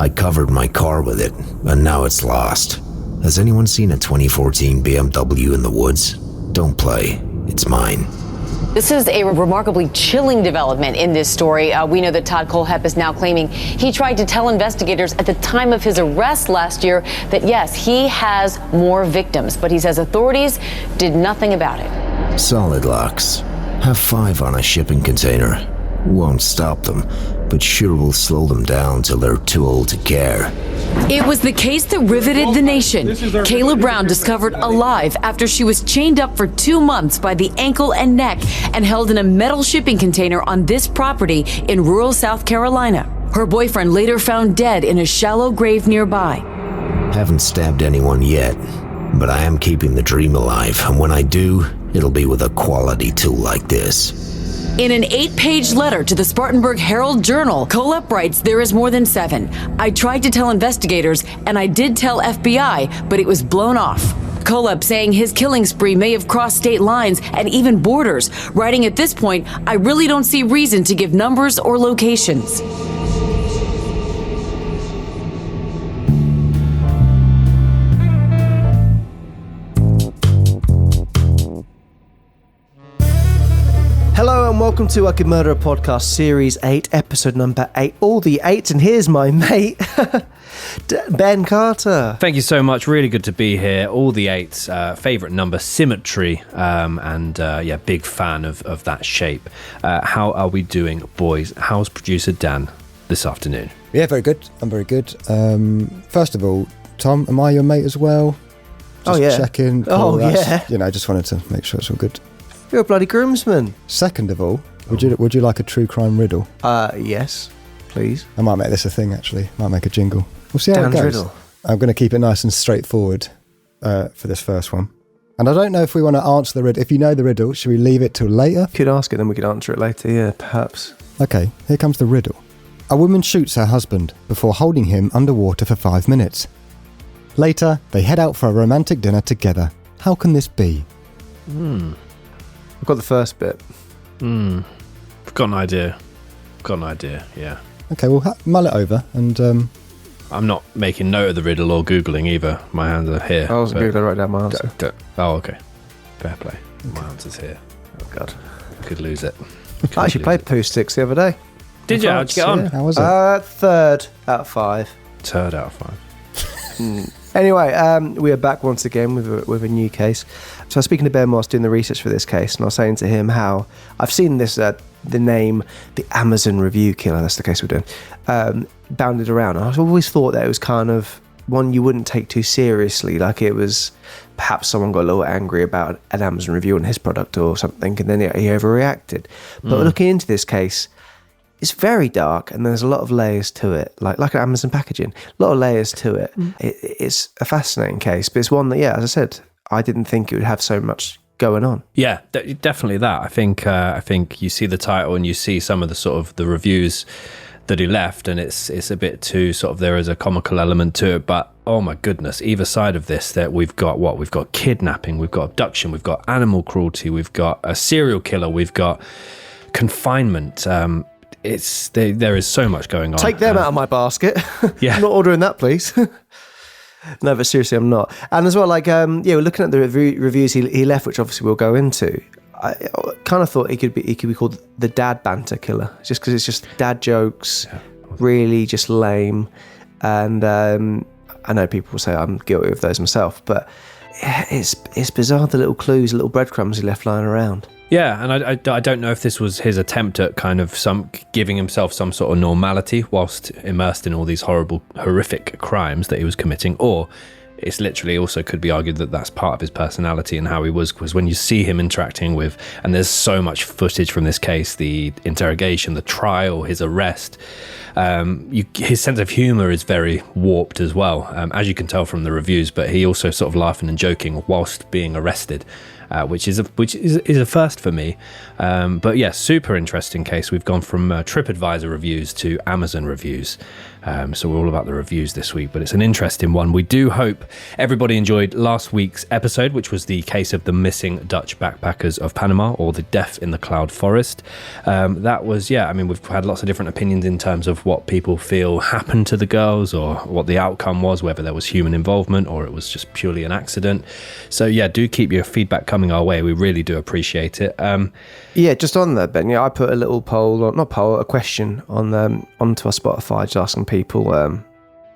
I covered my car with it, and now it's lost. Has anyone seen a 2014 BMW in the woods? Don't play. It's mine. This is a remarkably chilling development in this story. We know that Todd Kohlhepp is now claiming he tried to tell investigators at the time of his arrest last year that, yes, he has more victims, but he says authorities did nothing about it. Solid locks. Have 5 on a shipping container. Won't stop them, but sure will slow them down till they're too old to care. It was the case that riveted the nation. Kayla Brown discovered alive after she was chained up for 2 months by the ankle and neck and held in a metal shipping container on this property in rural South Carolina. Her boyfriend later found dead in a shallow grave nearby. Haven't stabbed anyone yet, but I am keeping the dream alive, and when I do, it'll be with a quality tool like this. In an 8-page letter to the Spartanburg Herald Journal, Kohlhepp writes there is more than 7. I tried to tell investigators, and I did tell FBI, but it was blown off. Kohlhepp saying his killing spree may have crossed state lines and even borders, writing at this point, I really don't see reason to give numbers or locations. Hello and welcome to I Could Murder a Podcast, Series 8, Episode number 8. All the 8, and here's my mate, Ben Carter. Thank you so much. Really good to be here. All the 8, favourite number, symmetry, and big fan of that shape. How are we doing, boys? How's producer Dan this afternoon? Yeah, very good. I'm very good. First of all, Tom, am I your mate as well? Just checking. Cool, yeah. Just wanted to make sure it's all good. You're a bloody groomsman. Second of all, would you like a true crime riddle? Yes, please. I might make this a thing, actually. Might make a jingle. We'll see how Dan's it goes. riddle. I'm going to keep it nice and straightforward for this first one. And I don't know if we want to answer the riddle. If you know the riddle, should we leave it till later? Could ask it, then we could answer it later, yeah, perhaps. Okay, here comes the riddle. A woman shoots her husband before holding him underwater for 5 minutes. Later, they head out for a romantic dinner together. How can this be? I've got the first bit. I've got an idea. Yeah. Okay, we'll mull it over and... I'm not making note of the riddle or Googling either. My hands are here. I was going to write down my answer. Oh, okay. Fair play. My answer's here. Oh, God. Could lose it. I actually played Pooh Sticks the other day. Did you? How'd you get on? How was it? 3rd out of 5. 3rd out of 5. Anyway, we are back once again with a new case. So I was speaking to Ben whilst doing the research for this case, and I was saying to him how I've seen this, the name, the Amazon Review Killer, that's the case we're doing, bounded around. And I've always thought that it was kind of one you wouldn't take too seriously, like it was perhaps someone got a little angry about an Amazon review on his product or something, and then he overreacted. But looking into this case, it's very dark, and there's a lot of layers to it, like Amazon packaging. A lot of layers to it. It's a fascinating case, but it's one that, yeah, as I said, I didn't think it would have so much going on. Yeah, definitely that. I think you see the title and you see some of the sort of the reviews that he left, and it's a bit too sort of, there is a comical element to it, but oh my goodness, either side of this, that we've got kidnapping, we've got abduction, we've got animal cruelty, we've got a serial killer, we've got confinement. There is so much going on. Take them out of my basket. Yeah. I'm not ordering that, please. No, but seriously, I'm not. And as well, we're looking at the reviews he left, which obviously we'll go into. I kind of thought he could be called the dad banter killer, just because it's just dad jokes, really just lame. And I know people will say I'm guilty of those myself, but it's bizarre, the little clues, the little breadcrumbs he left lying around. Yeah, and I don't know if this was his attempt at kind of giving himself some sort of normality whilst immersed in all these horrific crimes that he was committing, or it's literally also could be argued that that's part of his personality and how he was, because when you see him interacting with, and there's so much footage from this case, the interrogation, the trial, his arrest, his sense of humour is very warped as well, as you can tell from the reviews, but he also sort of laughing and joking whilst being arrested. which is a first for me. But yeah, super interesting case. We've gone from TripAdvisor reviews to Amazon reviews. So we're all about the reviews this week, but it's an interesting one. We do hope everybody enjoyed last week's episode, which was the case of the missing Dutch backpackers of Panama, or the death in the cloud forest. That was, we've had lots of different opinions in terms of what people feel happened to the girls, or what the outcome was, whether there was human involvement or it was just purely an accident. So yeah, do keep your feedback coming our way. We really do appreciate it. Just on that, Ben, I put a little a question on onto our Spotify, just asking people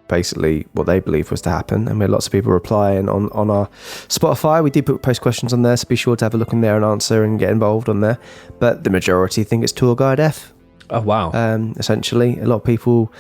basically what they believe was to happen, and we had lots of people replying on our Spotify. We did post questions on there, so be sure to have a look in there and answer and get involved on there. But the majority think it's tour guide F. Oh wow. Essentially, a lot of people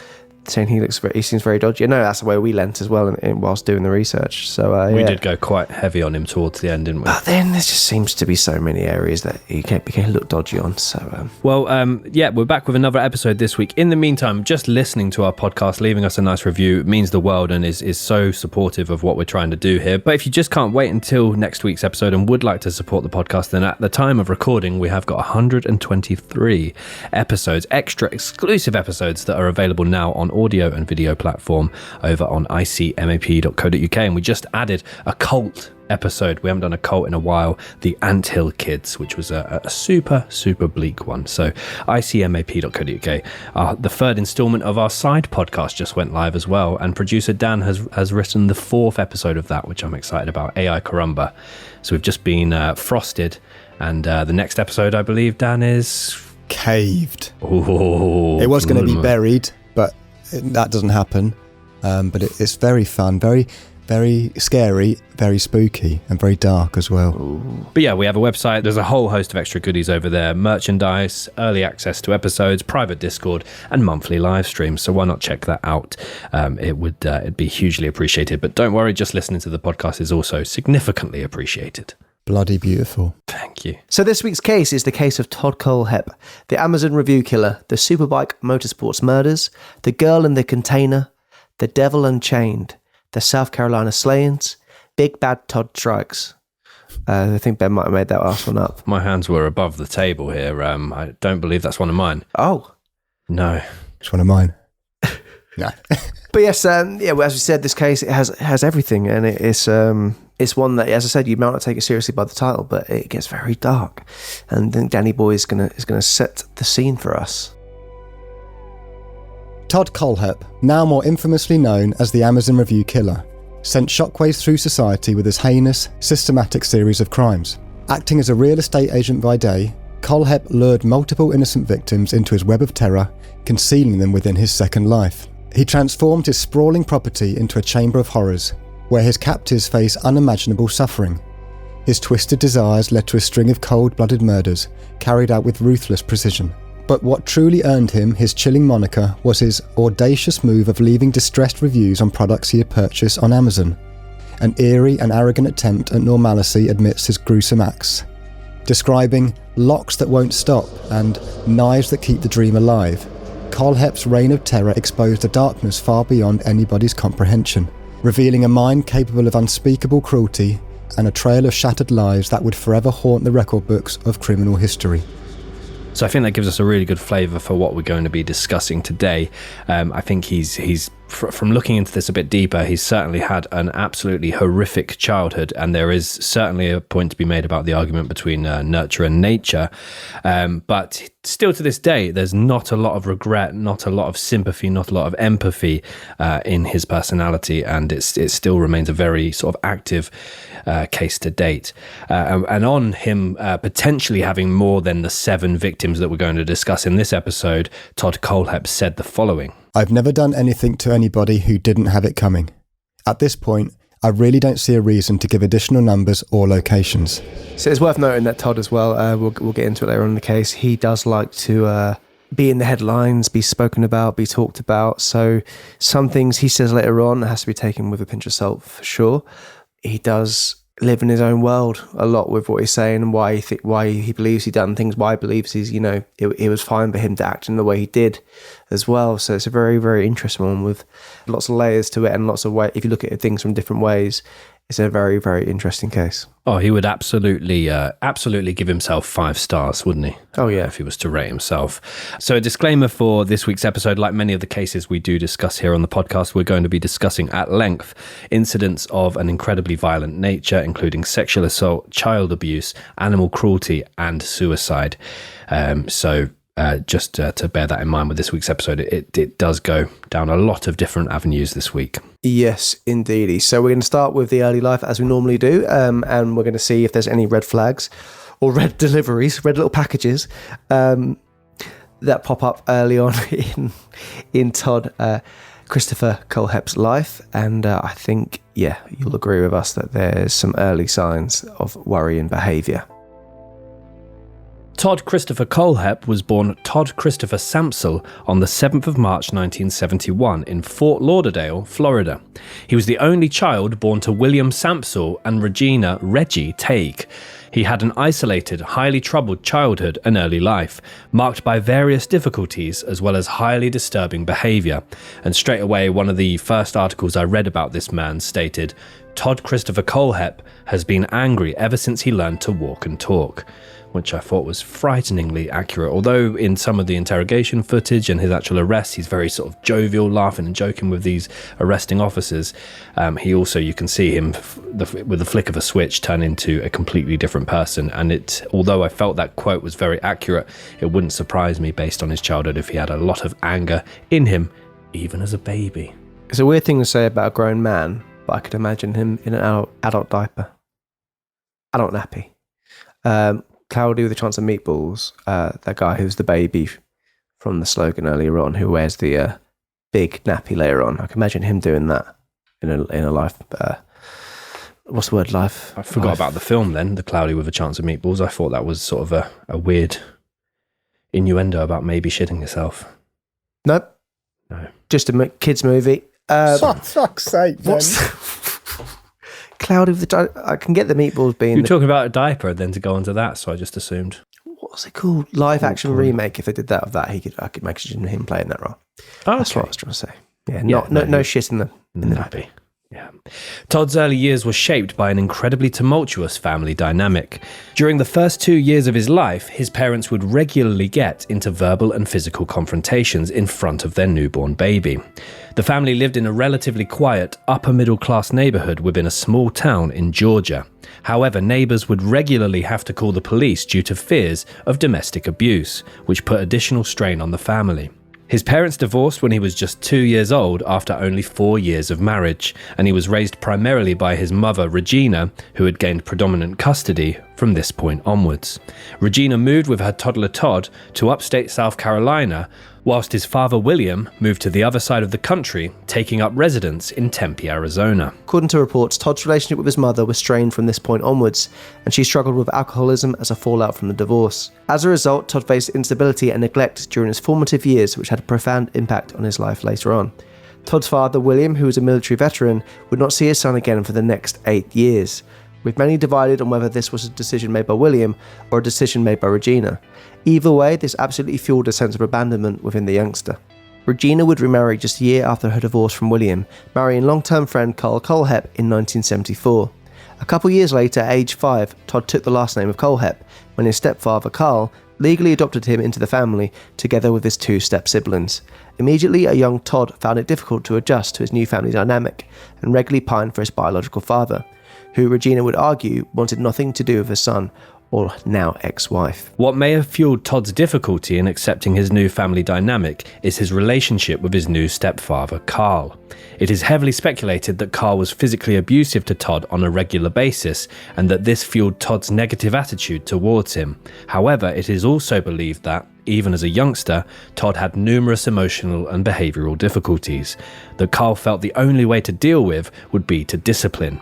saying he seems very dodgy. I know that's the way we lent as well whilst doing the research. So we did go quite heavy on him towards the end, didn't we? But then there just seems to be so many areas that he can look dodgy on. So we're back with another episode this week. In the meantime, just listening to our podcast, leaving us a nice review means the world, and is so supportive of what we're trying to do here. But if you just can't wait until next week's episode and would like to support the podcast, then at the time of recording, we have got 123 episodes, extra exclusive episodes that are available now on audio and video platform over on icmap.co.uk, and we just added a cult episode. We haven't done a cult in a while, the Anthill Kids, which was a super bleak one. So icmap.co.uk. The third installment of our side podcast just went live as well, and producer Dan has written the fourth episode of that, which I'm excited about, AI Caramba. So we've just been frosted, and the next episode, I believe, Dan, is caved. Ooh, it was going to be buried, but that doesn't happen. But it's very fun, very scary, very spooky, and very dark as well. Ooh. But yeah, we have a website. There's a whole host of extra goodies over there: merchandise, early access to episodes, private Discord, and monthly live streams. So why not check that out? It'd be hugely appreciated. But don't worry, just listening to the podcast is also significantly appreciated. Bloody beautiful. Thank you. So this week's case is the case of Todd Kohlhepp, the Amazon review killer, the Superbike Motorsports murders, the girl in the container, the devil unchained, the South Carolina slayings, Big Bad Todd strikes. I think Ben might have made that last one up. My hands were above the table here. I don't believe that's one of mine. Oh. No. It's one of mine. No. But yes, as we said, this case, it has everything, and it's one that, as I said, you might not take it seriously by the title, but it gets very dark, and then Danny Boy is gonna set the scene for us. Todd Kohlhepp, now more infamously known as the Amazon review killer, sent shockwaves through society with his heinous, systematic series of crimes. Acting as a real estate agent by day, Kohlhepp lured multiple innocent victims into his web of terror, concealing them within his second life. He transformed his sprawling property into a chamber of horrors, where his captives face unimaginable suffering. His twisted desires led to a string of cold-blooded murders, carried out with ruthless precision. But what truly earned him his chilling moniker was his audacious move of leaving distressed reviews on products he had purchased on Amazon, an eerie and arrogant attempt at normalcy amidst his gruesome acts. Describing locks that won't stop and knives that keep the dream alive, Kohlhepp's reign of terror exposed a darkness far beyond anybody's comprehension, revealing a mind capable of unspeakable cruelty and a trail of shattered lives that would forever haunt the record books of criminal history. So I think that gives us a really good flavour for what we're going to be discussing today. I think he's from looking into this a bit deeper, he's certainly had an absolutely horrific childhood, and there is certainly a point to be made about the argument between nurture and nature. But still to this day, there's not a lot of regret, not a lot of sympathy, not a lot of empathy in his personality, and it still remains a very sort of active case to date. And on him potentially having more than the 7 victims that we're going to discuss in this episode, Todd Kohlhepp said the following. I've never done anything to anybody who didn't have it coming. At this point, I really don't see a reason to give additional numbers or locations. So it's worth noting that Todd as well, we'll get into it later on in the case, he does like to be in the headlines, be spoken about, be talked about. So some things he says later on has to be taken with a pinch of salt for sure. He does live in his own world a lot with what he's saying and why he believes he done things, why he believes it was fine for him to act in the way he did as well. So it's a very, very interesting one with lots of layers to it and lots of way. If you look at things from different ways, it's a very, very interesting case. Oh, he would absolutely give himself 5 stars, wouldn't he? Oh, yeah. If he was to rate himself. So a disclaimer for this week's episode, like many of the cases we do discuss here on the podcast, we're going to be discussing at length incidents of an incredibly violent nature, including sexual assault, child abuse, animal cruelty, and suicide. Just to bear that in mind with this week's episode, it does go down a lot of different avenues this week. Yes, indeedy. So we're going to start with the early life as we normally do, and we're going to see if there's any red flags or red deliveries, red little packages that pop up early on in Todd Christopher Kohlhepp's life. And I think, you'll agree with us that there's some early signs of worrying behaviour. Todd Christopher Kohlhepp was born Todd Christopher Sampsell on the 7th of March 1971 in Fort Lauderdale, Florida. He was the only child born to William Sampsell and Regina Reggie Tague. He had an isolated, highly troubled childhood and early life, marked by various difficulties as well as highly disturbing behaviour. And straight away, one of the first articles I read about this man stated, Todd Christopher Kohlhepp has been angry ever since he learned to walk and talk, which I thought was frighteningly accurate. Although in some of the interrogation footage and his actual arrest, he's very sort of jovial, laughing and joking with these arresting officers. He also, you can see him with the flick of a switch turn into a completely different person. And although I felt that quote was very accurate, it wouldn't surprise me based on his childhood if he had a lot of anger in him, even as a baby. It's a weird thing to say about a grown man, but I could imagine him in an adult diaper. Adult nappy. Cloudy with a Chance of Meatballs, that guy who's the baby from the slogan earlier on, who wears the big nappy later on. I can imagine him doing that in a life. What's the word? Life. I forgot about the film then, The Cloudy with a Chance of Meatballs. I thought that was sort of a weird innuendo about maybe shitting yourself. Nope. No. Just a kids movie. For fuck's sake, Ben. Cloudy with the... I can get the meatballs being... You were talking about a diaper then to go onto that, so I just assumed. What's it called? Live action remake. If they did that of that, I could imagine him playing that role. Oh, that's what I was trying to say. Yeah, no shit in the nappy. Yeah. Todd's early years were shaped by an incredibly tumultuous family dynamic. During the first 2 years of his life, his parents would regularly get into verbal and physical confrontations in front of their newborn baby. The family lived in a relatively quiet, upper-middle-class neighborhood within a small town in Georgia. However, neighbors would regularly have to call the police due to fears of domestic abuse, which put additional strain on the family. His parents divorced when he was just 2 years old after only 4 years of marriage, and he was raised primarily by his mother, Regina, who had gained predominant custody from this point onwards. Regina moved with her toddler Todd to upstate South Carolina, whilst his father, William, moved to the other side of the country, taking up residence in Tempe, Arizona. According to reports, Todd's relationship with his mother was strained from this point onwards, and she struggled with alcoholism as a fallout from the divorce. As a result, Todd faced instability and neglect during his formative years, which had a profound impact on his life later on. Todd's father, William, who was a military veteran, would not see his son again for the next 8 years, with many divided on whether this was a decision made by William or a decision made by Regina. Either way, this absolutely fueled a sense of abandonment within the youngster. Regina would remarry just a year after her divorce from William, marrying long-term friend Carl Kohlhepp in 1974. A couple years later, at age 5, Todd took the last name of Kohlhepp, when his stepfather Carl legally adopted him into the family together with his 2 step-siblings. Immediately, a young Todd found it difficult to adjust to his new family dynamic and regularly pined for his biological father, who Regina would argue wanted nothing to do with her son, or now ex-wife. What may have fueled Todd's difficulty in accepting his new family dynamic is his relationship with his new stepfather, Carl. It is heavily speculated that Carl was physically abusive to Todd on a regular basis, and that this fueled Todd's negative attitude towards him. However, it is also believed that, even as a youngster, Todd had numerous emotional and behavioural difficulties, that Carl felt the only way to deal with would be to discipline.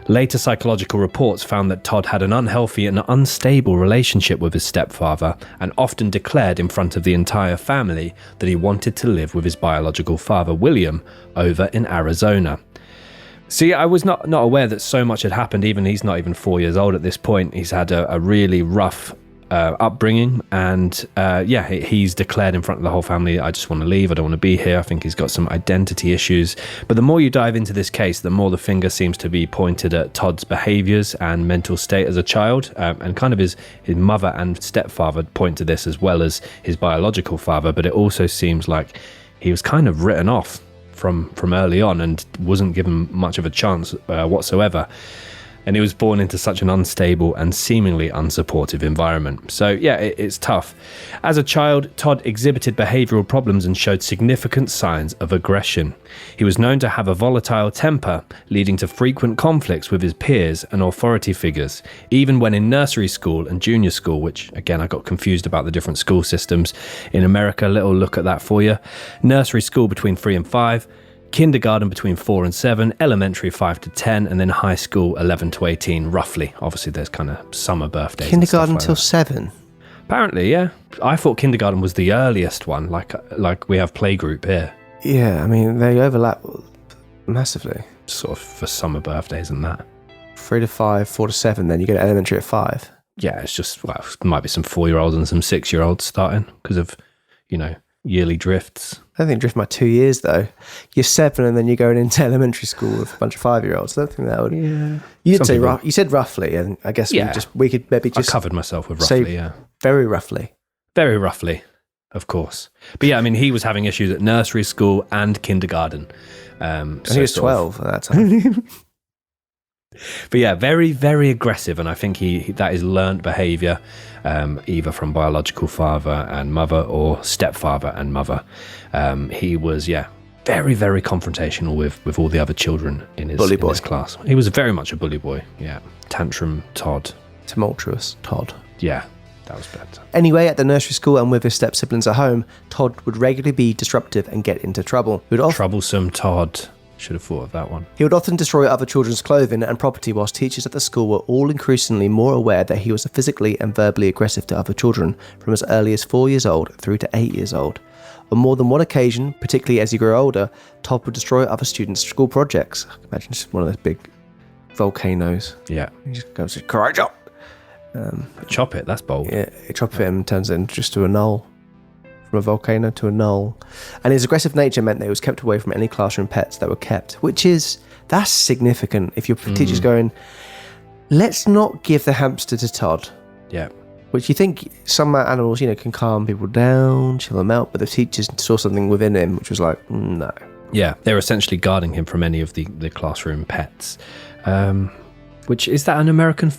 Later psychological reports found that Todd had an unhealthy and unstable relationship with his stepfather, and often declared in front of the entire family that he wanted to live with his biological father, William, over in Arizona. See, I was not aware that so much had happened. Even he's not even 4 years old at this point. He's had a really rough upbringing, and he's declared in front of the whole family, I just want to leave, I don't want to be here. I think he's got some identity issues. But the more you dive into this case, the more the finger seems to be pointed at Todd's behaviours and mental state as a child, and kind of his mother and stepfather point to this as well as his biological father. But it also seems like he was kind of written off from early on and wasn't given much of a chance whatsoever. And he was born into such an unstable and seemingly unsupportive environment. So yeah, it's tough. As a child, Todd exhibited behavioural problems and showed significant signs of aggression. He was known to have a volatile temper, leading to frequent conflicts with his peers and authority figures. Even when in nursery school and junior school, which again, I got confused about the different school systems in America. Little look at that for you. Nursery school between 3 and 5. Kindergarten between 4 and 7, elementary 5 to 10, and then high school 11 to 18, roughly. Obviously, there's kind of summer birthdays. Kindergarten and stuff till like 7? Apparently, yeah. I thought kindergarten was the earliest one, like we have playgroup here. Yeah, I mean, they overlap massively. Sort of for summer birthdays and that. 3 to 5, 4 to 7, then you go to elementary at 5. Yeah, it's just, well, it might be some 4-year-olds and some 6-year-olds starting because of, yearly drifts. I don't think drift my 2 years though. You're 7 and then you're going into elementary school with a bunch of 5-year-olds. I don't think that would. Yeah. You said roughly, and I guess we could maybe just. I covered myself with roughly. Yeah. Very roughly. Very roughly, of course. But yeah, I mean, he was having issues at nursery school and kindergarten. And he was 12 at that time. But yeah, very, very aggressive, and I think that is learnt behaviour, either from biological father and mother or stepfather and mother. He was, very, very confrontational with all the other children in his class. He was very much a bully boy, yeah. Tantrum Todd. Tumultuous Todd. Yeah, that was better. Anyway, at the nursery school and with his step-siblings at home, Todd would regularly be disruptive and get into trouble. Troublesome Todd. Should have thought of that one. He would often destroy other children's clothing and property, whilst teachers at the school were all increasingly more aware that he was physically and verbally aggressive to other children from as early as 4 years old through to 8 years old. On more than one occasion, particularly as he grew older, Todd would destroy other students' school projects. Imagine just one of those big volcanoes. Yeah. He just goes, courage up! Chop it, that's bold. Yeah, chop it and turns it just to a knoll. From a volcano to a knoll. And his aggressive nature meant that he was kept away from any classroom pets that were kept, that's significant. If your teacher's going, let's not give the hamster to Todd. Yeah. Which you think some animals, can calm people down, chill them out, but the teachers saw something within him which was like, no. Yeah, they were essentially guarding him from any of the classroom pets. Which, is that an American...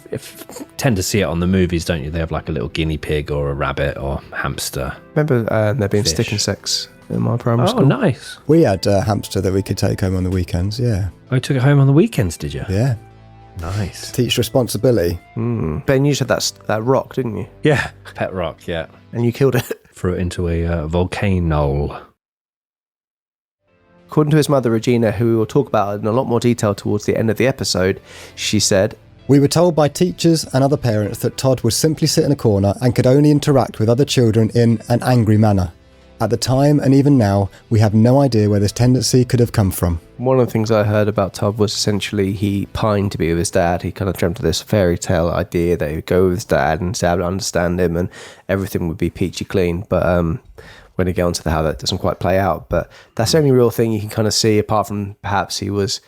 tend to see it on the movies, don't you? They have like a little guinea pig or a rabbit or hamster. Remember there being stick insects in my primary school? Oh, nice. We had a hamster that we could take home on the weekends, yeah. Oh, you took it home on the weekends, did you? Yeah. Nice. Teach responsibility. Ben, you just had that rock, didn't you? Yeah, pet rock, yeah. And you killed it. Threw it into a volcano. According to his mother, Regina, who we will talk about in a lot more detail towards the end of the episode, she said, "We were told by teachers and other parents that Todd would simply sit in a corner and could only interact with other children in an angry manner. At the time, and even now, we have no idea where this tendency could have come from." One of the things I heard about Todd was essentially he pined to be with his dad. He kind of dreamt of this fairy tale idea that he would go with his dad and his dad would understand him and everything would be peachy clean. But when you get onto how that doesn't quite play out. But that's the only real thing you can kind of see, apart from perhaps he was,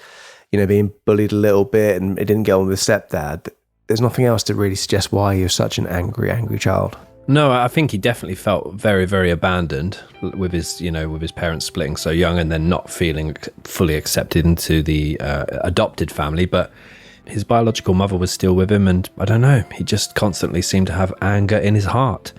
being bullied a little bit and it didn't get on with his stepdad. There's nothing else to really suggest why he was such an angry child. No, I think he definitely felt very, very abandoned with his, with his parents splitting so young and then not feeling fully accepted into the adopted family. But his biological mother was still with him, and I don't know, he just constantly seemed to have anger in his heart.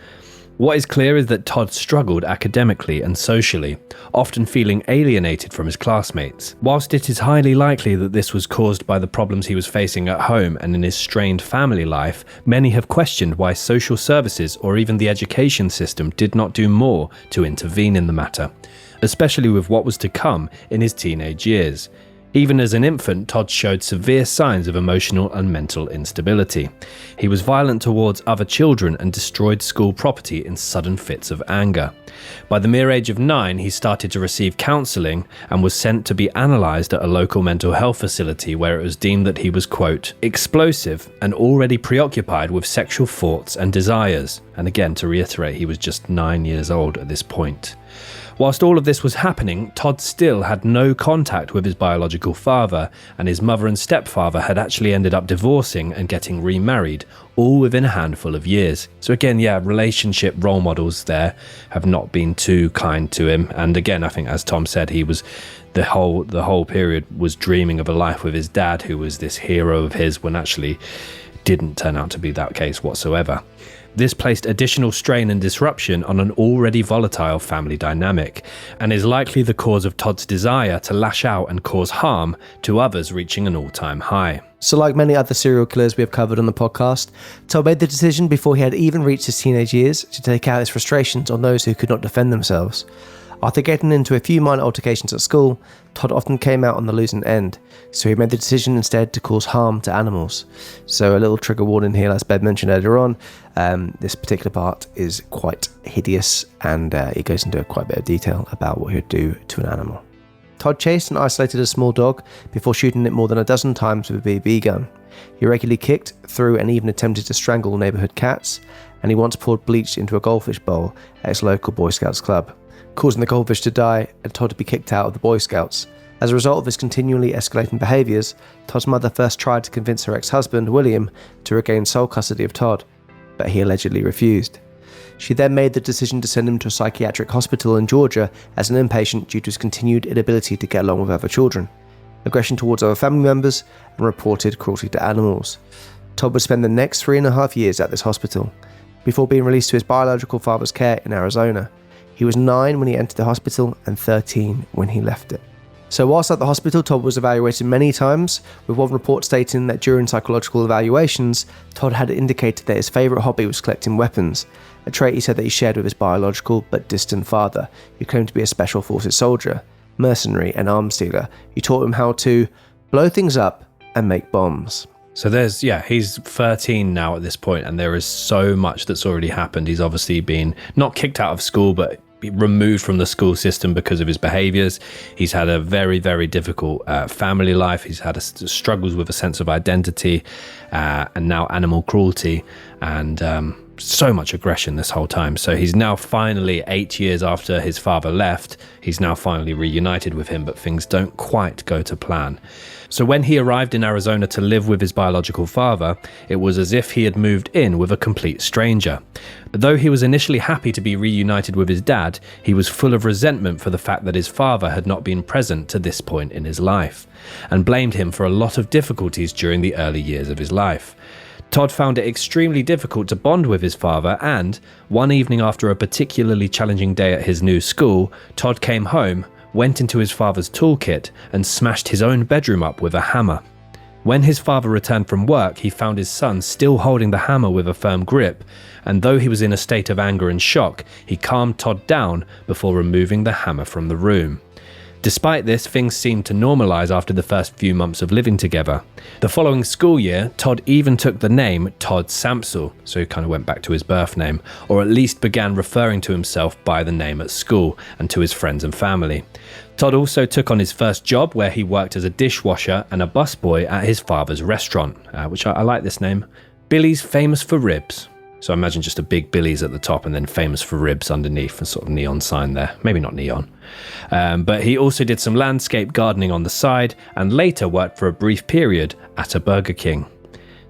What is clear is that Todd struggled academically and socially, often feeling alienated from his classmates. Whilst it is highly likely that this was caused by the problems he was facing at home and in his strained family life, many have questioned why social services or even the education system did not do more to intervene in the matter, especially with what was to come in his teenage years. Even as an infant, Todd showed severe signs of emotional and mental instability. He was violent towards other children and destroyed school property in sudden fits of anger. By the mere age of 9, he started to receive counselling and was sent to be analysed at a local mental health facility where it was deemed that he was, quote, explosive and already preoccupied with sexual thoughts and desires. And again, to reiterate, he was just 9 years old at this point. Whilst all of this was happening, Todd still had no contact with his biological father, and his mother and stepfather had actually ended up divorcing and getting remarried, all within a handful of years. So again, relationship role models there have not been too kind to him. And again, I think, as Tom said, he was the whole period was dreaming of a life with his dad, who was this hero of his, when actually didn't turn out to be that case whatsoever. This placed additional strain and disruption on an already volatile family dynamic, and is likely the cause of Todd's desire to lash out and cause harm to others, reaching an all-time high. So like many other serial killers we have covered on the podcast, Todd made the decision before he had even reached his teenage years to take out his frustrations on those who could not defend themselves. After getting into a few minor altercations at school, Todd often came out on the losing end, so he made the decision instead to cause harm to animals. So a little trigger warning here, as Ben mentioned earlier on, this particular part is quite hideous, and he goes into quite a bit of detail about what he would do to an animal. Todd chased and isolated a small dog before shooting it more than a dozen times with a BB gun. He regularly kicked, threw and even attempted to strangle neighbourhood cats, and he once poured bleach into a goldfish bowl at his local Boy Scouts club, causing the goldfish to die and Todd to be kicked out of the Boy Scouts. As a result of his continually escalating behaviours, Todd's mother first tried to convince her ex-husband, William, to regain sole custody of Todd, but he allegedly refused. She then made the decision to send him to a psychiatric hospital in Georgia as an inpatient due to his continued inability to get along with other children, aggression towards other family members, and reported cruelty to animals. Todd would spend the next 3.5 years at this hospital, before being released to his biological father's care in Arizona. He was 9 when he entered the hospital and 13 when he left it. So whilst at the hospital, Todd was evaluated many times, with one report stating that during psychological evaluations, Todd had indicated that his favourite hobby was collecting weapons, a trait he said that he shared with his biological but distant father, who claimed to be a special forces soldier, mercenary and arms dealer, who taught him how to blow things up and make bombs. So he's 13 now at this point, and there is so much that's already happened. He's obviously been not kicked out of school, but removed from the school system because of his behaviours. He's had a very, very difficult family life. He's had struggles with a sense of identity, and now animal cruelty, and so much aggression this whole time. So he's now finally, 8 years after his father left, he's now finally reunited with him, but things don't quite go to plan. So when he arrived in Arizona to live with his biological father, it was as if he had moved in with a complete stranger. Though he was initially happy to be reunited with his dad, he was full of resentment for the fact that his father had not been present to this point in his life, and blamed him for a lot of difficulties during the early years of his life. Todd found it extremely difficult to bond with his father, and one evening after a particularly challenging day at his new school, Todd came home, went into his father's toolkit and smashed his own bedroom up with a hammer. When his father returned from work, he found his son still holding the hammer with a firm grip, and though he was in a state of anger and shock, he calmed Todd down before removing the hammer from the room. Despite this, things seemed to normalise after the first few months of living together. The following school year, Todd even took the name Todd Samsel, so he kind of went back to his birth name, or at least began referring to himself by the name at school and to his friends and family. Todd also took on his first job, where he worked as a dishwasher and a busboy at his father's restaurant, which I like this name, Billy's Famous for Ribs. So I imagine just a big Billy's at the top and then famous for ribs underneath, a sort of neon sign there. Maybe not neon. But he also did some landscape gardening on the side, and later worked for a brief period at a Burger King.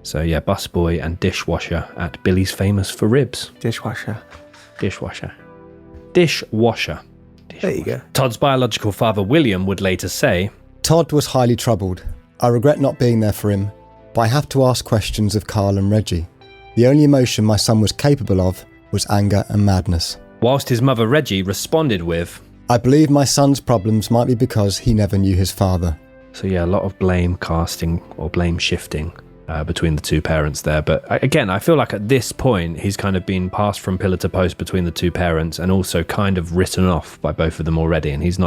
So yeah, busboy and dishwasher at Billy's Famous for Ribs. Dishwasher. There you go. Todd's biological father, William, would later say, Todd was highly troubled. I regret not being there for him, but I have to ask questions of Carl and Reggie. The only emotion my son was capable of was anger and madness. Whilst his mother, Reggie, responded with, I believe my son's problems might be because he never knew his father. So yeah, a lot of blame casting or blame shifting between the two parents there. But again, I feel like at this point, he's kind of been passed from pillar to post between the two parents, and also kind of written off by both of them already. And he's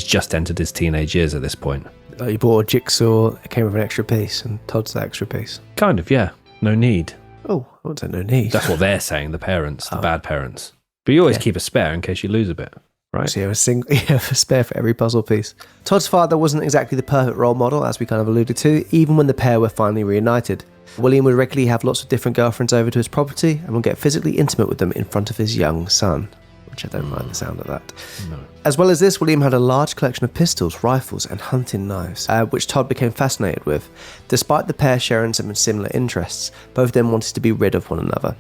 just entered his teenage years at this point. Like you bought a jigsaw, it came with an extra piece, and Todd's the extra piece. Kind of, yeah. No need. Oh, I wouldn't say no need. That's what they're saying, the parents, the bad parents. But you always keep a spare in case you lose a bit, right? So you have a spare for every puzzle piece. Todd's father wasn't exactly the perfect role model, as we kind of alluded to, even when the pair were finally reunited. William would regularly have lots of different girlfriends over to his property and would get physically intimate with them in front of his young son, which I don't mind the sound of that. No. As well as this, William had a large collection of pistols, rifles and hunting knives, which Todd became fascinated with. Despite the pair sharing some similar interests, both of them wanted to be rid of one another.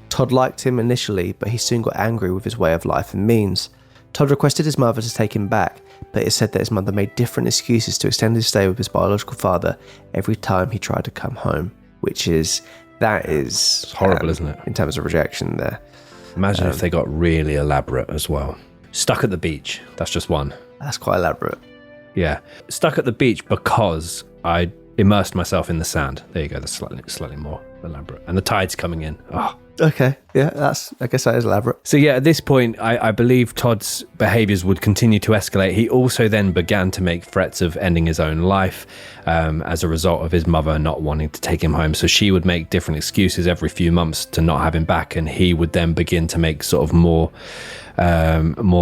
Todd liked him initially, but he soon got angry with his way of life and means. Todd requested his mother to take him back, but it said that his mother made different excuses to extend his stay with his biological father every time he tried to come home, that is It's horrible, isn't it? In terms of rejection there. Imagine if they got really elaborate as well. Stuck at the beach. That's just one. That's quite elaborate. Yeah. Stuck at the beach because I immersed myself in the sand. There you go. That's slightly more elaborate. And the tide's coming in. Oh. Okay. Yeah, I guess that is elaborate. So yeah, at this point, I believe Todd's behaviours would continue to escalate. He also then began to make threats of ending his own life as a result of his mother not wanting to take him home. So she would make different excuses every few months to not have him back, and he would then begin to make sort of more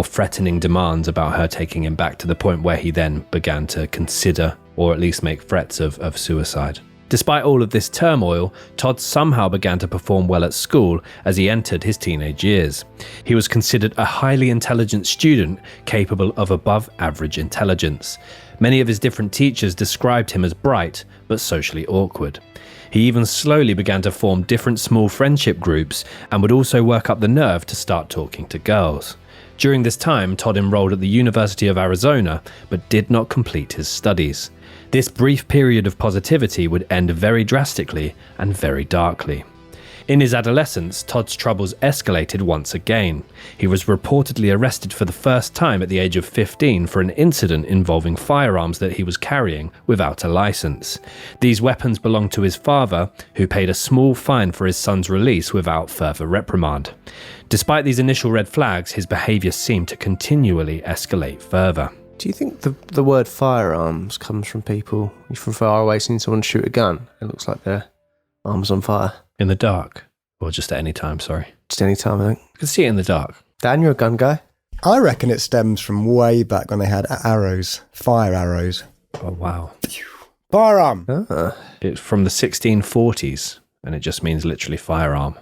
threatening demands about her taking him back, to the point where he then began to consider, or at least make threats of suicide. Despite all of this turmoil, Todd somehow began to perform well at school as he entered his teenage years. He was considered a highly intelligent student capable of above average intelligence. Many of his different teachers described him as bright but socially awkward. He even slowly began to form different small friendship groups and would also work up the nerve to start talking to girls. During this time, Todd enrolled at the University of Arizona but did not complete his studies. This brief period of positivity would end very drastically and very darkly. In his adolescence, Todd's troubles escalated once again. He was reportedly arrested for the first time at the age of 15 for an incident involving firearms that he was carrying without a license. These weapons belonged to his father, who paid a small fine for his son's release without further reprimand. Despite these initial red flags, his behaviour seemed to continually escalate further. Do you think the word firearms comes from people from far away seeing someone shoot a gun? It looks like their arms on fire. In the dark? Or just at any time, sorry? Just any time, I think. You can see it in the dark. Dan, you're a gun guy? I reckon it stems from way back when they had arrows, fire arrows. Oh, wow. Firearm! It's from the 1640s, and it just means literally firearm.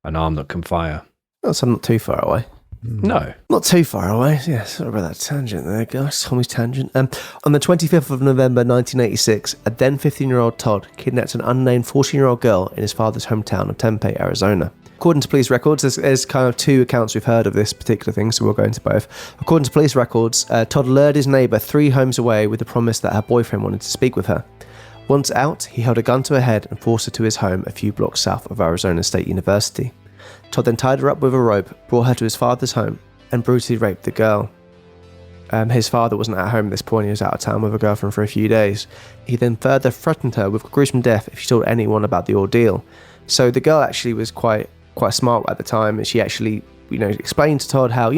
An arm that can fire. Oh, so I'm not too far away. No. Not too far away. Yeah, sorry about that tangent there, guys. Tommy's tangent. On the 25th of November 1986, a then 15-year-old Todd kidnapped an unnamed 14-year-old girl in his father's hometown of Tempe, Arizona. According to police records, there's kind of two accounts we've heard of this particular thing, so we'll go into both. According to police records, Todd lured his neighbour 3 homes away with the promise that her boyfriend wanted to speak with her. Once out, he held a gun to her head and forced her to his home a few blocks south of Arizona State University. Todd then tied her up with a rope, brought her to his father's home, and brutally raped the girl. His father wasn't at home at this point. He was out of town with a girlfriend for a few days. He then further threatened her with gruesome death if she told anyone about the ordeal. So the girl actually was quite smart at the time, and she actually, explained to Todd how,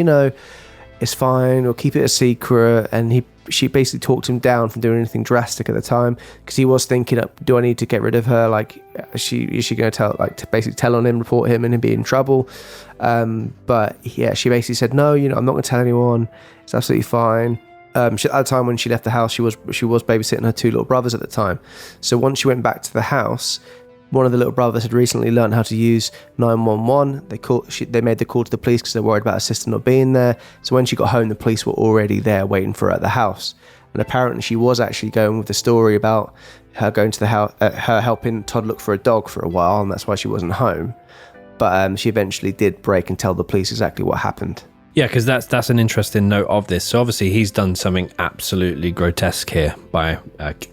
it's fine, or keep it a secret, and she basically talked him down from doing anything drastic at the time, because he was thinking, do I need to get rid of her? Like, is she going to basically tell on him, report him, and him be in trouble? But yeah, she basically said, no, I'm not going to tell anyone. It's absolutely fine. At the time when she left the house, she was babysitting her 2 little brothers at the time. So once she went back to the house, one of the little brothers had recently learned how to use 911. They made the call to the police because they're worried about her sister not being there. So when she got home, the police were already there waiting for her at the house. And apparently she was actually going with the story about her going to the house, her helping Todd look for a dog for a while, and that's why she wasn't home. But she eventually did break and tell the police exactly what happened. Yeah, because that's an interesting note of this. So obviously he's done something absolutely grotesque here by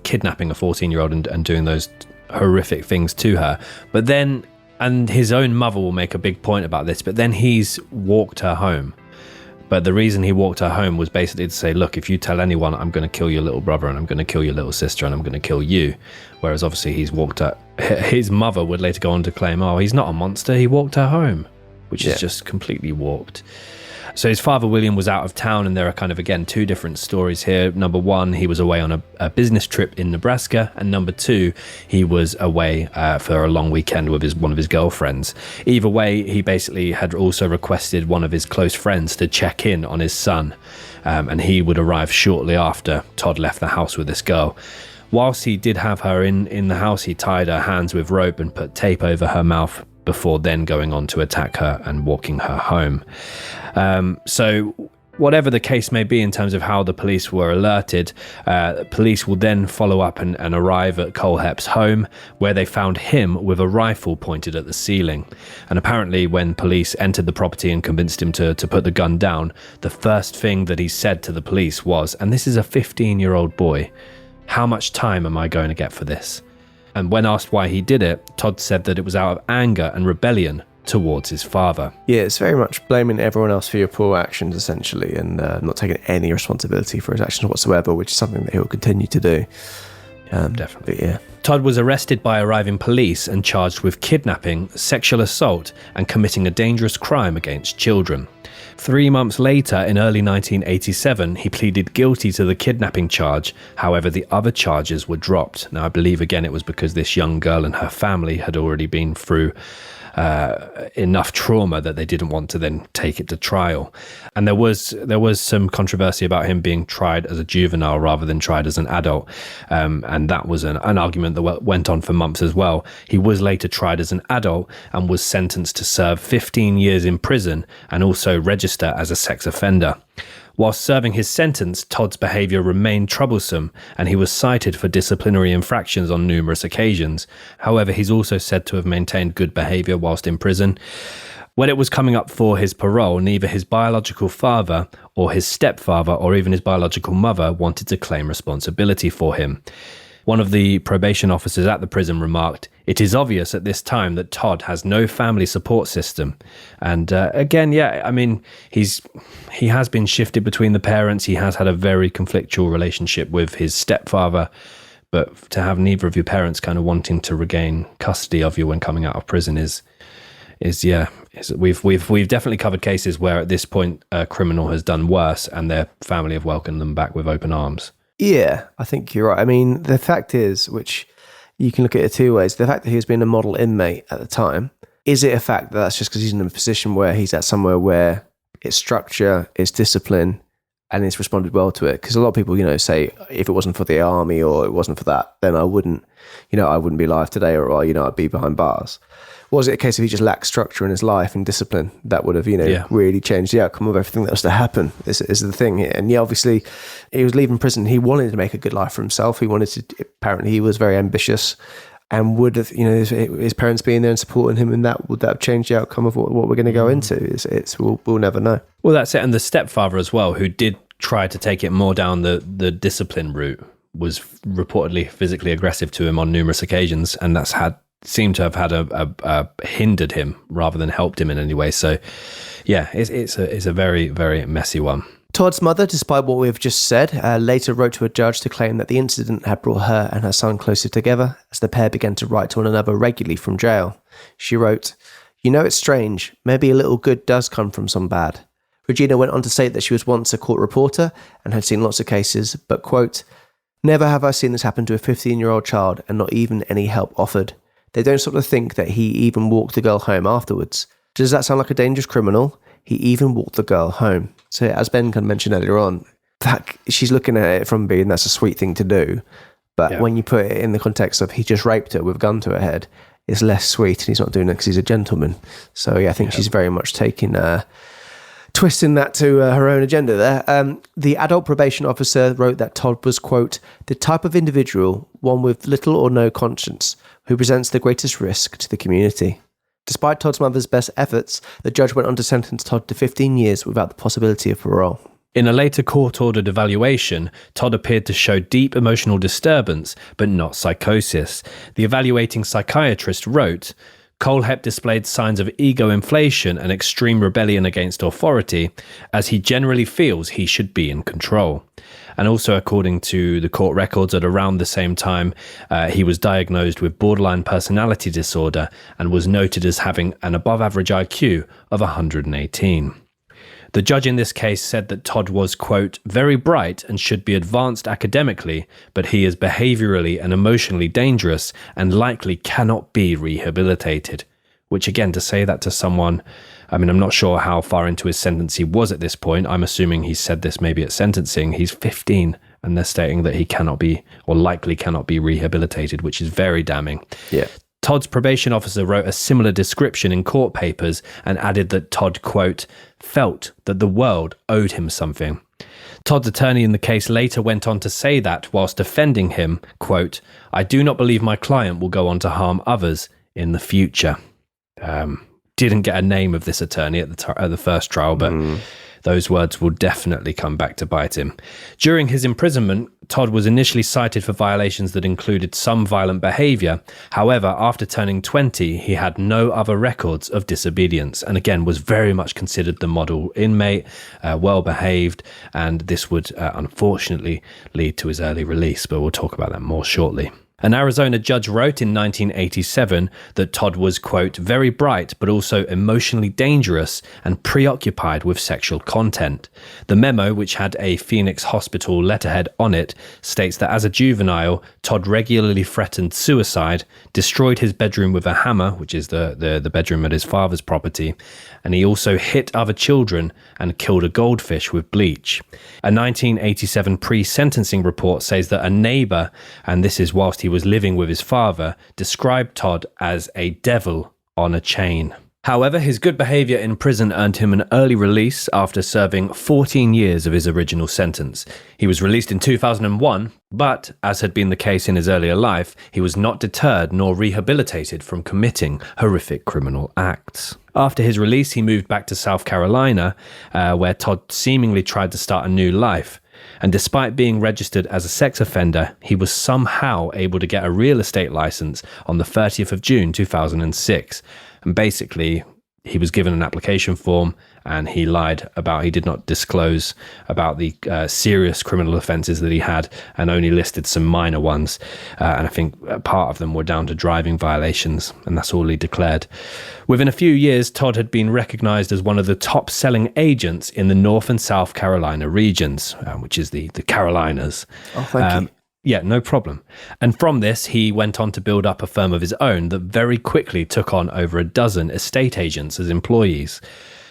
kidnapping a 14-year-old and doing those horrific things to her. But then, and his own mother will make a big point about this, but then he's walked her home. But the reason he walked her home was basically to say, look, if you tell anyone, I'm going to kill your little brother, and I'm going to kill your little sister, and I'm going to kill you. Whereas obviously he's walked her. His mother would later go on to claim, oh, he's not a monster, he walked her home, which is just completely warped. So his father, William, was out of town, and there are kind of, again, two different stories here. Number one, he was away on a business trip in Nebraska, and number two, he was away for a long weekend with one of his girlfriends. Either way, he basically had also requested one of his close friends to check in on his son, and he would arrive shortly after Todd left the house with this girl. Whilst he did have her in the house, he tied her hands with rope and put tape over her mouth before then going on to attack her and walking her home. So whatever the case may be in terms of how the police were alerted, police will then follow up and arrive at Kohlhepp's home, where they found him with a rifle pointed at the ceiling. And apparently when police entered the property and convinced him to put the gun down, the first thing that he said to the police was, and this is a 15-year-old boy, "How much time am I going to get for this?" And when asked why he did it, Todd said that it was out of anger and rebellion towards his father. Yeah, it's very much blaming everyone else for your poor actions, essentially, and not taking any responsibility for his actions whatsoever, which is something that he'll continue to do. Definitely. Yeah. Todd was arrested by arriving police and charged with kidnapping, sexual assault, and committing a dangerous crime against children. 3 months later, in early 1987, he pleaded guilty to the kidnapping charge. However, the other charges were dropped. Now, I believe, again, it was because this young girl and her family had already been through enough trauma that they didn't want to then take it to trial. And there was some controversy about him being tried as a juvenile rather than tried as an adult. And that was an argument that went on for months as well. He was later tried as an adult and was sentenced to serve 15 years in prison and also register as a sex offender. Whilst serving his sentence, Todd's behaviour remained troublesome, and he was cited for disciplinary infractions on numerous occasions. However, he's also said to have maintained good behaviour whilst in prison. When it was coming up for his parole, neither his biological father or his stepfather or even his biological mother wanted to claim responsibility for him. One of the probation officers at the prison remarked, "It is obvious at this time that Todd has no family support system." And again, yeah, I mean, he has been shifted between the parents. He has had a very conflictual relationship with his stepfather. But to have neither of your parents kind of wanting to regain custody of you when coming out of prison we've definitely covered cases where at this point a criminal has done worse and their family have welcomed them back with open arms. Yeah, I think you're right. I mean, the fact is, which you can look at it two ways, the fact that he was being a model inmate at the time, is it a fact that that's just because he's in a position where he's at somewhere where it's structure, it's discipline, and he's responded well to it? Because a lot of people, say, if it wasn't for the army or it wasn't for that, then I wouldn't be alive today, or, I'd be behind bars. Was it a case of he just lacked structure in his life and discipline that would have, really changed the outcome of everything that was to happen is the thing here. And yeah, obviously he was leaving prison. He wanted to make a good life for himself. Apparently he was very ambitious and would have, his parents being there and supporting him, and would that have changed the outcome of what we're going to go into? We'll never know. Well, that's it. And the stepfather as well, who did try to take it more down the discipline route, was reportedly physically aggressive to him on numerous occasions, and that's seemed to have had a hindered him rather than helped him in any way. So yeah, it's a very, very messy one. Todd's mother, despite what we've just said, later wrote to a judge to claim that the incident had brought her and her son closer together as the pair began to write to one another regularly from jail. She wrote, "It's strange. Maybe a little good does come from some bad." Regina went on to say that she was once a court reporter and had seen lots of cases, but, quote, "Never have I seen this happen to a 15-year-old child and not even any help offered. They don't sort of think that he even walked the girl home afterwards. Does that sound like a dangerous criminal? He even walked the girl home." So as Ben kind of mentioned earlier on, that she's looking at it from being that's a sweet thing to do. But when you put it in the context of he just raped her with a gun to her head, it's less sweet, and he's not doing it because he's a gentleman. So yeah, I think she's very much twisting that to her own agenda there. The adult probation officer wrote that Todd was, quote, "the type of individual, one with little or no conscience, who presents the greatest risk to the community." Despite Todd's mother's best efforts, the judge went on to sentence Todd to 15 years without the possibility of parole. In a later court-ordered evaluation, Todd appeared to show deep emotional disturbance, but not psychosis. The evaluating psychiatrist wrote, "Kohlhepp displayed signs of ego inflation and extreme rebellion against authority, as he generally feels he should be in control." And also, according to the court records, at around the same time, he was diagnosed with borderline personality disorder and was noted as having an above-average IQ of 118. The judge in this case said that Todd was, quote, very bright and should be advanced academically, but he is behaviorally and emotionally dangerous and likely cannot be rehabilitated. Which, again, to say that to someone, I mean, I'm not sure how far into his sentence he was at this point. I'm assuming he said this maybe at sentencing. He's 15 and they're stating that he cannot be, or likely cannot be rehabilitated, which is very damning. Yeah. Todd's probation officer wrote a similar description in court papers and added that Todd, quote, felt that the world owed him something. Todd's attorney in the case later went on to say that, whilst defending him, quote, I do not believe my client will go on to harm others in the future. Didn't get a name of this attorney at the first trial, but those words will definitely come back to bite him. During his imprisonment, Todd was initially cited for violations that included some violent behaviour. However, after turning 20, he had no other records of disobedience and again was very much considered the model inmate, well behaved, and this would unfortunately lead to his early release, but we'll talk about that more shortly. An Arizona judge wrote in 1987 that Todd was, quote, very bright, but also emotionally dangerous and preoccupied with sexual content. The memo, which had a Phoenix hospital letterhead on it, states that as a juvenile, Todd regularly threatened suicide, destroyed his bedroom with a hammer, which is the bedroom at his father's property, and he also hit other children and killed a goldfish with bleach. A 1987 pre-sentencing report says that a neighbour, and this is whilst he was living with his father, described Todd as a devil on a chain. However, his good behaviour in prison earned him an early release after serving 14 years of his original sentence. He was released in 2001, but, as had been the case in his earlier life, he was not deterred nor rehabilitated from committing horrific criminal acts. After his release, he moved back to South Carolina, where Todd seemingly tried to start a new life. And despite being registered as a sex offender, he was somehow able to get a real estate license on the 30th of June 2006. And basically, he was given an application form and he lied about, he did not disclose about the serious criminal offences that he had and only listed some minor ones. And I think part of them were down to driving violations, and that's all he declared. Within a few years, Todd had been recognised as one of the top selling agents in the North and South Carolina regions, which is the Carolinas. Oh, thank you. Yeah, no problem. And from this, he went on to build up a firm of his own that very quickly took on over a dozen estate agents as employees.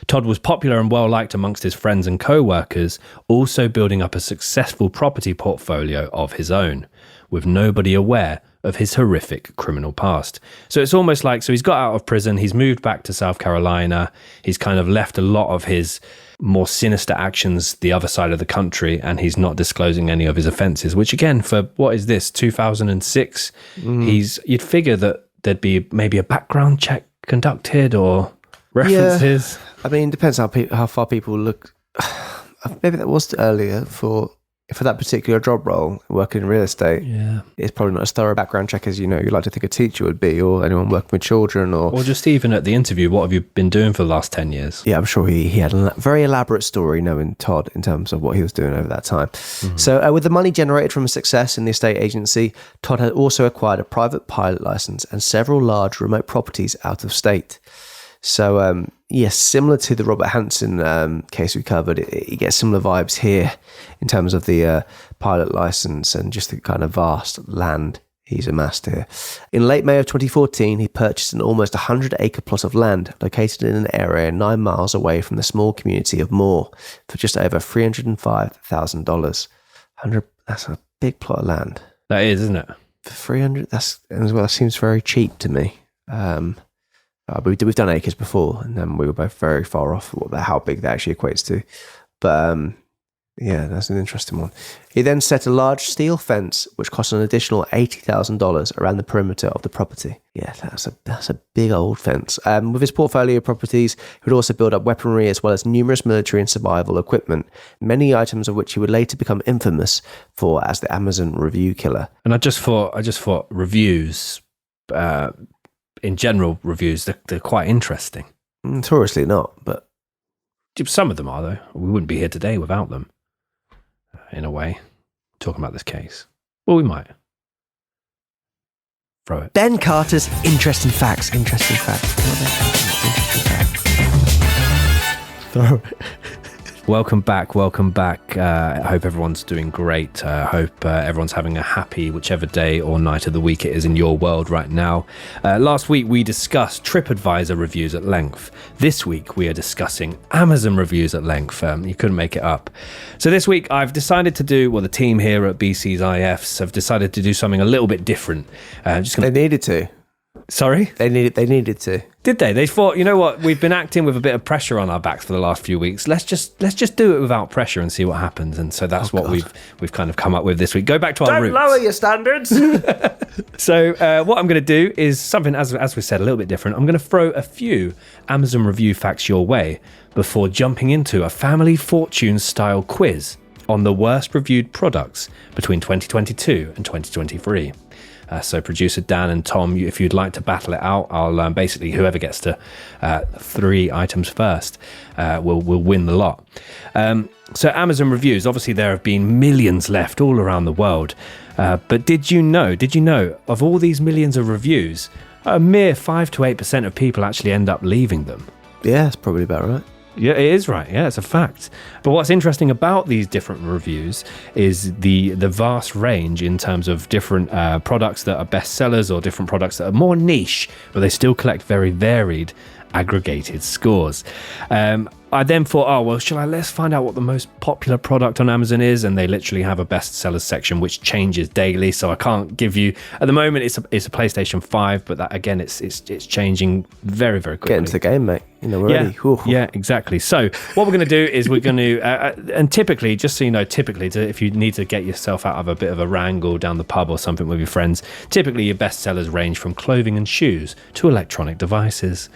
Todd was popular and well-liked amongst his friends and co-workers, also building up a successful property portfolio of his own, with nobody aware of his horrific criminal past. So it's almost like, so he's got out of prison, he's moved back to South Carolina, he's kind of left a lot of his more sinister actions the other side of the country, and he's not disclosing any of his offences, which again, for what is this, 2006? You'd figure that there'd be maybe a background check conducted or references. Yeah. I mean, it depends how far people look. Maybe that was earlier for that particular job role, working in real estate. Yeah, it's probably not as thorough a background check as, you'd like to think a teacher would be, or anyone working with children, or just even at the interview, what have you been doing for the last 10 years? Yeah, I'm sure he had a very elaborate story, knowing Todd, in terms of what he was doing over that time. Mm-hmm. So with the money generated from his success in the estate agency, Todd had also acquired a private pilot license and several large remote properties out of state. So, yes, similar to the Robert Hansen case we covered, you get similar vibes here in terms of the pilot license and just the kind of vast land he's amassed here. In late May of 2014, he purchased an almost 100-acre plot of land located in an area 9 miles away from the small community of Moore for just over $305,000. That's a big plot of land. That is, isn't it? For $300,000, that seems very cheap to me. We've done acres before, and then we were both very far off how big that actually equates to. But yeah, that's an interesting one. He then set a large steel fence, which cost an additional $80,000 around the perimeter of the property. Yeah, that's a big old fence. With his portfolio of properties, he would also build up weaponry as well as numerous military and survival equipment, many items of which he would later become infamous for as the Amazon Review Killer. And I just thought reviews. In general, reviews, they're quite interesting. Notoriously not, but some of them are, though. We wouldn't be here today without them, in a way, talking about this case. Well, we might. Throw it. Ben Carter's Interesting Facts. Throw it. Welcome back. I hope everyone's doing great. I hope everyone's having a happy whichever day or night of the week it is in your world right now. Last week we discussed TripAdvisor reviews at length. This week we are discussing Amazon reviews at length. You couldn't make it up. So this week I've decided to do, the team here at BC's IFs have decided to do something a little bit different. They needed to. Sorry? They needed to. Did they? They thought, you know what, we've been acting with a bit of pressure on our backs for the last few weeks. Let's just do it without pressure and see what happens. And so that's we've kind of come up with this week. Go back to our roots. Don't lower your standards. So what I'm going to do is something, as we said, a little bit different. I'm going to throw a few Amazon review facts your way before jumping into a family fortune style quiz on the worst reviewed products between 2022 and 2023. So producer Dan and Tom, if you'd like to battle it out, I'll basically whoever gets to 3 items first will win the lot. So Amazon reviews, obviously there have been millions left all around the world. But did you know of all these millions of reviews, a mere 5 to 8% of people actually end up leaving them? Yeah, that's probably about right. Yeah, it is right. Yeah, it's a fact. But what's interesting about these different reviews is the vast range in terms of different products that are bestsellers or different products that are more niche, but they still collect very varied aggregated scores. I then thought, let's find out what the most popular product on Amazon is, and they literally have a bestsellers section which changes daily. So I can't give you at the moment. It's a PlayStation 5, but that again, it's changing very, very quickly. Get into the game, mate. We're ready. Yeah, exactly. So what we're going to do is we're going to, and typically, just so you know, if you need to get yourself out of a bit of a wrangle down the pub or something with your friends, typically your bestsellers range from clothing and shoes to electronic devices.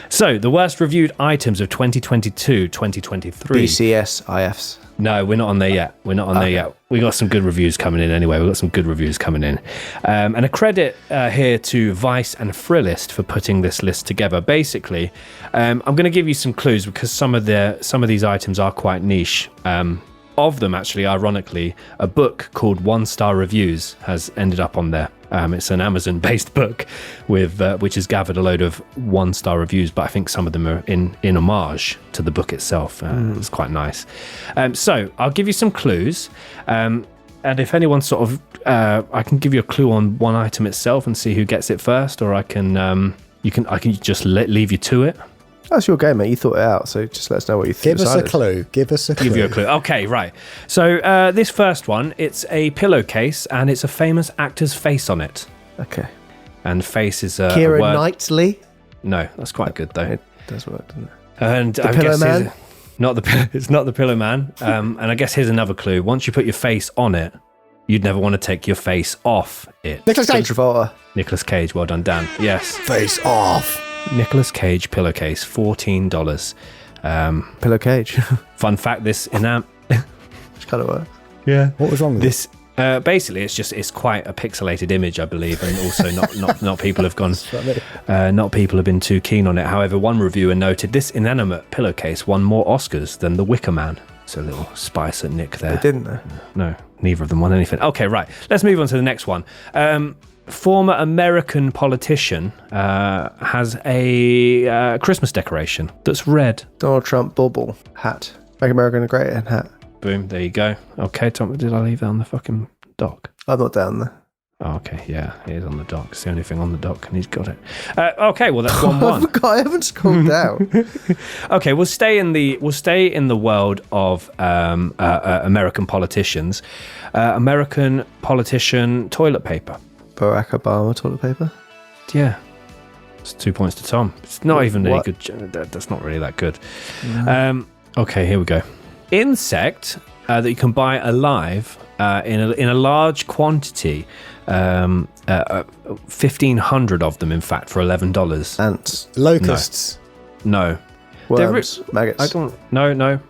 So the worst reviewed items of 2022, 2023. BCS IFs. No, we're not on there yet. We got some good reviews coming in anyway. And a credit here to Vice and Thrillist for putting this list together. Basically, I'm going to give you some clues because some of these items are quite niche. Of them, actually, ironically, a book called 1-Star Reviews has ended up on there. It's an Amazon-based book which has gathered a load of 1-star reviews, but I think some of them are in homage to the book itself. It's quite nice. So I'll give you some clues, and if anyone sort of, I can give you a clue on one item itself and see who gets it first, or I can just leave you to it. That's your game, mate. You thought it out, so just let us know what you think. Give us a clue. Give you a clue. Okay, right. So this first one, it's a pillowcase, and it's a famous actor's face on it. Okay. And face is a Keira word. Knightley? No, that's quite good, though. It does work, doesn't it? And the I Pillow guess Man? It's not the Pillow Man. And I guess here's another clue. Once you put your face on it, you'd never want to take your face off it. Nicolas Cage. Travolta. Nicolas Cage, well done, Dan. Yes. Face off. Nicolas Cage pillowcase, $14. Pillow Cage. Fun fact, this Which kind of works. Yeah. What was wrong with this? Basically, it's quite a pixelated image, I believe, and also not people have gone, not people have been too keen on it. However, one reviewer noted this inanimate pillowcase won more Oscars than The Wicker Man. So a little spice at Nick there. They didn't, though. No, neither of them won anything. Okay, right. Let's move on to the next one. Former American politician has a Christmas decoration that's red. Donald Trump bubble hat. Make America Great Again hat. Boom, there you go. Okay, Tom, did I leave that on the fucking dock? I'm not down there. Oh, okay, yeah, it is on the dock. It's the only thing on the dock, and he's got it. Okay, well that's 1-1. I haven't scrolled down. Okay, we'll stay in the world of American politicians. American politician toilet paper. Barack Obama toilet paper. Yeah, it's 2 points to Tom. It's not even any good. That's not really that good. No. Okay, here we go. Insect that you can buy alive in a large quantity. 1,500 of them, in fact, for $11. Ants. Locusts. No. Worms. Maggots. I don't. No. I don't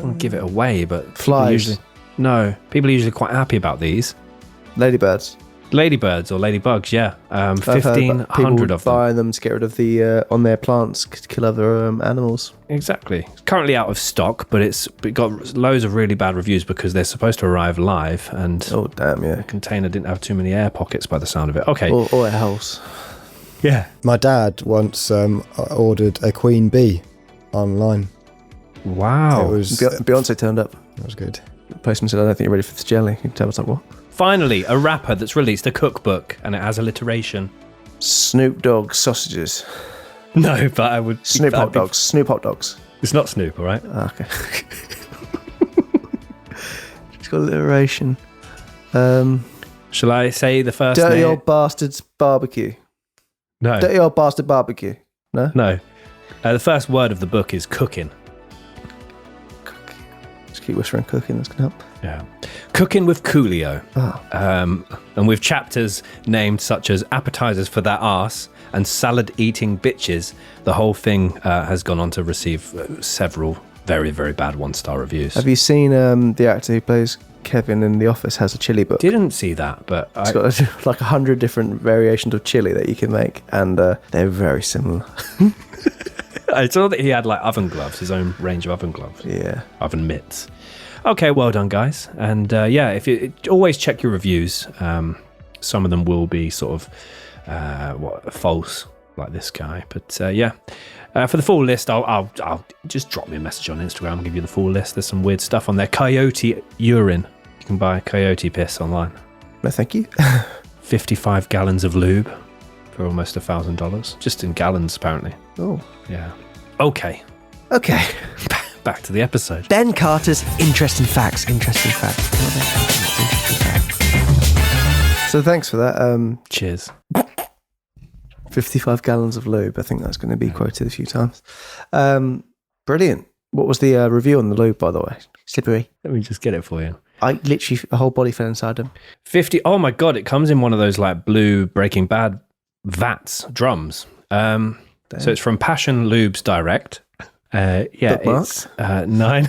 want to give it away, but flies. People are usually quite happy about these. Ladybirds. Ladybirds or ladybugs, yeah. 1,500 of them. Buying them to get rid of the on their plants to kill other animals. Exactly. It's currently out of stock, but it got loads of really bad reviews because they're supposed to arrive live, and oh damn, yeah, the container didn't have too many air pockets by the sound of it. Okay. Or a house. Yeah. My dad once ordered a queen bee online. Wow. It was Beyonce turned up. That was good. The postman said, I don't think you're ready for this jelly. You can tell us like, what? Finally, a rapper that's released a cookbook, and it has alliteration. Snoop Dogg sausages. No, but I would... Snoop hot dogs. Snoop hot dogs. It's not Snoop, all right? Okay. It's got alliteration. Shall I say the first Dirty name? Old Bastards Barbecue. No. Dirty Old Bastard Barbecue. No? No. The first word of the book is cooking. Just keep whispering cooking, that's going to help. Yeah. Cooking with Coolio. Oh. And with chapters named such as Appetizers for That Arse and Salad Eating Bitches, the whole thing has gone on to receive several very, very bad one-star reviews. Have you seen the actor who plays Kevin in The Office has a chili book? Didn't see that, but It's got like 100 different variations of chili that you can make, and they're very similar. I saw that he had like oven gloves, his own range of oven gloves. Yeah. Oven mitts. Okay, well done, guys. And if you always check your reviews, some of them will be sort of false, like this guy. But for the full list, I'll just drop me a message on Instagram and give you the full list. There's some weird stuff on there. Coyote urine. You can buy coyote piss online. No, thank you. 55 gallons of lube for almost $1,000. Just in gallons, apparently. Oh. Yeah. Okay. Back to the episode. Ben Carter's interesting facts. So thanks for that. Cheers. 55 gallons of lube. I think that's going to be quoted a few times. Brilliant. What was the review on the lube, by the way? Slippery. Let me just get it for you. I literally, a whole body fell inside him. 50. Oh my God, it comes in one of those like blue Breaking Bad drums. So it's from Passion Lubes Direct. It's 9.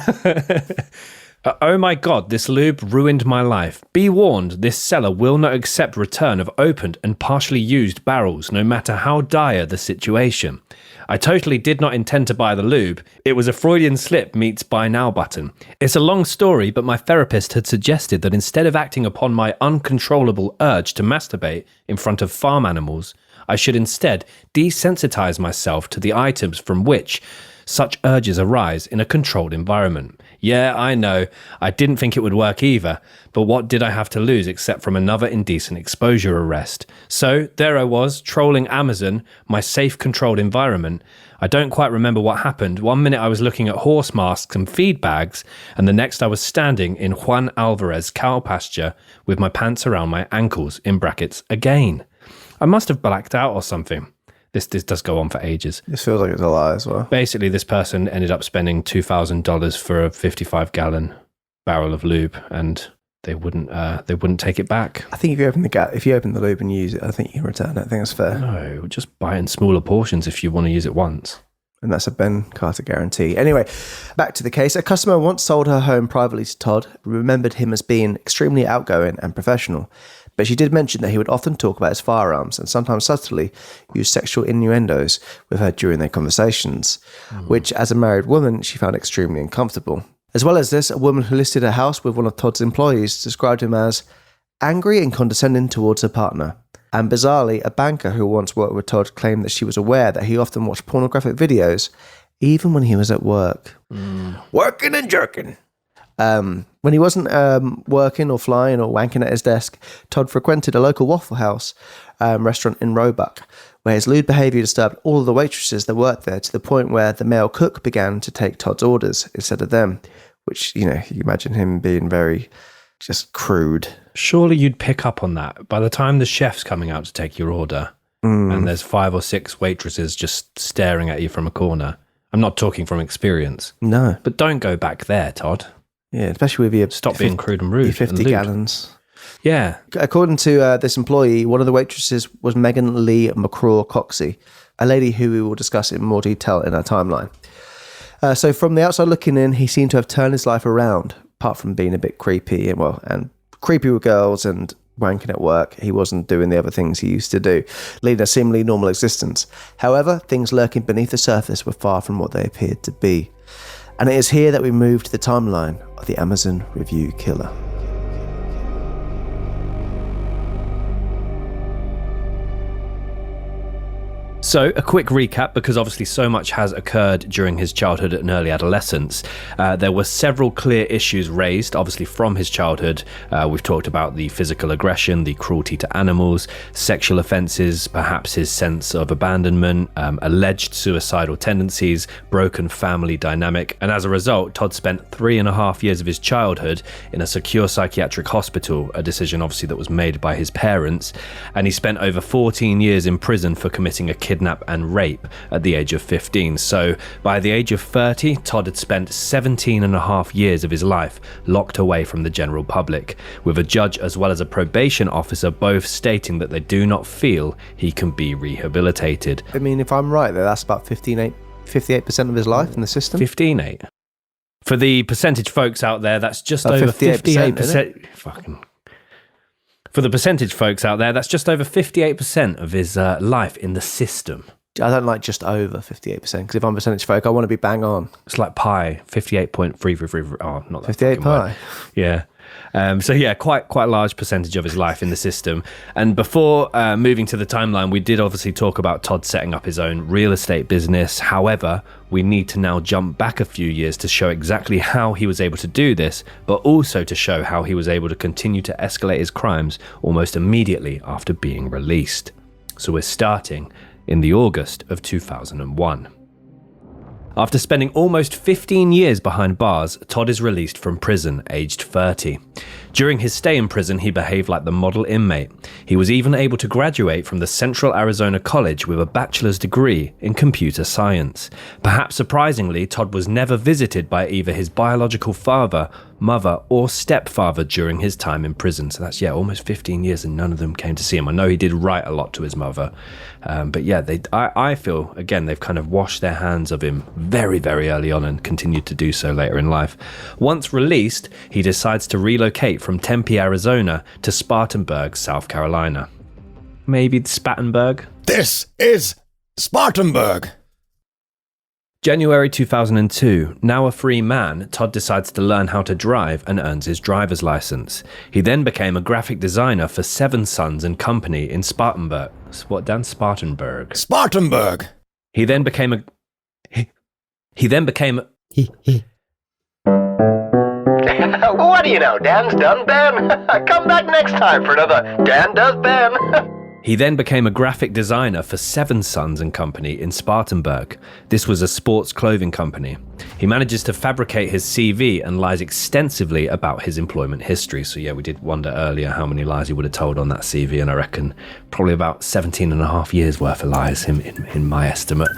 Oh my God, this lube ruined my life. Be warned, this seller will not accept return of opened and partially used barrels, no matter how dire the situation. I totally did not intend to buy the lube. It was a Freudian slip meets buy now button. It's a long story, but my therapist had suggested that instead of acting upon my uncontrollable urge to masturbate in front of farm animals, I should instead desensitize myself to the items from which such urges arise in a controlled environment. Yeah, I know, I didn't think it would work either, but what did I have to lose except from another indecent exposure arrest? So there I was, trolling Amazon, my safe controlled environment. I don't quite remember what happened. One minute I was looking at horse masks and feed bags, and the next I was standing in Juan Alvarez cow pasture with my pants around my ankles, in brackets, again. I must have blacked out or something. This does go on for ages. This feels like it's a lie as well. Basically, this person ended up spending $2,000 for a 55-gallon barrel of lube, and they wouldn't take it back. I think if you open the lube and use it, I think you can return it. I think that's fair. No, just buy it in smaller portions if you want to use it once. And that's a Ben Carter guarantee. Anyway, back to the case. A customer once sold her home privately to Todd, remembered him as being extremely outgoing and professional. But she did mention that he would often talk about his firearms and sometimes subtly use sexual innuendos with her during their conversations, which, as a married woman, she found extremely uncomfortable. As well as this, a woman who listed her house with one of Todd's employees described him as angry and condescending towards her partner. And bizarrely, a banker who once worked with Todd claimed that she was aware that he often watched pornographic videos, even when he was at work. Working and jerking. When he wasn't working or flying or wanking at his desk, Todd frequented a local Waffle House restaurant in Roebuck, where his lewd behaviour disturbed all of the waitresses that worked there to the point where the male cook began to take Todd's orders instead of them, which, you imagine him being very just crude. Surely you'd pick up on that. By the time the chef's coming out to take your order and there's 5 or 6 waitresses just staring at you from a corner. I'm not talking from experience. No. But don't go back there, Todd. Yeah, especially with your... Stop being crude and rude. Your 50 gallons. Yeah. According to this employee, one of the waitresses was Megan Lee McCraw-Coxey, a lady who we will discuss in more detail in our timeline. So from the outside looking in, he seemed to have turned his life around, apart from being a bit creepy and creepy with girls and wanking at work. He wasn't doing the other things he used to do, leading a seemingly normal existence. However, things lurking beneath the surface were far from what they appeared to be. And it is here that we move to the timeline of the Amazon review killer. So, a quick recap, because obviously so much has occurred during his childhood and early adolescence. There were several clear issues raised, obviously, from his childhood. We've talked about the physical aggression, the cruelty to animals, sexual offences, perhaps his sense of abandonment, alleged suicidal tendencies, broken family dynamic. And as a result, Todd spent 3.5 years of his childhood in a secure psychiatric hospital, a decision obviously that was made by his parents. And he spent over 14 years in prison for committing a kidnap and rape at the age of 15. So by the age of 30, Todd had spent 17.5 years of his life locked away from the general public, with a judge as well as a probation officer both stating that they do not feel he can be rehabilitated. I mean, if I'm right, that's about 58% of his life in the system. 15.8. For the percentage folks out there, that's just over 58%. Fucking. For the percentage folks out there, that's just over 58% of his life in the system. I don't like just over 58%, because if I'm a percentage folk, I want to be bang on. It's like pi, 58.333. Oh, not that 58 pi. Word. Yeah. So yeah, quite a large percentage of his life in the system. And before moving to the timeline, we did obviously talk about Todd setting up his own real estate business. However, we need to now jump back a few years to show exactly how he was able to do this, but also to show how he was able to continue to escalate his crimes almost immediately after being released. So we're starting in the August of 2001. After spending almost 15 years behind bars, Todd is released from prison, aged 30. During his stay in prison, he behaved like the model inmate. He was even able to graduate from the Central Arizona College with a bachelor's degree in computer science. Perhaps surprisingly, Todd was never visited by either his biological father, mother, or stepfather during his time in prison. So that's, almost 15 years and none of them came to see him. I know he did write a lot to his mother. But I feel, again, they've kind of washed their hands of him very, very early on and continued to do so later in life. Once released, he decides to relocate from Tempe, Arizona to Spartanburg, South Carolina. Maybe Spartanburg? This is Spartanburg! January 2002, now a free man, Todd decides to learn how to drive and earns his driver's license. He then became a graphic designer for Seven Sons and Company in Spartanburg. What, Dan? Spartanburg. Spartanburg! He then became a... What do you know? Dan's done Ben. Come back next time for another Dan Does Ben. He then became a graphic designer for Seven Sons and Company in Spartanburg. This was a sports clothing company. He manages to fabricate his CV and lies extensively about his employment history. So we did wonder earlier how many lies he would have told on that CV, and I reckon probably about 17.5 years worth of lies in my estimate.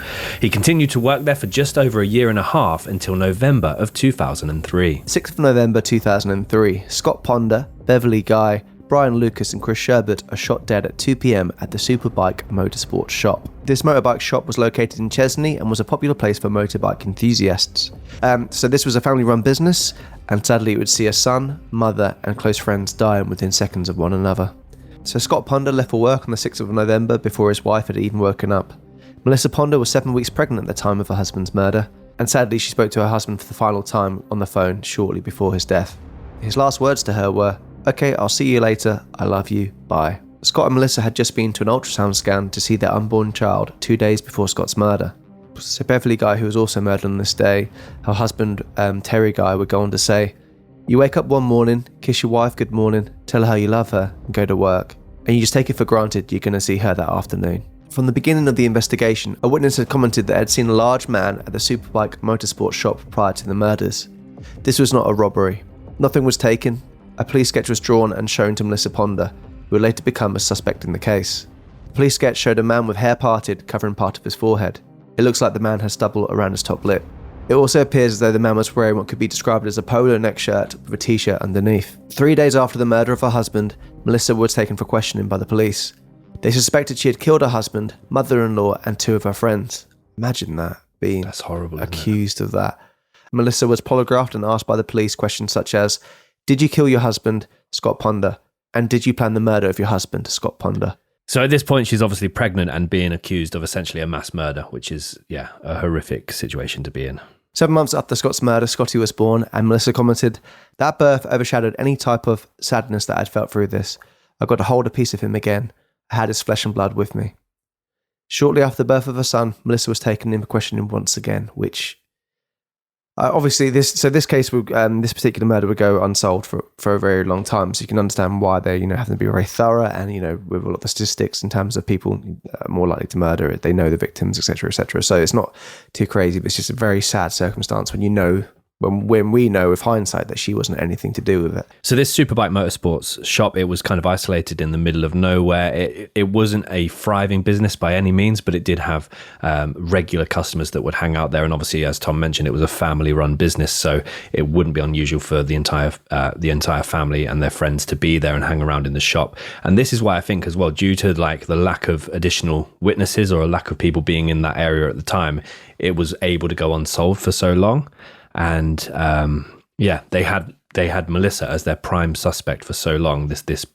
He continued to work there for just over a year and a half until November of 2003. 6th of November 2003, Scott Ponder, Beverly Guy, Brian Lucas and Chris Sherbert are shot dead at 2 p.m. at the Superbike Motorsports shop. This motorbike shop was located in Chesney and was a popular place for motorbike enthusiasts. So this was a family-run business, and sadly it would see a son, mother and close friends dying within seconds of one another. So Scott Ponder left for work on the 6th of November before his wife had even woken up. Melissa Ponder was 7 weeks pregnant at the time of her husband's murder, and sadly she spoke to her husband for the final time on the phone shortly before his death. His last words to her were, "Okay, I'll see you later. I love you. Bye." Scott and Melissa had just been to an ultrasound scan to see their unborn child 2 days before Scott's murder. So Beverly Guy, who was also murdered on this day, her husband Terry Guy would go on to say, "You wake up one morning, kiss your wife good morning, tell her how you love her, and go to work. And you just take it for granted you're going to see her that afternoon." From the beginning of the investigation, a witness had commented that had seen a large man at the Superbike Motorsports shop prior to the murders. This was not a robbery. Nothing was taken. A police sketch was drawn and shown to Melissa Ponder, who would later become a suspect in the case. The police sketch showed a man with hair parted, covering part of his forehead. It looks like the man has stubble around his top lip. It also appears as though the man was wearing what could be described as a polo neck shirt with a t-shirt underneath. 3 days after the murder of her husband, Melissa was taken for questioning by the police. They suspected she had killed her husband, mother-in-law, and 2 of her friends. Imagine that, being That's horrible, accused of that. Melissa was polygraphed and asked by the police questions such as, "Did you kill your husband, Scott Ponder? And did you plan the murder of your husband, Scott Ponder?" So at this point, she's obviously pregnant and being accused of essentially a mass murder, which is, a horrific situation to be in. 7 months after Scott's murder, Scotty was born, and Melissa commented, "That birth overshadowed any type of sadness that I'd felt through this. I got to hold a piece of him again. I had his flesh and blood with me." Shortly after the birth of her son, Melissa was taken in for questioning once again, which obviously this case would this particular murder would go unsolved for a very long time. So you can understand why they have to be very thorough, and with a lot of the statistics in terms of people more likely to murder, they know the victims, etc., etc. So it's not too crazy, but it's just a very sad circumstance when we know with hindsight that she wasn't anything to do with it. So this Superbike Motorsports shop, it was kind of isolated in the middle of nowhere. It wasn't a thriving business by any means, but it did have regular customers that would hang out there. And obviously, as Tom mentioned, it was a family-run business, so it wouldn't be unusual for the entire family and their friends to be there and hang around in the shop. And this is why I think as well, due to like the lack of additional witnesses or a lack of people being in that area at the time, it was able to go unsolved for so long. And they had Melissa as their prime suspect for so long, this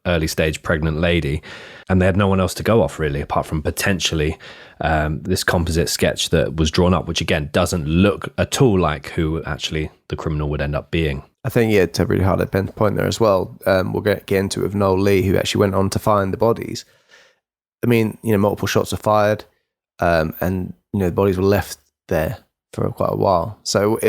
early stage pregnant lady, and they had no one else to go off really, apart from potentially this composite sketch that was drawn up, which again doesn't look at all like who actually the criminal would end up being. I think, to really highlight Ben's point there as well, we'll get into it with Noel Lee, who actually went on to find the bodies. I mean, multiple shots were fired, and the bodies were left there for quite a while. So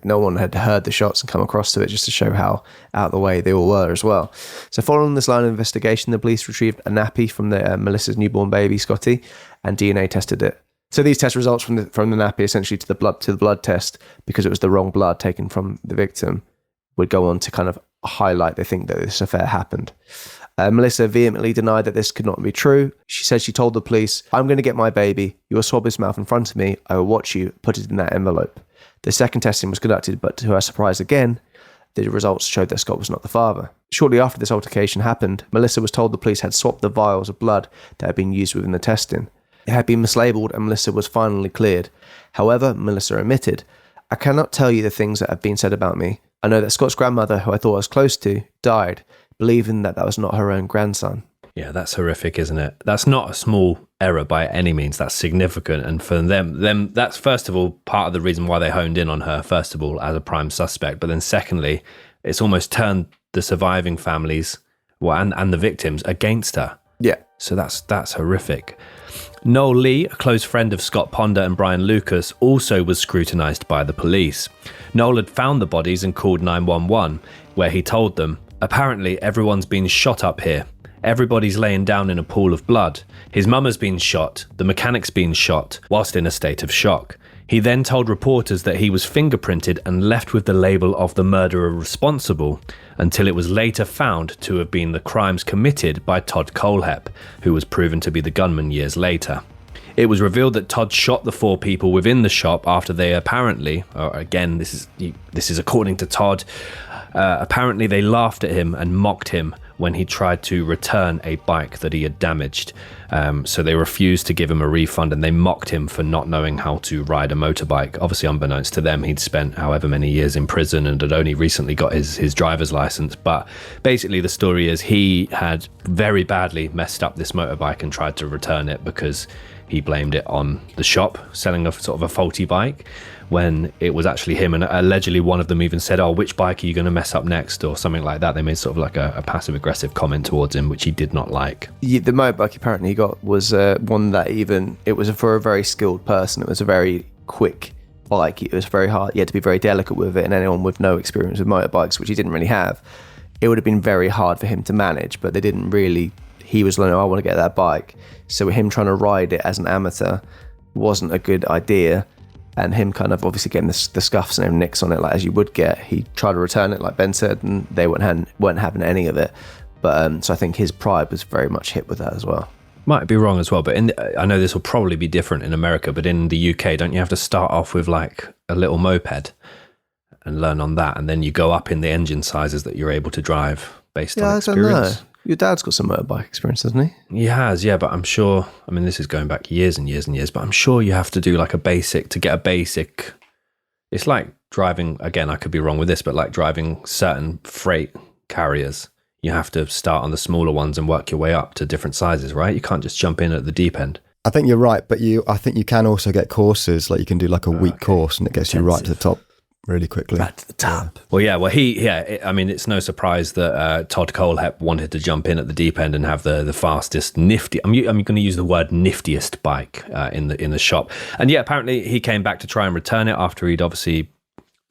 no one had heard the shots and come across to it, just to show how out of the way they all were as well. So following this line of investigation, the police retrieved a nappy from Melissa's newborn baby, Scotty, and DNA tested it. So these test results from the nappy, essentially to the blood test, because it was the wrong blood taken from the victim, would go on to kind of highlight they think that this affair happened. Melissa vehemently denied that this could not be true. She said she told the police, "I'm going to get my baby. You will swab his mouth in front of me. I will watch you. Put it in that envelope." The second testing was conducted, but to her surprise again, the results showed that Scott was not the father. Shortly after this altercation happened, Melissa was told the police had swapped the vials of blood that had been used within the testing. It had been mislabeled and Melissa was finally cleared. However, Melissa admitted, "I cannot tell you the things that have been said about me. I know that Scott's grandmother, who I thought I was close to, died, believing that was not her own grandson." Yeah, that's horrific, isn't it? That's not a small error by any means. That's significant. And for them, that's first of all part of the reason why they honed in on her, first of all, as a prime suspect. But then secondly, it's almost turned the surviving families and the victims against her. Yeah. So that's horrific. Noel Lee, a close friend of Scott Ponder and Brian Lucas, also was scrutinised by the police. Noel had found the bodies and called 911, where he told them, "Apparently everyone's been shot up here. Everybody's laying down in a pool of blood. His mum has been shot, the mechanic's been shot, whilst in a state of shock." He then told reporters that he was fingerprinted and left with the label of the murderer responsible, until it was later found to have been the crimes committed by Todd Kohlhepp, who was proven to be the gunman years later. It was revealed that Todd shot the 4 people within the shop after they apparently, again, this is according to Todd, apparently they laughed at him and mocked him when he tried to return a bike that he had damaged. So they refused to give him a refund and they mocked him for not knowing how to ride a motorbike. Obviously, unbeknownst to them, he'd spent however many years in prison and had only recently got his driver's license. But basically the story is he had very badly messed up this motorbike and tried to return it because he blamed it on the shop selling a sort of a faulty bike, when it was actually him. And allegedly one of them even said, "Oh, which bike are you going to mess up next?" or something like that. They made sort of like a passive aggressive comment towards him, which he did not like. Yeah, the motorbike apparently he got was one that it was for a very skilled person. It was a very quick bike. It was very hard. You had to be very delicate with it, and anyone with no experience with motorbikes, which he didn't really have, it would have been very hard for him to manage. But they didn't really. He was like, "No, I want to get that bike." So him trying to ride it as an amateur wasn't a good idea. And him kind of obviously getting the scuffs and nicks on it, like as you would get. He tried to return it, like Ben said, and they weren't having any of it. But so I think his pride was very much hit with that as well. Might be wrong as well, but I know this will probably be different in America, but in the UK, don't you have to start off with like a little moped and learn on that, and then you go up in the engine sizes that you're able to drive based on experience? I don't know. Your dad's got some motorbike experience, hasn't he? He has, yeah, but I'm sure, I mean, this is going back years and years and years, but I'm sure you have to do like to get a basic, it's like driving, again, I could be wrong with this, but like driving certain freight carriers, you have to start on the smaller ones and work your way up to different sizes, right? You can't just jump in at the deep end. I think you're right, but I think you can also get courses, like you can do like a week course and it gets you right to the top. really quickly. Back to the top. Well, I mean, it's no surprise that Todd Kohlhepp wanted to jump in at the deep end and have the fastest, nifty. I'm going to use the word niftiest bike in the shop. And yeah, apparently he came back to try and return it after he'd obviously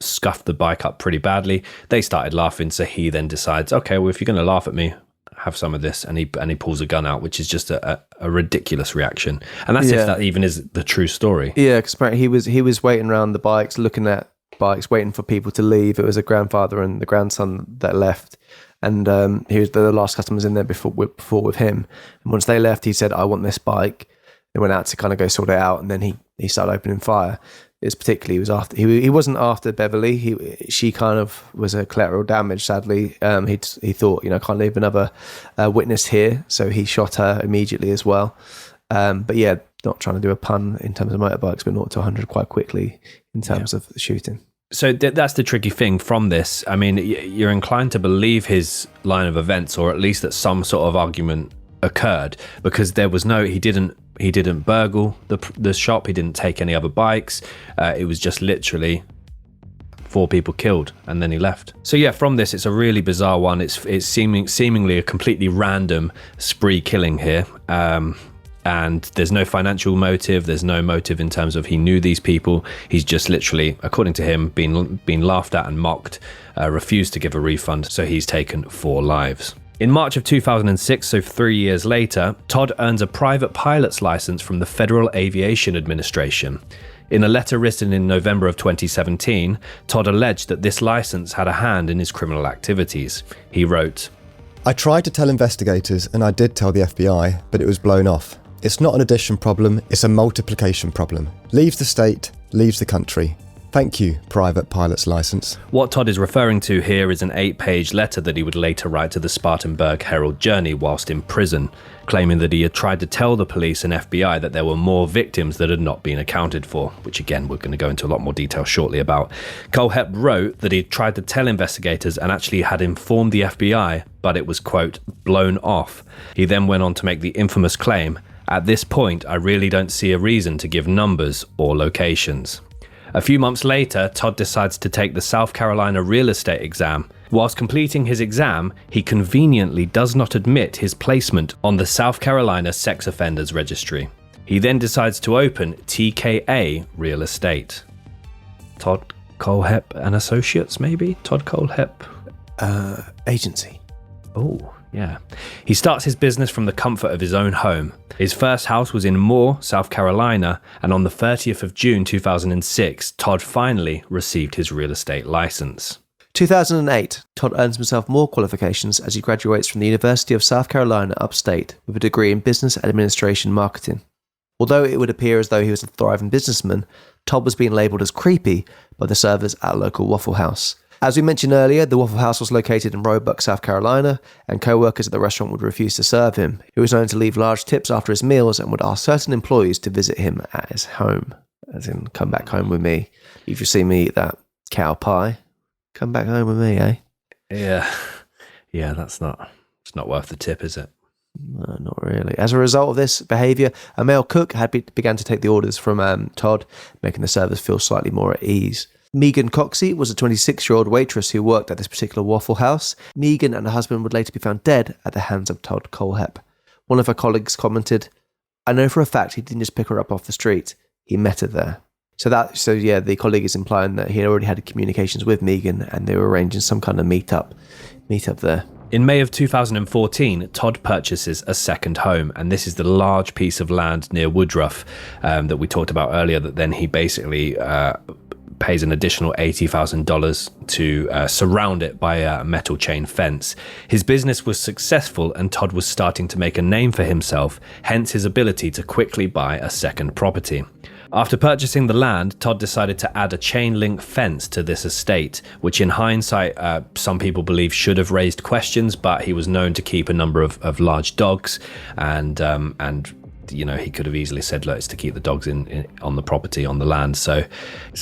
scuffed the bike up pretty badly. They started laughing, so he then decides, okay, well, if you're going to laugh at me, have some of this, and he pulls a gun out, which is just a ridiculous reaction. And that's if that even is the true story. Yeah, because apparently he was waiting around the bikes, looking at bikes, waiting for people to leave. It was a grandfather and the grandson that left, and he was the last customers in there before with him. And once they left, he said, "I want this bike." They went out to kind of go sort it out, and then he started opening fire. It's particularly, he was after, he wasn't after Beverly. She kind of was a collateral damage, sadly. He thought, can't leave another witness here, so he shot her immediately as well. But yeah, not trying to do a pun in terms of motorbikes, but 0 to 100 quite quickly in terms of the shooting. So that's the tricky thing from this. I mean, you're inclined to believe his line of events, or at least that some sort of argument occurred, because there was he didn't burgle the shop. He didn't take any other bikes. It was just literally 4 people killed, and then he left. So yeah, from this, it's a really bizarre one. It's seemingly a completely random spree killing here. And there's no financial motive. There's no motive in terms of he knew these people. He's just literally, according to him, been laughed at and mocked, refused to give a refund. So he's taken 4 lives. In March of 2006, so 3 years later, Todd earns a private pilot's license from the Federal Aviation Administration. In a letter written in November of 2017, Todd alleged that this license had a hand in his criminal activities. He wrote, "I tried to tell investigators, and I did tell the FBI, but it was blown off. It's not an addition problem, it's a multiplication problem. Leaves the state, leaves the country. Thank you, private pilot's license." What Todd is referring to here is an 8-page letter that he would later write to the Spartanburg Herald-Journey whilst in prison, claiming that he had tried to tell the police and FBI that there were more victims that had not been accounted for, which again, we're going to go into a lot more detail shortly about. Kohlhepp wrote that he tried to tell investigators and actually had informed the FBI, but it was, quote, blown off. He then went on to make the infamous claim, "At this point, I really don't see a reason to give numbers or locations." A few months later, Todd decides to take the South Carolina real estate exam. Whilst completing his exam, he conveniently does not admit his placement on the South Carolina Sex Offenders Registry. He then decides to open TKA Real Estate. Todd Kohlhepp and Associates, maybe? Todd Kohlhepp? Agency. Oh, yeah. He starts his business from the comfort of his own home. His first house was in Moore, South Carolina, and on the 30th of June 2006, Todd finally received his real estate license. 2008, Todd earns himself more qualifications as he graduates from the University of South Carolina upstate with a degree in business administration marketing. Although it would appear as though he was a thriving businessman, Todd was being labelled as creepy by the servers at a local Waffle House. As we mentioned earlier, the Waffle House was located in Roebuck, South Carolina, and co-workers at the restaurant would refuse to serve him. He was known to leave large tips after his meals and would ask certain employees to visit him at his home. As in, come back home with me. If you see me eat that cow pie, come back home with me, eh? Yeah, it's not worth the tip, is it? No, not really. As a result of this behaviour, a male cook began to take the orders from Todd, making the servers feel slightly more at ease. Megan Coxey was a 26-year-old waitress who worked at this particular Waffle House. Megan and her husband would later be found dead at the hands of Todd Kohlhepp. One of her colleagues commented, "I know for a fact he didn't just pick her up off the street. He met her there." So the colleague is implying that he already had communications with Megan and they were arranging some kind of meet up there. In May of 2014, Todd purchases a second home, and this is the large piece of land near Woodruff that we talked about earlier, that then he basically pays an additional $80,000 to surround it by a metal chain fence. His business was successful and Todd was starting to make a name for himself, hence his ability to quickly buy a second property. After purchasing the land, Todd decided to add a chain link fence to this estate, which in hindsight, some people believe should have raised questions, but he was known to keep a number of large dogs, and he could have easily said, look, it's to keep the dogs in on the property, on the land. So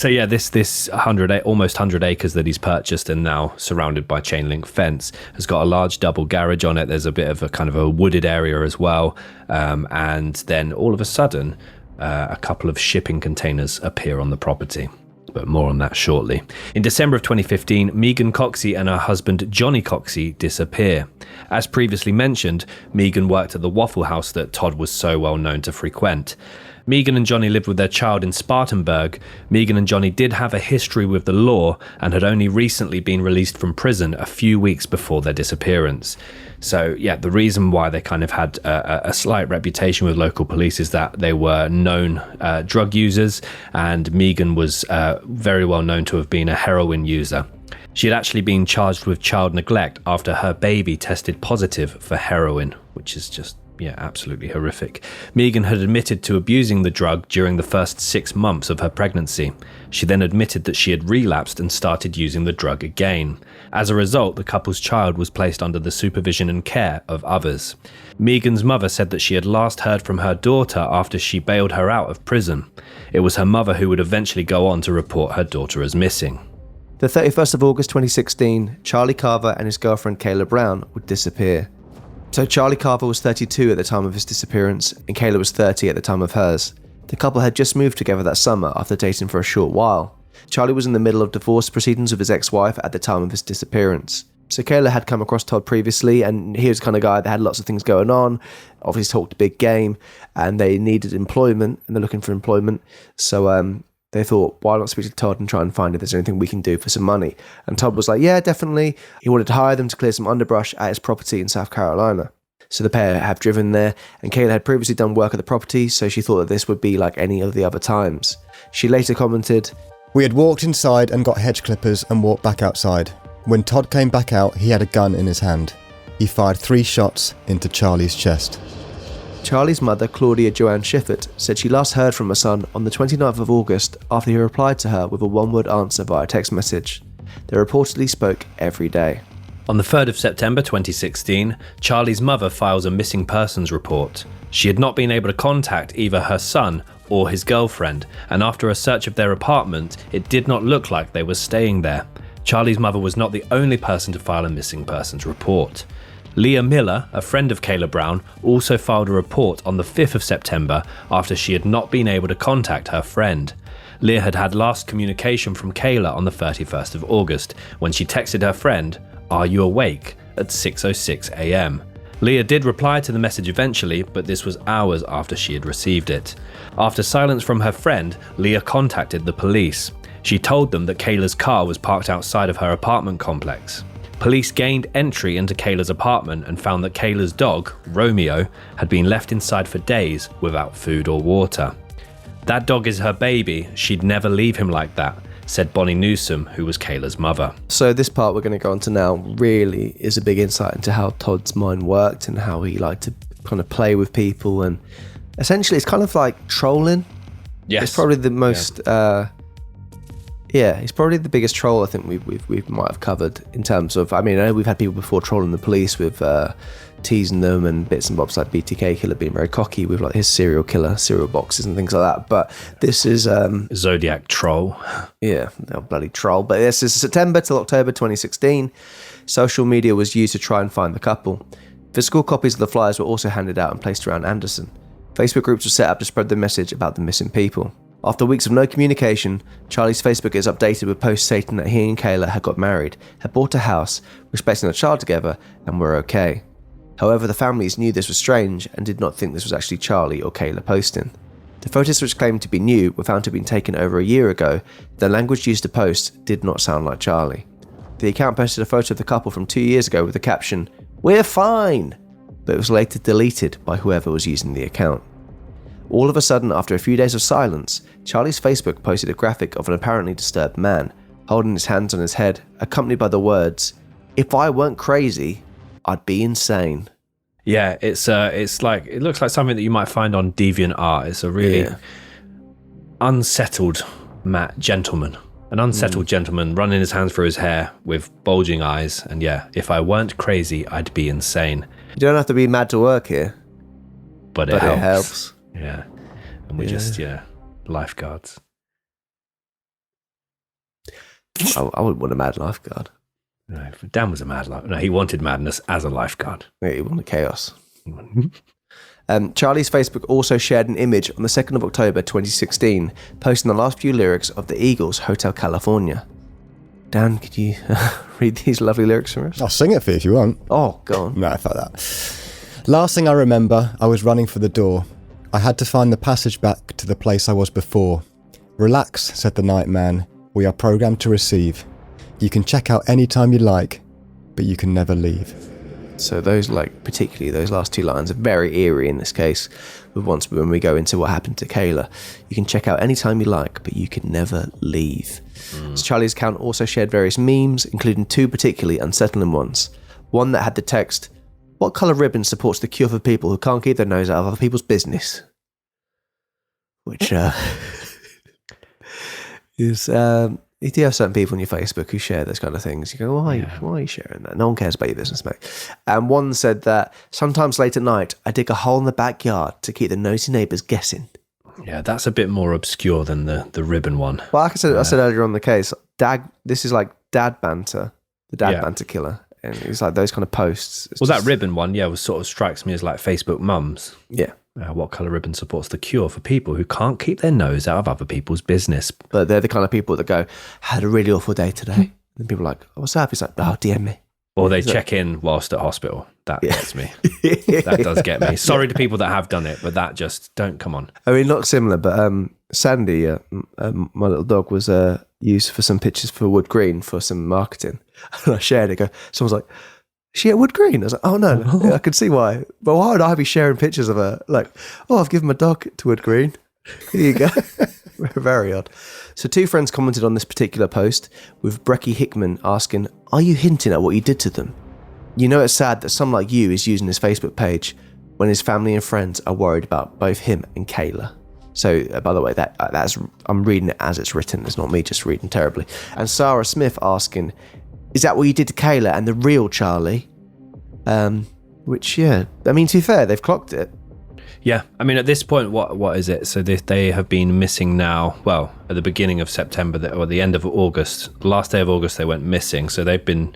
yeah, this almost 100 acres that he's purchased and now surrounded by chain link fence has got a large double garage on it. There's a bit of a kind of a wooded area as well. And then all of a sudden, a couple of shipping containers appear on the property. but more on that shortly. In December of 2015, Megan Coxey and her husband Johnny Coxey disappear. As previously mentioned, Megan worked at the Waffle House that Todd was so well known to frequent. Megan and Johnny lived with their child in Spartanburg. Megan and Johnny did have a history with the law and had only recently been released from prison a few weeks before their disappearance. So, yeah, the reason why they kind of had a slight reputation with local police is that they were known drug users, and Megan was very well known to have been a heroin user. She had actually been charged with child neglect after her baby tested positive for heroin, which is just, yeah, absolutely horrific. Megan had admitted to abusing the drug during the first 6 months of her pregnancy. She then admitted that she had relapsed and started using the drug again. As a result, the couple's child was placed under the supervision and care of others. Megan's mother said that she had last heard from her daughter after she bailed her out of prison. It was her mother who would eventually go on to report her daughter as missing. The 31st of August 2016, Charlie Carver and his girlfriend Kayla Brown would disappear. So Charlie Carver was 32 at the time of his disappearance, and Kayla was 30 at the time of hers. The couple had just moved together that summer after dating for a short while. Charlie was in the middle of divorce proceedings with his ex-wife at the time of his disappearance. So Kayla had come across Todd previously, and he was the kind of guy that had lots of things going on, obviously talked a big game, and they needed employment, and they're looking for employment. So they thought, why not speak to Todd and try and find if there's anything we can do for some money? And Todd was like, yeah, definitely. He wanted to hire them to clear some underbrush at his property in South Carolina. So the pair have driven there, and Kayla had previously done work at the property, so she thought that this would be like any of the other times. She later commented, "We had walked inside and got hedge clippers and walked back outside. When Todd came back out, he had a gun in his hand. He fired 3 shots into Charlie's chest." Charlie's mother, Claudia Joanne Schiffert, said she last heard from her son on the 29th of August after he replied to her with a one-word answer via text message. They reportedly spoke every day. On the 3rd of September 2016, Charlie's mother files a missing persons report. She had not been able to contact either her son or his girlfriend, and after a search of their apartment, it did not look like they were staying there. Charlie's mother was not the only person to file a missing persons report. Leah Miller, a friend of Kayla Brown, also filed a report on the 5th of September after she had not been able to contact her friend. Leah had had last communication from Kayla on the 31st of August when she texted her friend, "Are you awake?" at 6:06 a.m. Leah did reply to the message eventually, but this was hours after she had received it. After silence from her friend, Leah contacted the police. She told them that Kayla's car was parked outside of her apartment complex. Police gained entry into Kayla's apartment and found that Kayla's dog, Romeo, had been left inside for days without food or water. "That dog is her baby. She'd never leave him like that," said Bonnie Newsom, who was Kayla's mother. So this part we're going to go on to now really is a big insight into how Todd's mind worked and how he liked to kind of play with people, and essentially it's kind of like trolling. Yes. It's probably the most... he's probably the biggest troll I think we might have covered in terms of, I mean, I know we've had people before trolling the police with teasing them and bits and bobs, like BTK Killer being very cocky with like his cereal boxes and things like that. But this is Zodiac troll. Yeah, bloody troll. But this is September till October 2016. Social media was used to try and find the couple. Physical copies of the flyers were also handed out and placed around Anderson. Facebook groups were set up to spread the message about the missing people. After weeks of no communication, Charlie's Facebook is updated with posts stating that he and Kayla had got married, had bought a house, were expecting a child together, and were okay. However, the families knew this was strange and did not think this was actually Charlie or Kayla posting. The photos, which claimed to be new, were found to have been taken over a year ago. The language used to post did not sound like Charlie. The account posted a photo of the couple from 2 years ago with the caption, "We're fine," but it was later deleted by whoever was using the account. All of a sudden, after a few days of silence, Charlie's Facebook posted a graphic of an apparently disturbed man, holding his hands on his head, accompanied by the words, "If I weren't crazy, I'd be insane." Yeah, it's like, it looks like something that you might find on DeviantArt. It's a really unsettled gentleman. An unsettled gentleman running his hands through his hair with bulging eyes. And yeah, if I weren't crazy, I'd be insane. You don't have to be mad to work here. But it helps. Yeah. And we just, lifeguards. I wouldn't want a mad lifeguard. No, Dan was a mad lifeguard. No, he wanted madness as a lifeguard. Yeah, he wanted chaos. Charlie's Facebook also shared an image on the 2nd of October 2016, posting the last few lyrics of the Eagles' Hotel California. Dan, could you read these lovely lyrics for us? I'll sing it for you if you want. Oh, go on. No, fuck that. Last thing I remember, I was running for the door. I had to find the passage back to the place I was before. Relax, said the night man. We are programmed to receive. You can check out any time you like, but you can never leave. So particularly those last two lines are very eerie in this case. When we go into what happened to Kayla, you can check out anytime you like, but you can never leave. So Charlie's account also shared various memes, including two particularly unsettling ones. One that had the text, "What colour ribbon supports the cure for people who can't keep their nose out of other people's business?" Which is... You do have certain people on your Facebook who share those kind of things. You go, why are you sharing that? No one cares about your business, mate. And one said that, sometimes late at night, I dig a hole in the backyard to keep the nosy neighbours guessing. Yeah, that's a bit more obscure than the ribbon one. Well, like I said earlier on the case, this is like dad banter, the dad banter killer. And it's like those kind of posts. That ribbon one, was sort of strikes me as like Facebook mums. Yeah. What colour ribbon supports the cure for people who can't keep their nose out of other people's business? But they're the kind of people that go, had a really awful day today. And people are like, what's up? It's like, DM me. Or they check in whilst at hospital. That gets me. That does get me. Sorry to people that have done it, but that just, don't come on. I mean, not similar, but Sandy, my little dog, was used for some pictures for Wood Green for some marketing. And I shared it. Someone's like, is she at Wood Green? I was like, oh no, I could see why. But why would I be sharing pictures of her? Like, I've given my dog to Wood Green. Here you go. Very odd. So two friends commented on this particular post, with Brecky Hickman asking, are you hinting at what you did to them? You know it's sad that someone like you is using his Facebook page when his family and friends are worried about both him and Kayla. So, by the way, that's I'm reading it as it's written. It's not me just reading terribly. And Sarah Smith asking, is that what you did to Kayla and the real Charlie? Which, I mean, to be fair, they've clocked it. Yeah, I mean, at this point, what is it? So they have been missing now, well, at the beginning of September, or the end of August, last day of August, they went missing. So they've been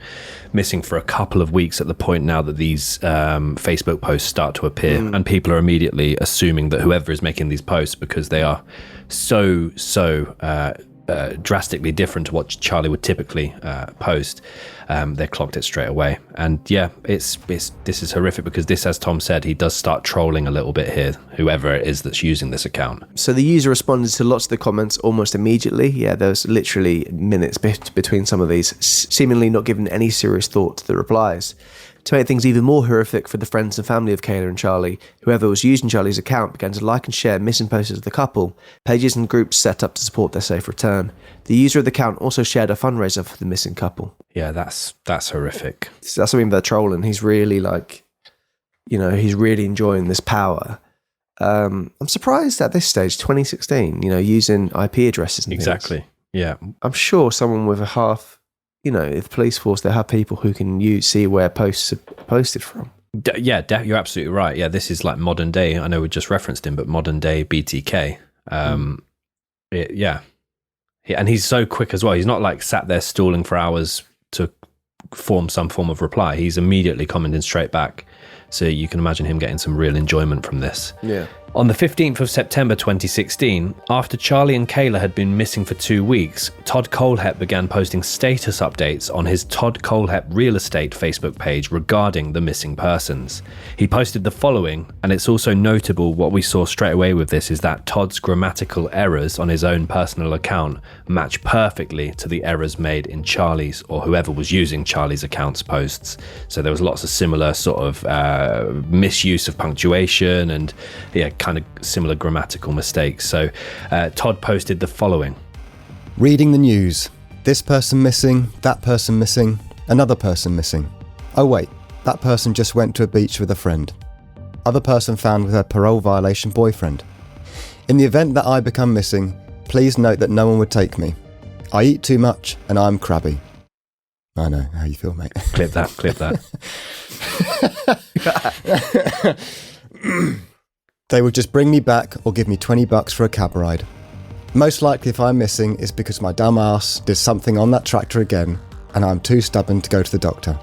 missing for a couple of weeks at the point now that these Facebook posts start to appear. And people are immediately assuming that whoever is making these posts, because they are so drastically different to what Charlie would typically post, they clocked it straight away. And this is horrific, because this, as Tom said, he does start trolling a little bit here, whoever it is that's using this account. So the user responded to lots of the comments almost immediately. There was literally minutes between some of these, seemingly not giving any serious thought to the replies. To make things even more horrific for the friends and family of Kayla and Charlie, whoever was using Charlie's account began to like and share missing posters of the couple, pages and groups set up to support their safe return. The user of the account also shared a fundraiser for the missing couple. Yeah, that's horrific. That's what I mean by trolling. He's really he's really enjoying this power. I'm surprised at this stage, 2016, using IP addresses and things. Exactly, yeah. I'm sure someone with a half... if the police force, they have people who can see where posts are posted from. You're absolutely right. Yeah, this is like modern day. I know we just referenced him, but modern day BTK. And he's so quick as well. He's not like sat there stalling for hours to form some form of reply. He's immediately commenting straight back. So you can imagine him getting some real enjoyment from this. Yeah. On the 15th of September 2016, after Charlie and Kayla had been missing for 2 weeks, Todd Kohlhepp began posting status updates on his Todd Kohlhepp Real Estate Facebook page regarding the missing persons. He posted the following, and it's also notable what we saw straight away with this is that Todd's grammatical errors on his own personal account match perfectly to the errors made in Charlie's, or whoever was using Charlie's account's posts. So there was lots of similar sort of misuse of punctuation and kind of similar grammatical mistakes. So Todd posted the following. Reading the news. This person missing, that person missing, another person missing. Oh wait, that person just went to a beach with a friend. Other person found with her parole violation boyfriend. In the event that I become missing, please note that no one would take me. I eat too much and I'm crabby. I know how you feel, mate. Clip that. They would just bring me back or give me $20 for a cab ride. Most likely if I'm missing it's because my dumb ass did something on that tractor again and I'm too stubborn to go to the doctor.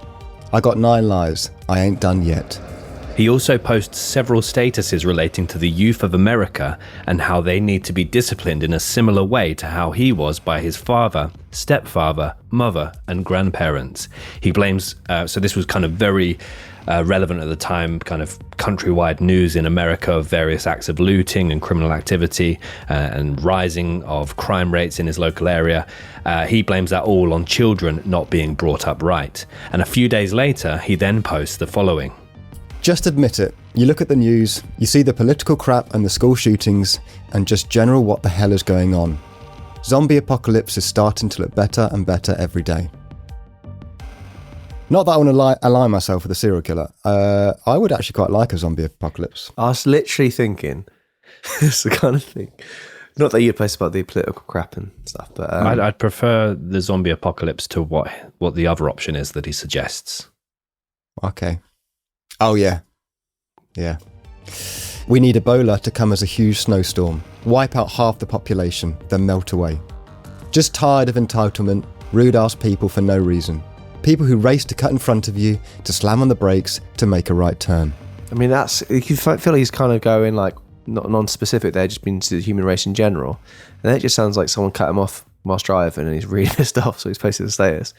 I got 9 lives. I ain't done yet. He also posts several statuses relating to the youth of America and how they need to be disciplined in a similar way to how he was by his father, stepfather, mother, and grandparents. He blames, so this was kind of very relevant at the time, kind of countrywide news in America of various acts of looting and criminal activity and rising of crime rates in his local area. He blames that all on children not being brought up right. And a few days later, he then posts the following. Just admit it. You look at the news, you see the political crap and the school shootings, and just general what the hell is going on. Zombie apocalypse is starting to look better and better every day. Not that I want to align myself with a serial killer. I would actually quite like a zombie apocalypse. I was literally thinking, it's the kind of thing. Not that you post about the political crap and stuff, but I'd prefer the zombie apocalypse to what the other option is that he suggests. Okay. Oh yeah. We need Ebola to come as a huge snowstorm, wipe out half the population, then melt away. Just tired of entitlement, rude-ass people for no reason. People who race to cut in front of you, to slam on the brakes, to make a right turn. I mean, you can feel he's kind of going like not non-specific there, just being to the human race in general. And then it just sounds like someone cut him off whilst driving and he's really pissed off, so he's posted the status.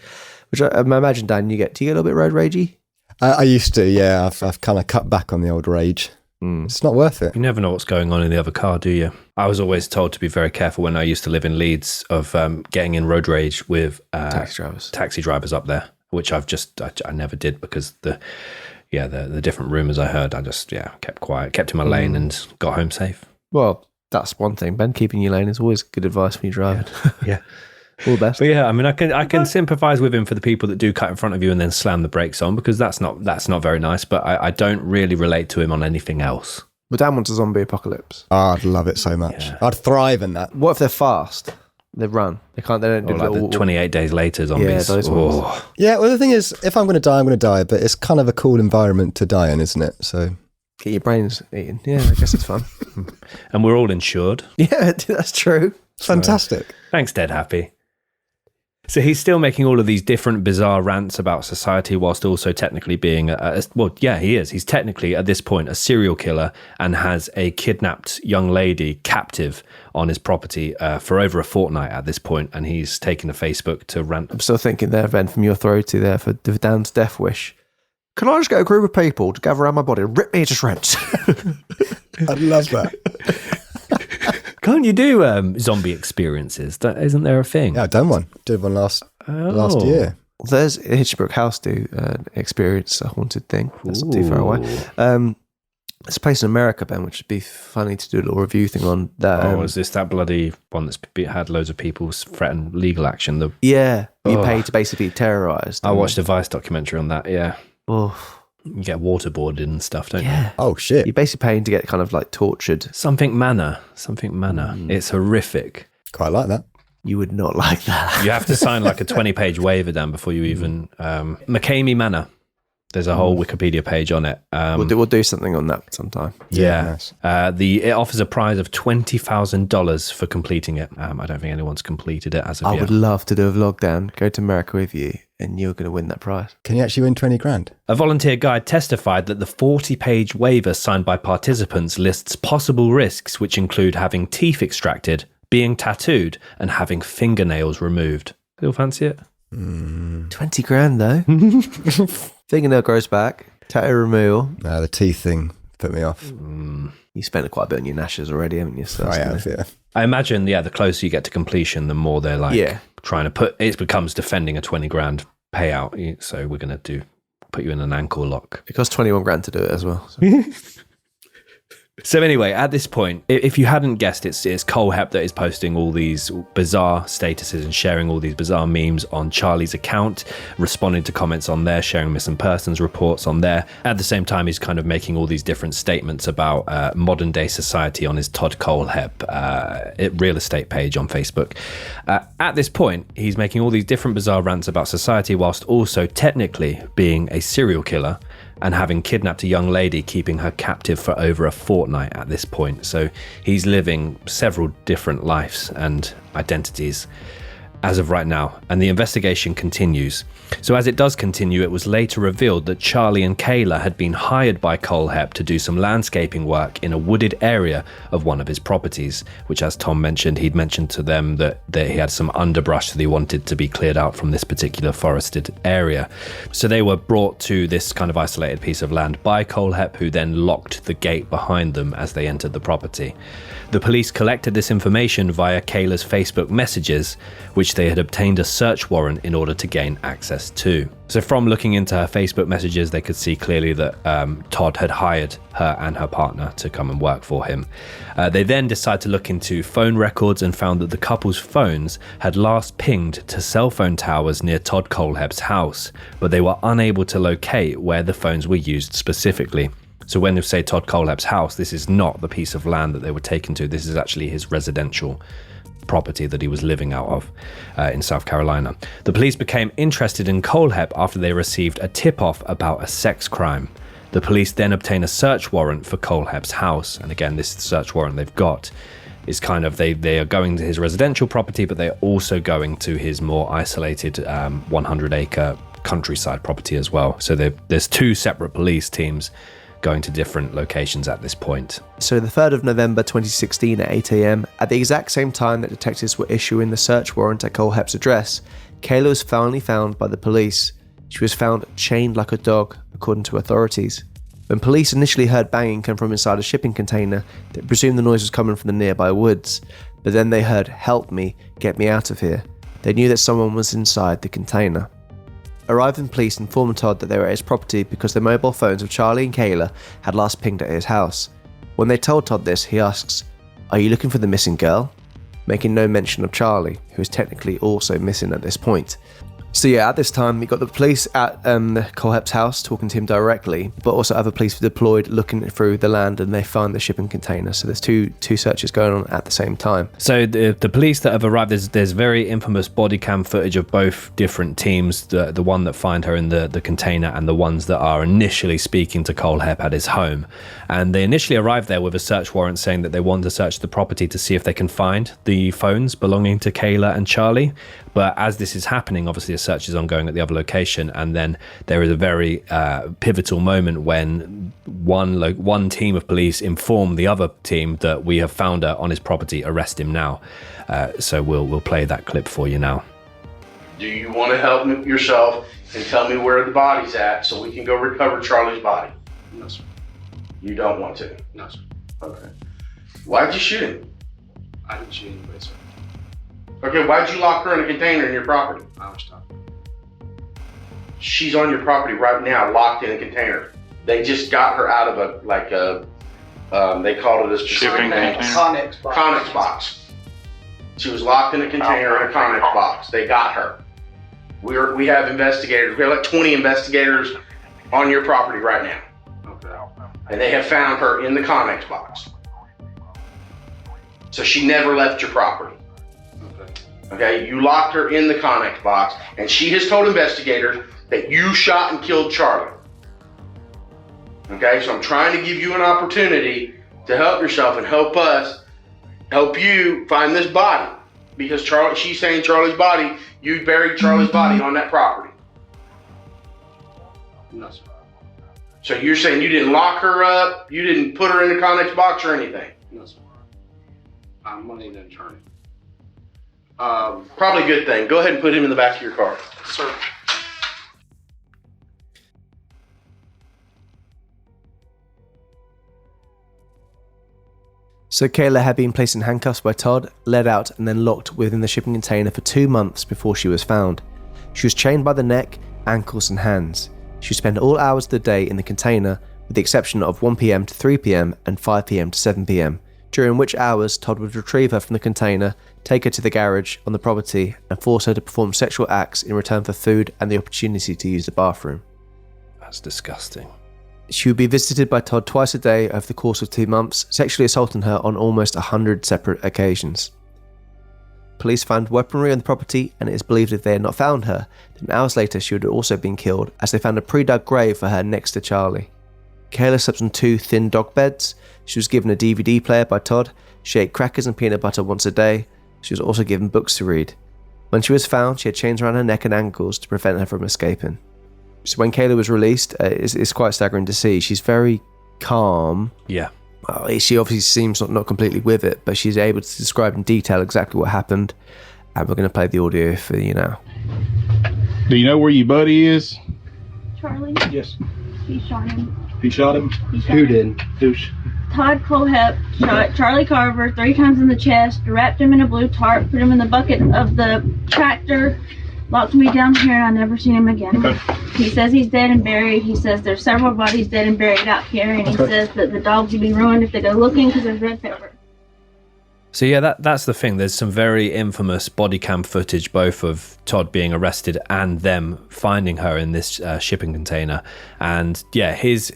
Which I imagine, Dan, do you get a little bit road ragey? I used to, yeah. I've kind of cut back on the old rage. It's not worth it. You never know what's going on in the other car, do you? I was always told to be very careful when I used to live in Leeds of getting in road rage with taxi drivers up there, which I never did because the different rumours I heard, I just kept quiet, kept in my lane and got home safe. Well, that's one thing, Ben. Keeping your lane is always good advice when you're driving. Yeah. All the best. But yeah, I mean, I can sympathise with him for the people that do cut in front of you and then slam the brakes on, because that's not very nice. But I don't really relate to him on anything else. But Dan wants a zombie apocalypse. Oh, I'd love it so much. Yeah. I'd thrive in that. What if they're fast? They run. They can't. They don't do like the 28 days later zombies. Yeah, those ones. Yeah. Well, the thing is, if I'm going to die, I'm going to die. But it's kind of a cool environment to die in, isn't it? So get your brains eaten. Yeah, I guess it's fun. And we're all insured. Yeah, that's true. Fantastic. Thanks, Dead Happy. So he's still making all of these different bizarre rants about society whilst also technically being he is. He's technically at this point a serial killer and has a kidnapped young lady captive on his property for over a fortnight at this point, and he's taken to Facebook to rant. I'm still thinking there, Ben, from your throaty there for Dan's death wish. Can I just get a group of people to gather around my body and rip me to shreds? I'd love that. Can't you do zombie experiences? Isn't there a thing? Yeah, I've done one. Did one last year. There's Hitchbrook House do experience a haunted thing. That's not too far away. There's a place in America, Ben, which would be funny to do a little review thing on. That, is this that bloody one that's had loads of people threaten legal action? You pay to basically be terrorised. I watched a Vice documentary on that, yeah. Oh. You get waterboarded and stuff, don't you? Oh, shit. You're basically paying to get kind of like tortured. Something Manor. It's horrific. Quite like that. You would not like that. You have to sign like a 20-page waiver, Dan, before you even... McCamey Manor. There's a whole Wikipedia page on it. We'll do something on that sometime. Yeah. Nice. It offers a prize of $20,000 for completing it. I don't think anyone's completed it as of yet. I would love to do a vlog, Dan. Go to America with you, and you're going to win that prize. Can you actually win 20 grand? A volunteer guide testified that the 40-page waiver signed by participants lists possible risks, which include having teeth extracted, being tattooed, and having fingernails removed. Still fancy it? 20 grand, though. Fingernail grows back, tattoo removal. No, the teeth thing put me off. You spent quite a bit on your gnashes already, haven't you? So yeah. I imagine, the closer you get to completion, the more they're trying to it becomes defending a 20 grand payout. So we're going to put you in an ankle lock. It costs 21 grand to do it as well. So. So anyway, at this point, if you hadn't guessed, it's Kohlhepp that is posting all these bizarre statuses and sharing all these bizarre memes on Charlie's account, responding to comments on there, sharing missing persons reports on there. At the same time, he's kind of making all these different statements about modern day society on his Todd Kohlhepp real estate page on Facebook. At this point, he's making all these different bizarre rants about society whilst also technically being a serial killer and having kidnapped a young lady, keeping her captive for over a fortnight at this point. So he's living several different lives and identities. as of right now, and the investigation continues. So as it does continue, it was later revealed that Charlie and Kayla had been hired by Kohlhepp to do some landscaping work in a wooded area of one of his properties, which, as Tom mentioned, he'd mentioned to them that he had some underbrush that he wanted to be cleared out from this particular forested area. So they were brought to this kind of isolated piece of land by Kohlhepp, who then locked the gate behind them as they entered the property. The police collected this information via Kayla's Facebook messages, which they had obtained a search warrant in order to gain access to. So from looking into her Facebook messages, they could see clearly that Todd had hired her and her partner to come and work for him. They then decided to look into phone records and found that the couple's phones had last pinged to cell phone towers near Todd Kohlhepp's house, but they were unable to locate where the phones were used specifically. So when they say Todd Kohlhepp's house, this is not the piece of land that they were taken to. This is actually his residential property that he was living out of in South Carolina. The police became interested in Kohlhepp after they received a tip-off about a sex crime. The police then obtained a search warrant for Kohlhepp's house. And again, this search warrant they've got is kind of, they are going to his residential property, but they're also going to his more isolated 100-acre countryside property as well. So there's two separate police teams going to different locations at this point. So the 3rd of November 2016 at 8 a.m, at the exact same time that detectives were issuing the search warrant at Kohlhepp's address, Kayla was finally found by the police. She was found chained like a dog, according to authorities. When police initially heard banging come from inside a shipping container, they presumed the noise was coming from the nearby woods. But then they heard, "Help me, get me out of here." They knew that someone was inside the container. Arriving police informed Todd that they were at his property because the mobile phones of Charlie and Kayla had last pinged at his house. When they told Todd this, he asks, "Are you looking for the missing girl?" making no mention of Charlie, who is technically also missing at this point. So yeah, at this time, we got the police at Kohlhepp's house talking to him directly, but also other police were deployed looking through the land, and they found the shipping container. So there's two searches going on at the same time. So the police that have arrived, there's very infamous body cam footage of both different teams, the one that find her in the container and the ones that are initially speaking to Kohlhepp at his home. And they initially arrived there with a search warrant saying that they want to search the property to see if they can find the phones belonging to Kayla and Charlie. But as this is happening, obviously a search is ongoing at the other location, and then there is a very pivotal moment when one team of police inform the other team that we have found her on his property, arrest him now. So we'll play that clip for you now. Do you want to help yourself and tell me where the body's at so we can go recover Charlie's body? No, sir. You don't want to? No, sir. Okay. Why'd you shoot him? I didn't shoot anybody, sir. Okay, why'd you lock her in a container in your property? I was stopped. She's on your property right now, locked in a container. They just got her out of they called it a Shipping container. Connex box. She was locked in a container in a Connex box. They got her. We have investigators. We have like 20 investigators on your property right now. Okay. And they have found her in the Connex box. So she never left your property. Okay, you locked her in the Connex box, and she has told investigators that you shot and killed Charlie. Okay, so I'm trying to give you an opportunity to help yourself and help us, help you find this body. Because she's saying Charlie's body, you buried Charlie's body on that property. No, sir. So you're saying you didn't lock her up, you didn't put her in the Connex box or anything? No, sir. I'm gonna need an attorney. Probably a good thing. Go ahead and put him in the back of your car. Sir. So Kayla had been placed in handcuffs by Todd, led out, and then locked within the shipping container for 2 months before she was found. She was chained by the neck, ankles, and hands. She would spend all hours of the day in the container, with the exception of 1 p.m. to 3 p.m. and 5 p.m. to 7 p.m., during which hours Todd would retrieve her from the container, take her to the garage on the property, and force her to perform sexual acts in return for food and the opportunity to use the bathroom. That's disgusting. She would be visited by Todd twice a day over the course of 2 months, sexually assaulting her on almost 100 separate occasions. Police found weaponry on the property, and it is believed if they had not found her, then hours later she would have also been killed, as they found a pre-dug grave for her next to Charlie. Kayla slept on 2 thin dog beds. She was given a DVD player by Todd. She ate crackers and peanut butter once a day. She was also given books to read. When she was found, she had chains around her neck and ankles to prevent her from escaping. So when Kayla was released, it's quite staggering to see. She's very calm. Yeah. She obviously seems not completely with it, but she's able to describe in detail exactly what happened. And we're going to play the audio for you now. Do you know where your buddy is? Charlie? Yes. He shot him. He shot him? Who did? Todd Kohlhepp shot Charlie Carver 3 times in the chest, wrapped him in a blue tarp, put him in the bucket of the tractor, locked me down here, and I never seen him again. Okay. He says he's dead and buried. He says there's several bodies dead and buried out here, and he says that the dogs will be ruined if they go looking because there's red pepper. So yeah, that's the thing. There's some very infamous body cam footage, both of Todd being arrested and them finding her in this shipping container. And yeah, he's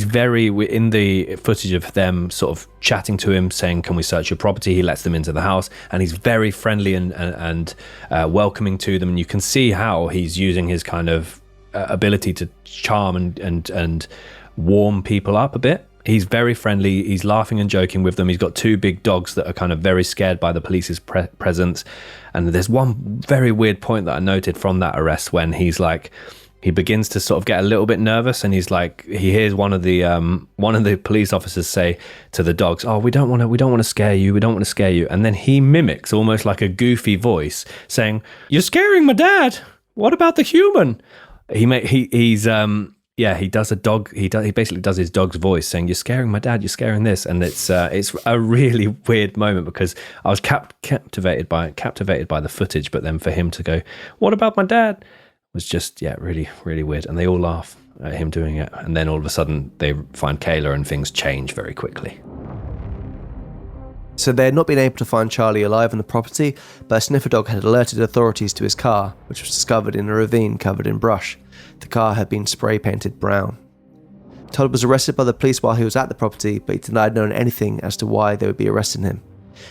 very, in the footage of them sort of chatting to him, saying, "Can we search your property?" He lets them into the house, and he's very friendly and welcoming to them. And you can see how he's using his kind of ability to charm and warm people up a bit. He's very friendly. He's laughing and joking with them. He's got 2 big dogs that are kind of very scared by the police's presence. And there's one very weird point that I noted from that arrest when he's like, he begins to sort of get a little bit nervous, and he's like, he hears one of the police officers say to the dogs, "Oh, we don't want to scare you. We don't want to scare you." And then he mimics almost like a goofy voice saying, "You're scaring my dad. What about the human?" He does a dog. He basically does his dog's voice, saying, "You're scaring my dad. You're scaring this," and it's a really weird moment because I was captivated by the footage, but then for him to go, "What about my dad?" was just really, really weird, and they all laugh at him doing it, and then all of a sudden they find Kayla and things change very quickly. So they had not been able to find Charlie alive on the property, but a sniffer dog had alerted authorities to his car, which was discovered in a ravine covered in brush. The car had been spray painted brown. Todd was arrested by the police while he was at the property, but he denied knowing anything as to why they would be arresting him.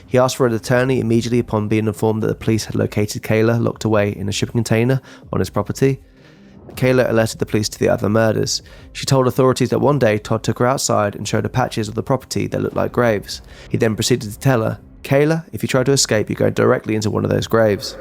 He asked for an attorney immediately upon being informed that the police had located Kayla locked away in a shipping container on his property. Kayla alerted the police to the other murders. She told authorities that one day Todd took her outside and showed her patches of the property that looked like graves. He then proceeded to tell her, "Kayla, if you try to escape, you're going directly into one of those graves."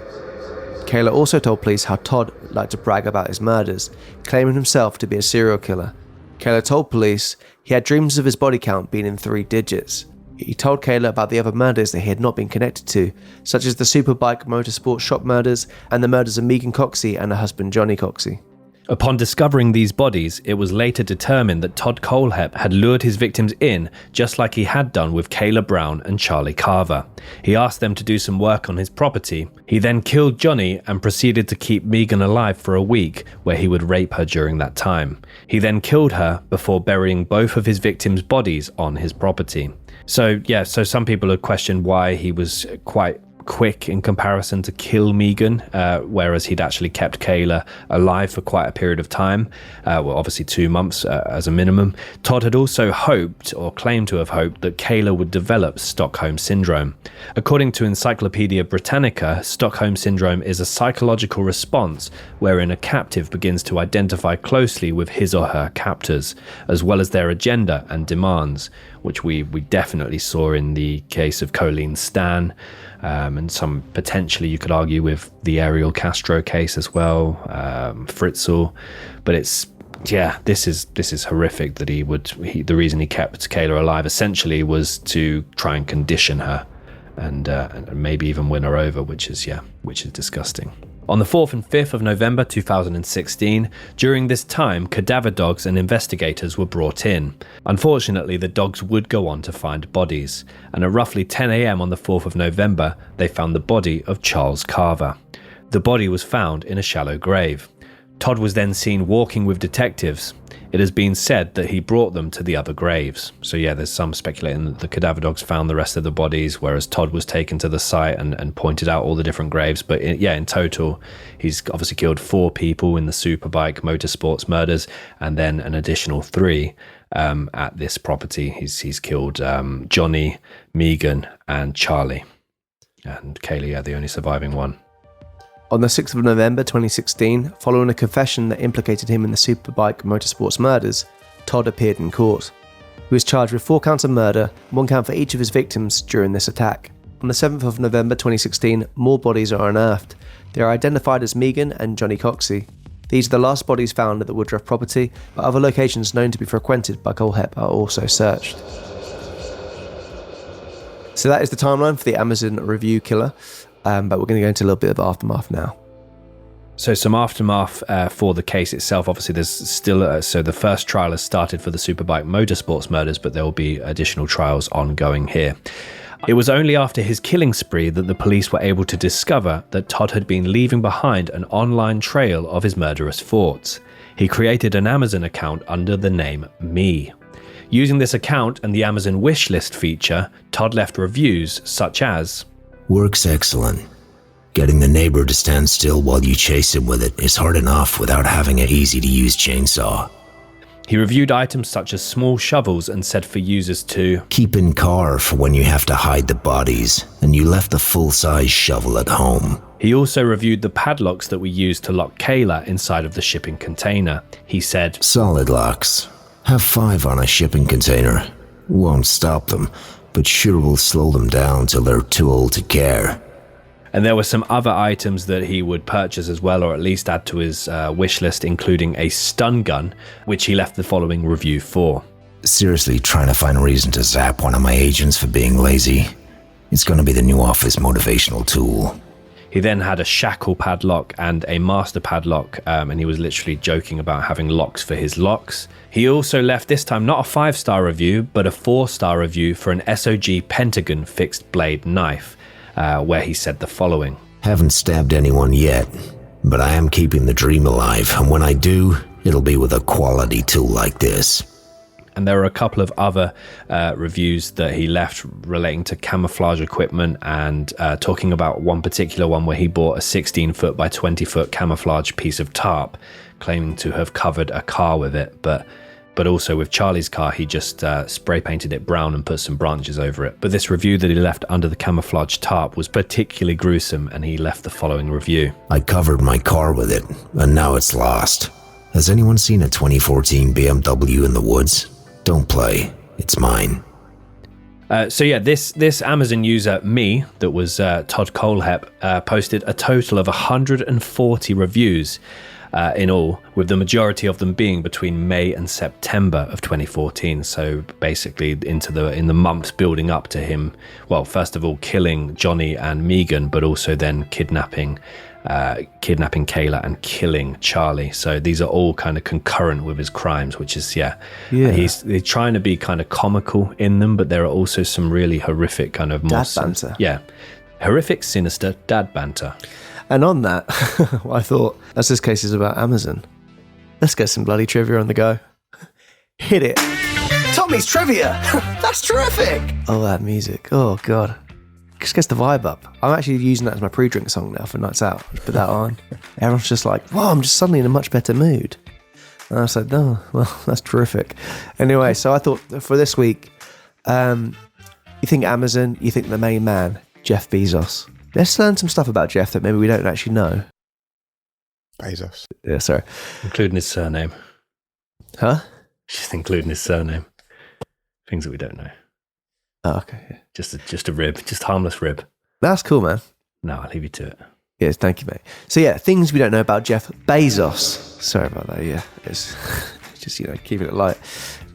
Kayla also told police how Todd liked to brag about his murders, claiming himself to be a serial killer. Kayla told police he had dreams of his body count being in 3 digits. He told Kayla about the other murders that he had not been connected to, such as the Superbike Motorsport shop murders and the murders of Megan Coxey and her husband Johnny Coxey. Upon discovering these bodies, it was later determined that Todd Kohlhepp had lured his victims in, just like he had done with Kayla Brown and Charlie Carver. He asked them to do some work on his property. He then killed Johnny and proceeded to keep Megan alive for a week, where he would rape her during that time. He then killed her before burying both of his victims' bodies on his property. So some people have questioned why he was quite quick in comparison to kill Megan, whereas he'd actually kept Kayla alive for quite a period of time, obviously 2 months as a minimum. Todd had also hoped, or claimed to have hoped, that Kayla would develop Stockholm Syndrome. According to Encyclopedia Britannica, Stockholm Syndrome is a psychological response wherein a captive begins to identify closely with his or her captors, as well as their agenda and demands, which we definitely saw in the case of Colleen Stan, and some potentially you could argue with the Ariel Castro case as well, Fritzl. But this is horrific that the reason he kept Kayla alive essentially was to try and condition her and maybe even win her over, which is disgusting. On the 4th and 5th of November 2016, during this time, cadaver dogs and investigators were brought in. Unfortunately, the dogs would go on to find bodies, and at roughly 10 a.m. on the 4th of November, they found the body of Charles Carver. The body was found in a shallow grave. Todd was then seen walking with detectives. It has been said that he brought them to the other graves. So there's some speculating that the cadaver dogs found the rest of the bodies, whereas Todd was taken to the site and pointed out all the different graves. But in total, he's obviously killed 4 people in the Superbike Motorsports murders, and then an additional 3 at this property. He's killed Johnny, Megan, and Charlie. And Kayla, the only surviving one. On the 6th of November 2016, following a confession that implicated him in the Superbike Motorsports murders, Todd appeared in court. He was charged with 4 counts of murder, 1 count for each of his victims during this attack. On the 7th of November 2016, more bodies are unearthed. They are identified as Megan and Johnny Coxey. These are the last bodies found at the Woodruff property, but other locations known to be frequented by Kohlhepp are also searched. So that is the timeline for the Amazon review killer, but we're going to go into a little bit of aftermath now. So some aftermath for the case itself. Obviously, there's still so the first trial has started for the Superbike Motorsports murders, but there will be additional trials ongoing here. It was only after his killing spree that the police were able to discover that Todd had been leaving behind an online trail of his murderous thoughts. He created an Amazon account under the name Me. Using this account and the Amazon wishlist feature, Todd left reviews such as, "Works excellent. Getting the neighbor to stand still while you chase him with it is hard enough without having an easy-to-use chainsaw. He reviewed items such as small shovels and said for users to keep in car for when you have to hide the bodies, and you left the full-size shovel at home." He also reviewed the padlocks that were used to lock Kayla inside of the shipping container. He said, "Solid locks. Have 5 on a shipping container. Won't stop them, but sure will slow them down till they're too old to care." And there were some other items that he would purchase as well, or at least add to his wish list, including a stun gun, which he left the following review for. "Seriously trying to find a reason to zap one of my agents for being lazy. It's going to be the new office motivational tool." He then had a shackle padlock and a master padlock, and he was literally joking about having locks for his locks. He also left this time not a 5-star review, but a 4-star review for an SOG Pentagon fixed blade knife, where he said the following. "Haven't stabbed anyone yet, but I am keeping the dream alive, and when I do, it'll be with a quality tool like this." And there were a couple of other reviews that he left relating to camouflage equipment and talking about one particular one where he bought a 16-foot by 20-foot camouflage piece of tarp, claiming to have covered a car with it. But also with Charlie's car, he just spray painted it brown and put some branches over it. But this review that he left under the camouflage tarp was particularly gruesome, and he left the following review. "I covered my car with it, and now it's lost. Has anyone seen a 2014 BMW in the woods? Don't play. It's mine." So yeah, this Amazon user, Me, that was Todd Kohlhepp, posted a total of 140 reviews in all, with the majority of them being between May and September of 2014. So basically in the months building up to him, well, first of all killing Johnny and Megan, but also then kidnapping Kayla and killing Charlie. So these are all kind of concurrent with his crimes, which is he's trying to be kind of comical in them, but there are also some really horrific kind of dad banter. Horrific, sinister dad banter. And on that, I thought, as this case is about Amazon, let's get some bloody trivia on the go. Hit it. Tommy's trivia. That's terrific. Oh, that music. Oh God. Just gets the vibe up. I'm actually using that as my pre-drink song now for nights out. Put that on. Everyone's just like, "Wow, I'm just suddenly in a much better mood." And I was like, "Oh, well, that's terrific." Anyway, so I thought for this week, you think Amazon, you think the main man, Jeff Bezos. Let's learn some stuff about Jeff that maybe we don't actually know. Bezos. Yeah, sorry. Including his surname. Huh? Just including his surname. Things that we don't know. Oh, okay. Yeah. Just a rib, just harmless rib. That's cool, man. No, I'll leave you to it. Yes, thank you, mate. So yeah, things we don't know about Jeff Bezos. Sorry about that. Yeah, it's just keeping it light,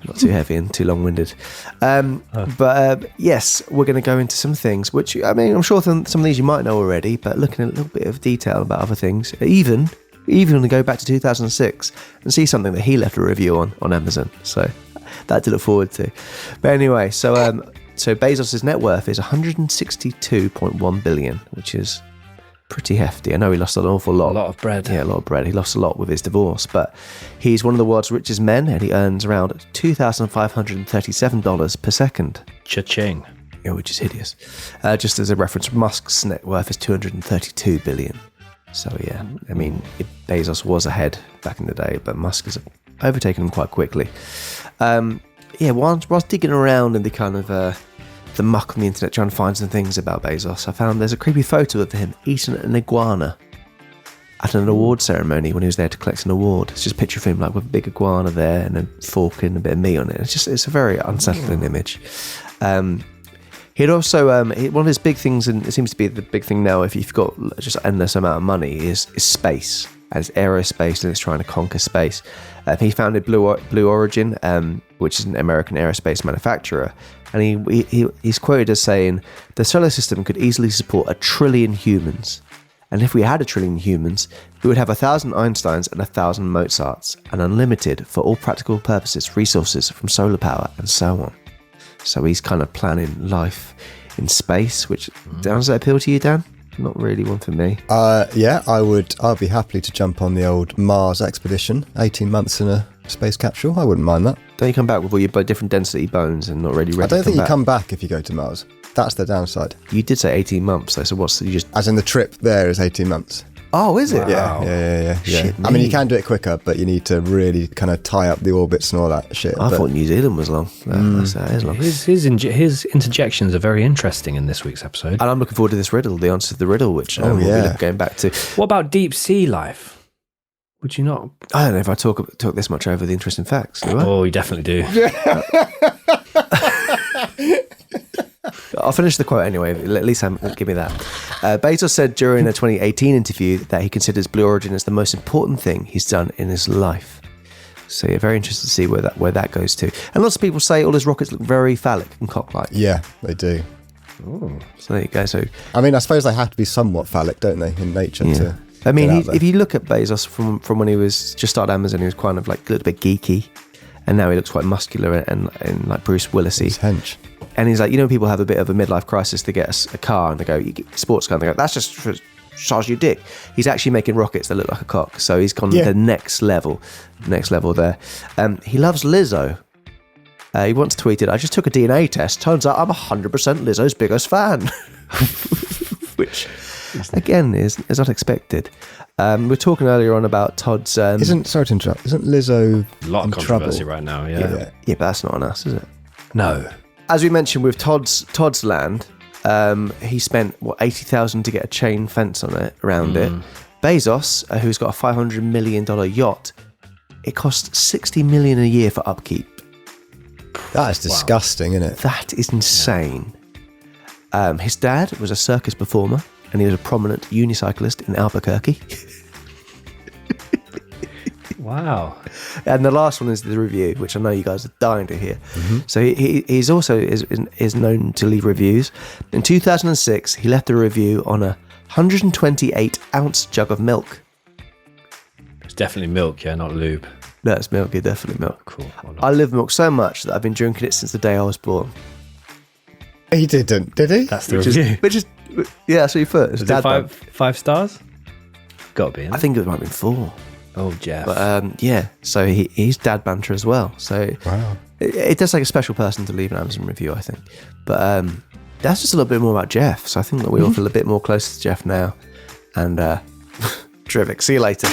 not too heavy and too long-winded. But yes, we're going to go into some things which I'm sure some of these you might know already, but looking at a little bit of detail about other things. Even going to go back to 2006 and see something that he left a review on Amazon. So that to look forward to. But anyway, so Bezos' net worth is 162.1 billion, which is pretty hefty. I know he lost an awful lot. A lot of bread. Yeah, a lot of bread. He lost a lot with his divorce, but he's one of the world's richest men, and he earns around $2,537 per second. Cha-ching. Yeah, which is hideous. Just as a reference, Musk's net worth is 232 billion. So yeah, Bezos was ahead back in the day, but Musk has overtaken him quite quickly. Whilst digging around in the kind of the muck on the internet trying to find some things about Bezos, I found there's a creepy photo of him eating an iguana at an award ceremony when he was there to collect an award. It's just a picture of him like with a big iguana there and a fork and a bit of meat on it. It's a very unsettling image. He'd also one of his big things, and it seems to be the big thing now, if you've got just an endless amount of money, is space. And it's aerospace, and it's trying to conquer space. He founded Blue Origin, which is an American aerospace manufacturer, and he's quoted as saying, "The solar system could easily support 1 trillion humans. And if we had 1 trillion humans, we would have 1,000 Einsteins and 1,000 Mozarts, and unlimited, for all practical purposes, resources from solar power and so on." So he's kind of planning life in space, which does that appeal to you, Dan? Not really one for me. Yeah, I'd be happy to jump on the old Mars expedition. 18 months in a space capsule. I wouldn't mind that. Don't you come back with all your different density bones and not really ready? I don't think you come back if you go to Mars. That's the downside. You did say 18 months though, so you just... As in the trip there is 18 months. Oh, is it? Wow. Yeah. Shit, I mean, you can do it quicker, but you need to really kind of tie up the orbits and all that shit. I thought New Zealand was long. That is long. His interjections are very interesting in this week's episode. And I'm looking forward to this riddle, the answer to the riddle, which we'll be going back to. What about deep sea life? Would you not? I don't know if I talk this much over the interesting facts, do I? Oh, you definitely do. I'll finish the quote anyway. At least give me that. Bezos said during a 2018 interview that he considers Blue Origin as the most important thing he's done in his life. So you're very interested to see where that goes to. And lots of people say all his rockets look very phallic and cock-like. Yeah, they do. Ooh. So there you go. So I mean, I suppose they have to be somewhat phallic, don't they, in nature? Yeah. I mean, if you look at Bezos from when he was just started Amazon, he was kind of like a little bit geeky, and now he looks quite muscular and like Bruce Willisy. He's hench. And he's like, people have a bit of a midlife crisis to get a car, and they go, you get a sports car, and they go, that's just for charge your dick. He's actually making rockets that look like a cock, so he's gone the next level there. He loves Lizzo. He once tweeted, "I just took a DNA test. Turns out I'm 100% Lizzo's biggest fan," which again is unexpected. We were talking earlier on about Todd's. Isn't Lizzo a lot of controversy trouble? right now? Yeah, but that's not on us, is it? No. As we mentioned with Todd's land, he spent $80,000 to get a chain fence on it around it. Bezos, who's got a $500 million yacht, it costs $60 million a year for upkeep. That is disgusting, isn't it? That is insane. His dad was a circus performer, and he was a prominent unicyclist in Albuquerque. Wow. And the last one is the review, which I know you guys are dying to hear. So he's also is known to leave reviews. In 2006, he left a review on a 128-ounce jug of milk. It's definitely milk, yeah, not lube. No, it's milk, yeah, definitely milk. Cool. I love milk so much that I've been drinking it since the day I was born. He didn't, did he? That's the review. Yeah, that's what you put. Was it 5 stars? Got to be. I think it might have been 4. Oh, Jeff. But so he's dad banter as well. So wow, it does take a special person to leave an Amazon review, I think. But that's just a little bit more about Jeff. So I think that we all feel a bit more close to Jeff now. And terrific. See you later.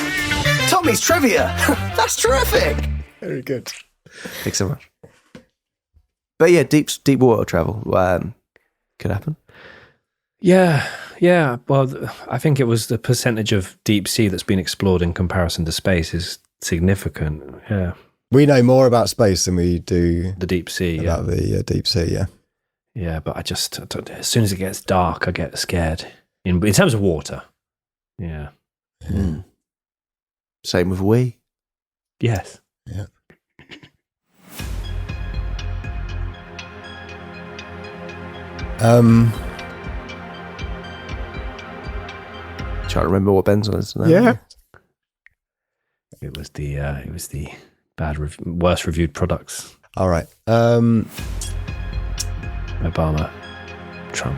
Tommy's trivia. That's terrific. very good. Thanks so much. But yeah, deep water travel could happen. Yeah. Well, I think it was the percentage of deep sea that's been explored in comparison to space is significant. Yeah. We know more about space than we do the deep sea. About the deep sea, yeah. Yeah, but as soon as it gets dark, I get scared. In terms of water. Yeah. Same with we. Yes. Yeah. Trying to remember what Ben's was now. Yeah. It was the worst reviewed products. All right. Obama, Trump.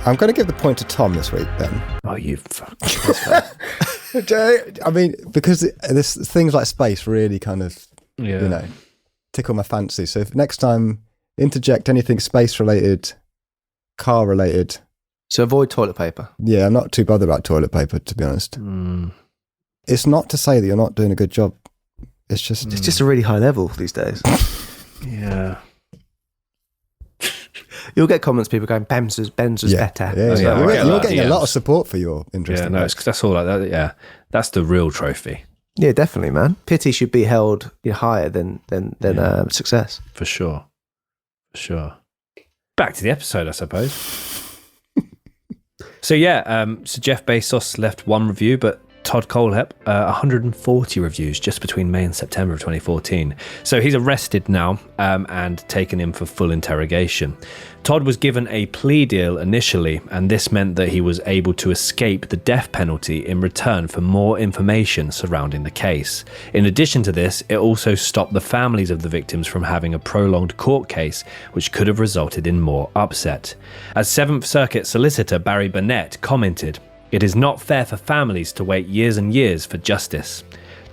I'm going to give the point to Tom this week, then. Oh, you fuck. I mean, because this things like space really kind of, tickle my fancy. So if next time, interject anything space-related, car-related. So avoid toilet paper. Yeah, I'm not too bothered about toilet paper, to be honest. It's not to say that you're not doing a good job. It's just a really high level these days. Yeah. You'll get comments, people going, Ben's was better. Yeah, you're getting a lot of support for your interest. Yeah, no, that's all like that. Yeah, that's the real trophy. Yeah, definitely, man. Pity should be held higher than success. For sure. Sure. Back to the episode, I suppose. So Jeff Bezos left 1 review, but Todd Kohlhepp, 140 reviews just between May and September of 2014. So he's arrested now and taken in for full interrogation. Todd was given a plea deal initially, and this meant that he was able to escape the death penalty in return for more information surrounding the case. In addition to this, it also stopped the families of the victims from having a prolonged court case, which could have resulted in more upset. As 7th Circuit solicitor Barry Burnett commented, "It is not fair for families to wait years and years for justice."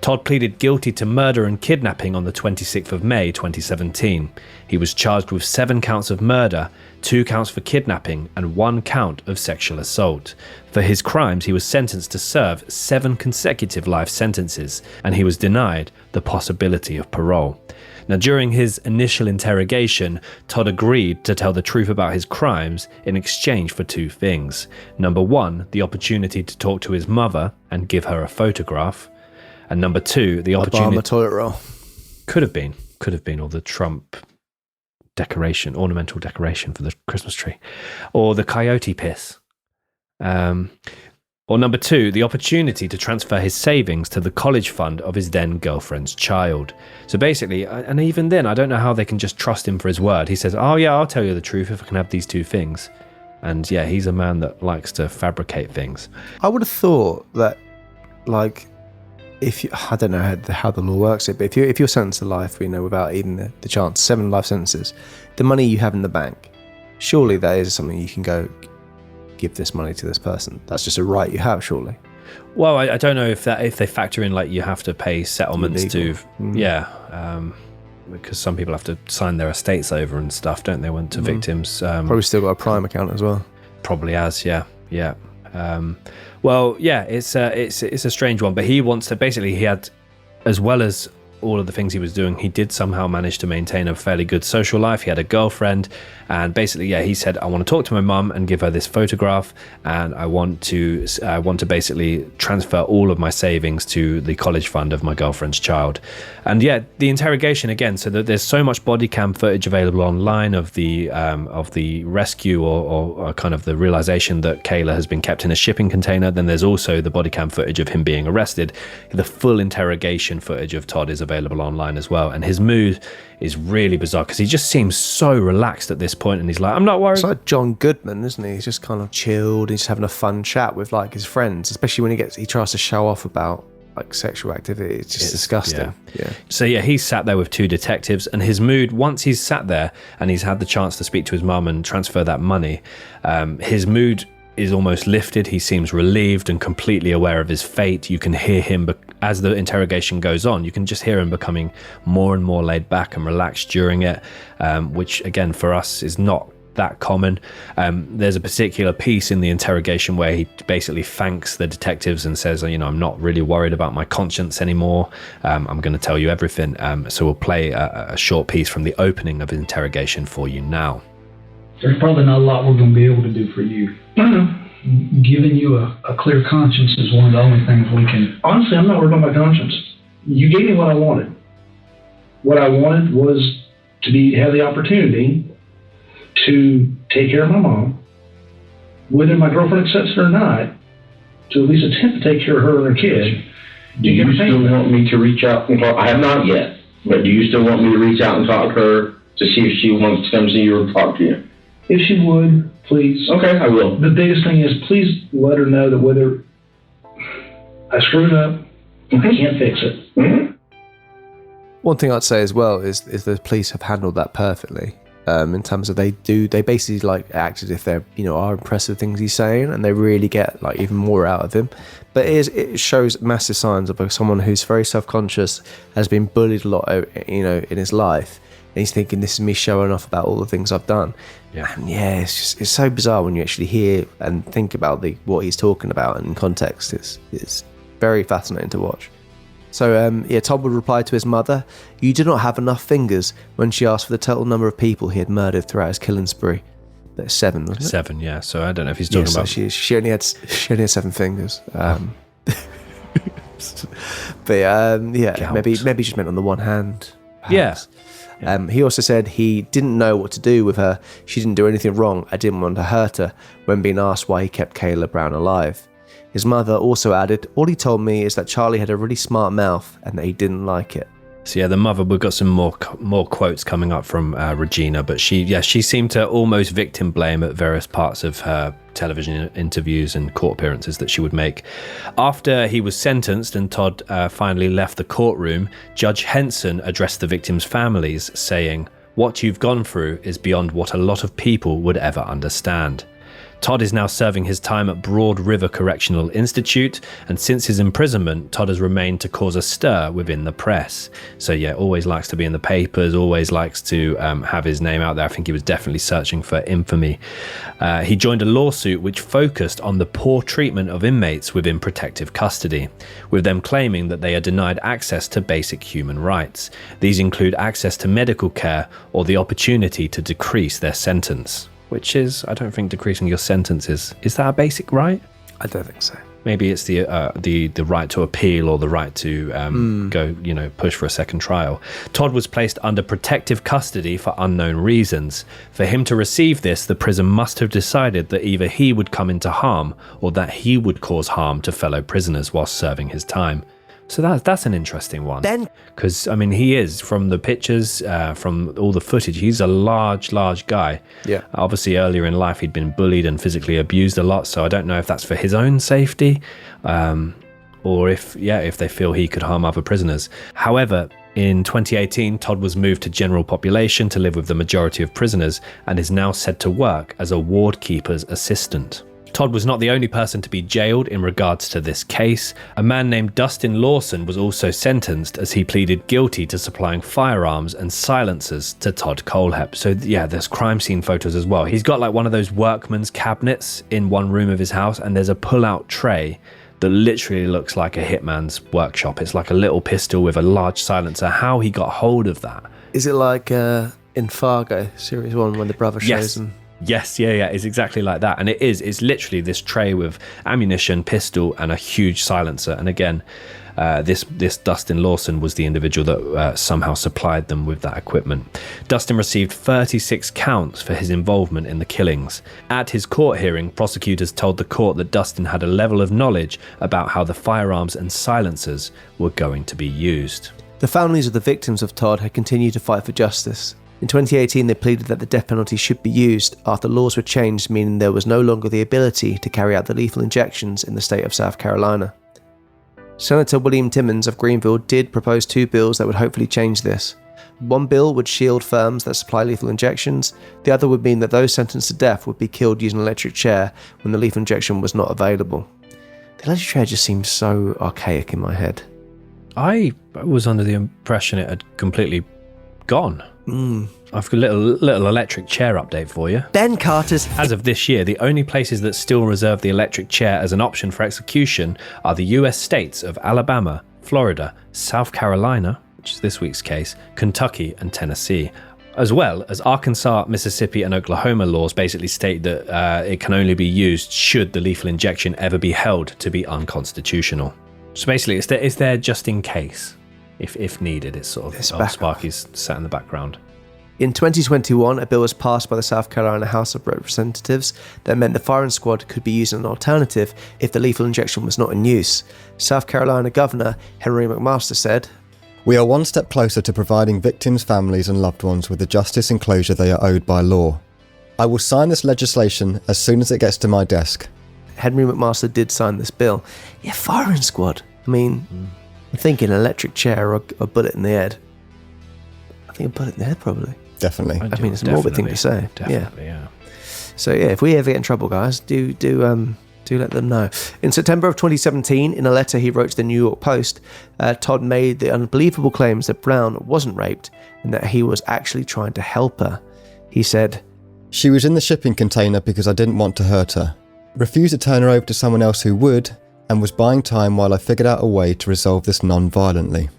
Todd pleaded guilty to murder and kidnapping on the 26th of May 2017. He was charged with 7 counts of murder, 2 counts for kidnapping, and 1 count of sexual assault. For his crimes, he was sentenced to serve 7 consecutive life sentences, and he was denied the possibility of parole. Now, during his initial interrogation, Todd agreed to tell the truth about his crimes in exchange for 2 things. Number 1, the opportunity to talk to his mother and give her a photograph. And number 2, the opportunity... Obama toilet roll. Could have been, or the Trump decoration, ornamental decoration for the Christmas tree. Or the coyote piss. Or number 2, the opportunity to transfer his savings to the college fund of his then girlfriend's child. So basically, and even then, I don't know how they can just trust him for his word. He says, "Oh yeah, I'll tell you the truth if I can have these 2 things." And yeah, he's a man that likes to fabricate things. I would have thought that, like, if you, I don't know how the law works it, but if you're sentenced to life, without even the chance, 7 life sentences, the money you have in the bank, surely that is something you can go give this money to this person. That's just a right you have, surely. Well, I don't know if they factor in, like, you have to pay settlements to, because some people have to sign their estates over and stuff, don't they, to victims. Probably still got a Prime account as well. Probably has, yeah. Well, yeah, it's a strange one, but he wants to, basically, he had, as well as all of the things he was doing, he did somehow manage to maintain a fairly good social life. He had a girlfriend, and basically, he said, "I want to talk to my mum and give her this photograph, and I want to basically transfer all of my savings to the college fund of my girlfriend's child." And yeah, the interrogation again, so that there's so much body cam footage available online of the rescue or kind of the realization that Kayla has been kept in a shipping container. Then there's also the body cam footage of him being arrested. The full interrogation footage of Todd is available online as well, and his mood is really bizarre because he just seems so relaxed at this point, and he's like, "I'm not worried." It's like John Goodman, isn't he? He's just kind of chilled. He's having a fun chat with, like, his friends, especially when he tries to show off about, like, sexual activity. It's just disgusting. Yeah. So yeah, he's sat there with 2 detectives, and his mood, once he's sat there and he's had the chance to speak to his mum and transfer that money, his mood is almost lifted. He seems relieved and completely aware of his fate. You can hear him, as the interrogation goes on, you can just hear him becoming more and more laid back and relaxed during it, which again for us is not that common. There's a particular piece in the interrogation where he basically thanks the detectives and says, "I'm not really worried about my conscience anymore. I'm going to tell you everything." So we'll play a short piece from the opening of the interrogation for you now. There's probably not a lot we're going to be able to do for you. Giving you a clear conscience is one of the only things we can... Honestly, I'm not worried about my conscience. You gave me what I wanted. What I wanted was to have the opportunity to take care of my mom, whether my girlfriend accepts it or not, to at least attempt to take care of her and her kid. Do you still want me to reach out and talk? I have not yet, but do you still want me to reach out and talk to her to see if she wants to come see you or talk to you? If she would, please. Okay, I will. The biggest thing is, please let her know that whether I screwed up, I can't fix it. Mm-hmm. One thing I'd say as well is the police have handled that perfectly. In terms of they basically like act as if they're are impressed with things he's saying, and they really get like even more out of him. But it shows massive signs of someone who's very self-conscious, has been bullied a lot in his life, and he's thinking, this is me showing off about all the things I've done. Yeah. And yeah, it's so bizarre when you actually hear and think about what he's talking about in context. It's very fascinating to watch. So Todd would reply to his mother, "You do not have enough fingers," when she asked for the total number of people he had murdered throughout his killing spree. That's 7, wasn't it? 7, yeah. So I don't know if he's talking about... She only had 7 fingers. But maybe just meant on the one hand. house. He also said he didn't know what to do with her. She didn't do anything wrong. I didn't want to hurt her, when being asked why he kept Kayla Brown alive. His mother also added, all he told me is that Charlie had a really smart mouth and that he didn't like it. So the mother, we've got some more quotes coming up from Regina, but she seemed to almost victim blame at various parts of her television interviews and court appearances that she would make. After he was sentenced and Todd finally left the courtroom, Judge Henson addressed the victims' families, saying, "What you've gone through is beyond what a lot of people would ever understand." Todd is now serving his time at Broad River Correctional Institute, and since his imprisonment, Todd has remained to cause a stir within the press. So always likes to be in the papers, always likes to have his name out there. I think he was definitely searching for infamy. He joined a lawsuit which focused on the poor treatment of inmates within protective custody, with them claiming that they are denied access to basic human rights. These include access to medical care or the opportunity to decrease their sentence. Which is, I don't think decreasing your sentence is that a basic right? I don't think so. Maybe it's the right to appeal or the right to go, push for a second trial. Todd was placed under protective custody for unknown reasons. For him to receive this, the prison must have decided that either he would come into harm or that he would cause harm to fellow prisoners whilst serving his time. So that's an interesting one. Because, he is, from the pictures, from all the footage, he's a large guy. Yeah. Obviously, earlier in life, he'd been bullied and physically abused a lot, so I don't know if that's for his own safety, or if they feel he could harm other prisoners. However, in 2018, Todd was moved to general population to live with the majority of prisoners and is now said to work as a ward keeper's assistant. Todd was not the only person to be jailed in regards to this case. A man named Dustin Lawson was also sentenced as he pleaded guilty to supplying firearms and silencers to Todd Kohlhepp. So there's crime scene photos as well. He's got like one of those workman's cabinets in one room of his house, and there's a pull-out tray that literally looks like a hitman's workshop. It's like a little pistol with a large silencer. How he got hold of that. Is it like in Fargo, Series 1, when the brother shows him? Yes, it's exactly like that. And it's literally this tray with ammunition, pistol, and a huge silencer. And again, this Dustin Lawson was the individual that somehow supplied them with that equipment. Dustin received 36 counts for his involvement in the killings. At his court hearing, prosecutors told the court that Dustin had a level of knowledge about how the firearms and silencers were going to be used. The families of the victims of Todd had continued to fight for justice. In 2018, they pleaded that the death penalty should be used after laws were changed, meaning there was no longer the ability to carry out the lethal injections in the state of South Carolina. Senator William Timmons of Greenville did propose 2 bills that would hopefully change this. One bill would shield firms that supply lethal injections. The other would mean that those sentenced to death would be killed using an electric chair when the lethal injection was not available. The electric chair just seems so archaic in my head. I was under the impression it had completely gone. I've got a little electric chair update for you. Ben Carter's... As of this year, the only places that still reserve the electric chair as an option for execution are the US states of Alabama, Florida, South Carolina, which is this week's case, Kentucky and Tennessee, as well as Arkansas, Mississippi and Oklahoma laws basically state that it can only be used should the lethal injection ever be held to be unconstitutional. So basically it's there just in case. If needed, it's sort of Sparky's sat in the background. In 2021, a bill was passed by the South Carolina House of Representatives that meant the firing squad could be used as an alternative if the lethal injection was not in use. South Carolina Governor Henry McMaster said, "We are one step closer to providing victims' families and loved ones with the justice and closure they are owed by law. I will sign this legislation as soon as it gets to my desk." Henry McMaster did sign this bill. Yeah, firing squad. I mean... I'm thinking electric chair or a bullet in the head. I think a bullet in the head, probably. Definitely. I mean, it's a morbid thing to say. Definitely, yeah. So, if we ever get in trouble, guys, do let them know. In September of 2017, in a letter he wrote to the New York Post, Todd made the unbelievable claims that Brown wasn't raped and that he was actually trying to help her. He said, "She was in the shipping container because I didn't want to hurt her. Refused to turn her over to someone else who would, and was buying time while I figured out a way to resolve this non-violently."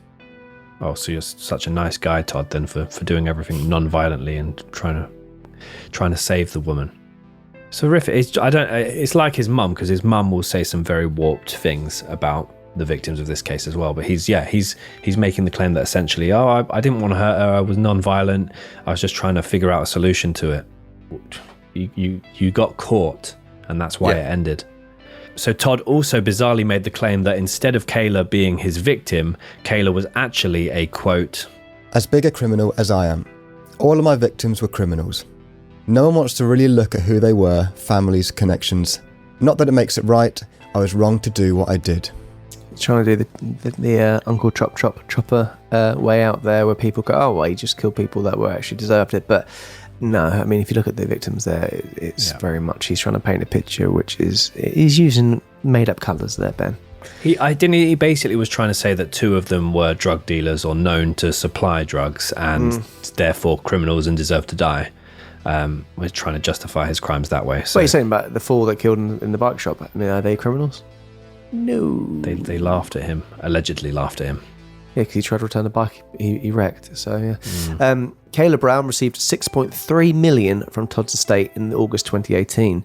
Oh, so you're such a nice guy, Todd, then, for doing everything non-violently and trying to save the woman. So horrific. It's like his mum, because his mum will say some very warped things about the victims of this case as well. But he's making the claim that essentially, I didn't want to hurt her. I was non-violent. I was just trying to figure out a solution to it. You got caught, and that's why it ended. So Todd also bizarrely made the claim that instead of Kayla being his victim, Kayla was actually a, quote, as big a criminal as I am. All of my victims were criminals. No one wants to really look at who they were, families, connections. Not that it makes it right. I was wrong to do what I did. Trying to do the Uncle Chopper way out there, where people go, oh, well, he just killed people that were actually deserved it. But no, I mean, if you look at the victims there, it's very much, he's trying to paint a picture, which is, he's using made-up colours there, Ben. He basically was trying to say that 2 of them were drug dealers or known to supply drugs and therefore criminals and deserve to die. We're trying to justify his crimes that way. So. What are you saying about the 4 that killed in the bike shop? I mean, are they criminals? No. They laughed at him, allegedly laughed at him. Yeah, because he tried to return the bike he wrecked. So, yeah. Kayla Brown received $6.3 million from Todd's estate in August 2018.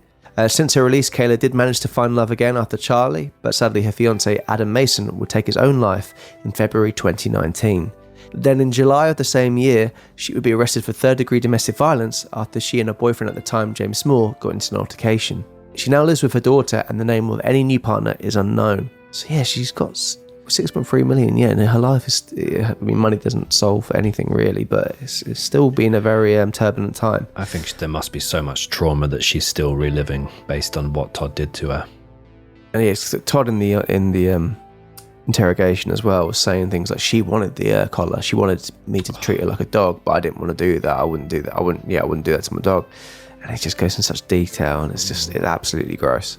Since her release, Kayla did manage to find love again after Charlie, but sadly her fiancé Adam Mason would take his own life in February 2019. Then in July of the same year, she would be arrested for third-degree domestic violence after she and her boyfriend at the time, James Moore, got into an altercation. She now lives with her daughter, and the name of any new partner is unknown. So yeah, she's got 6.3 million. Yeah, and her life is, I mean, money doesn't solve anything really, but it's still been a very turbulent time. I think there must be so much trauma that she's still reliving based on what Todd did to her. And yes, Todd in the interrogation as well was saying things like she wanted the collar, she wanted me to treat her like a dog, but I didn't want to do that. I wouldn't do that. I wouldn't do that to my dog. And it just goes in such detail, and it's absolutely gross.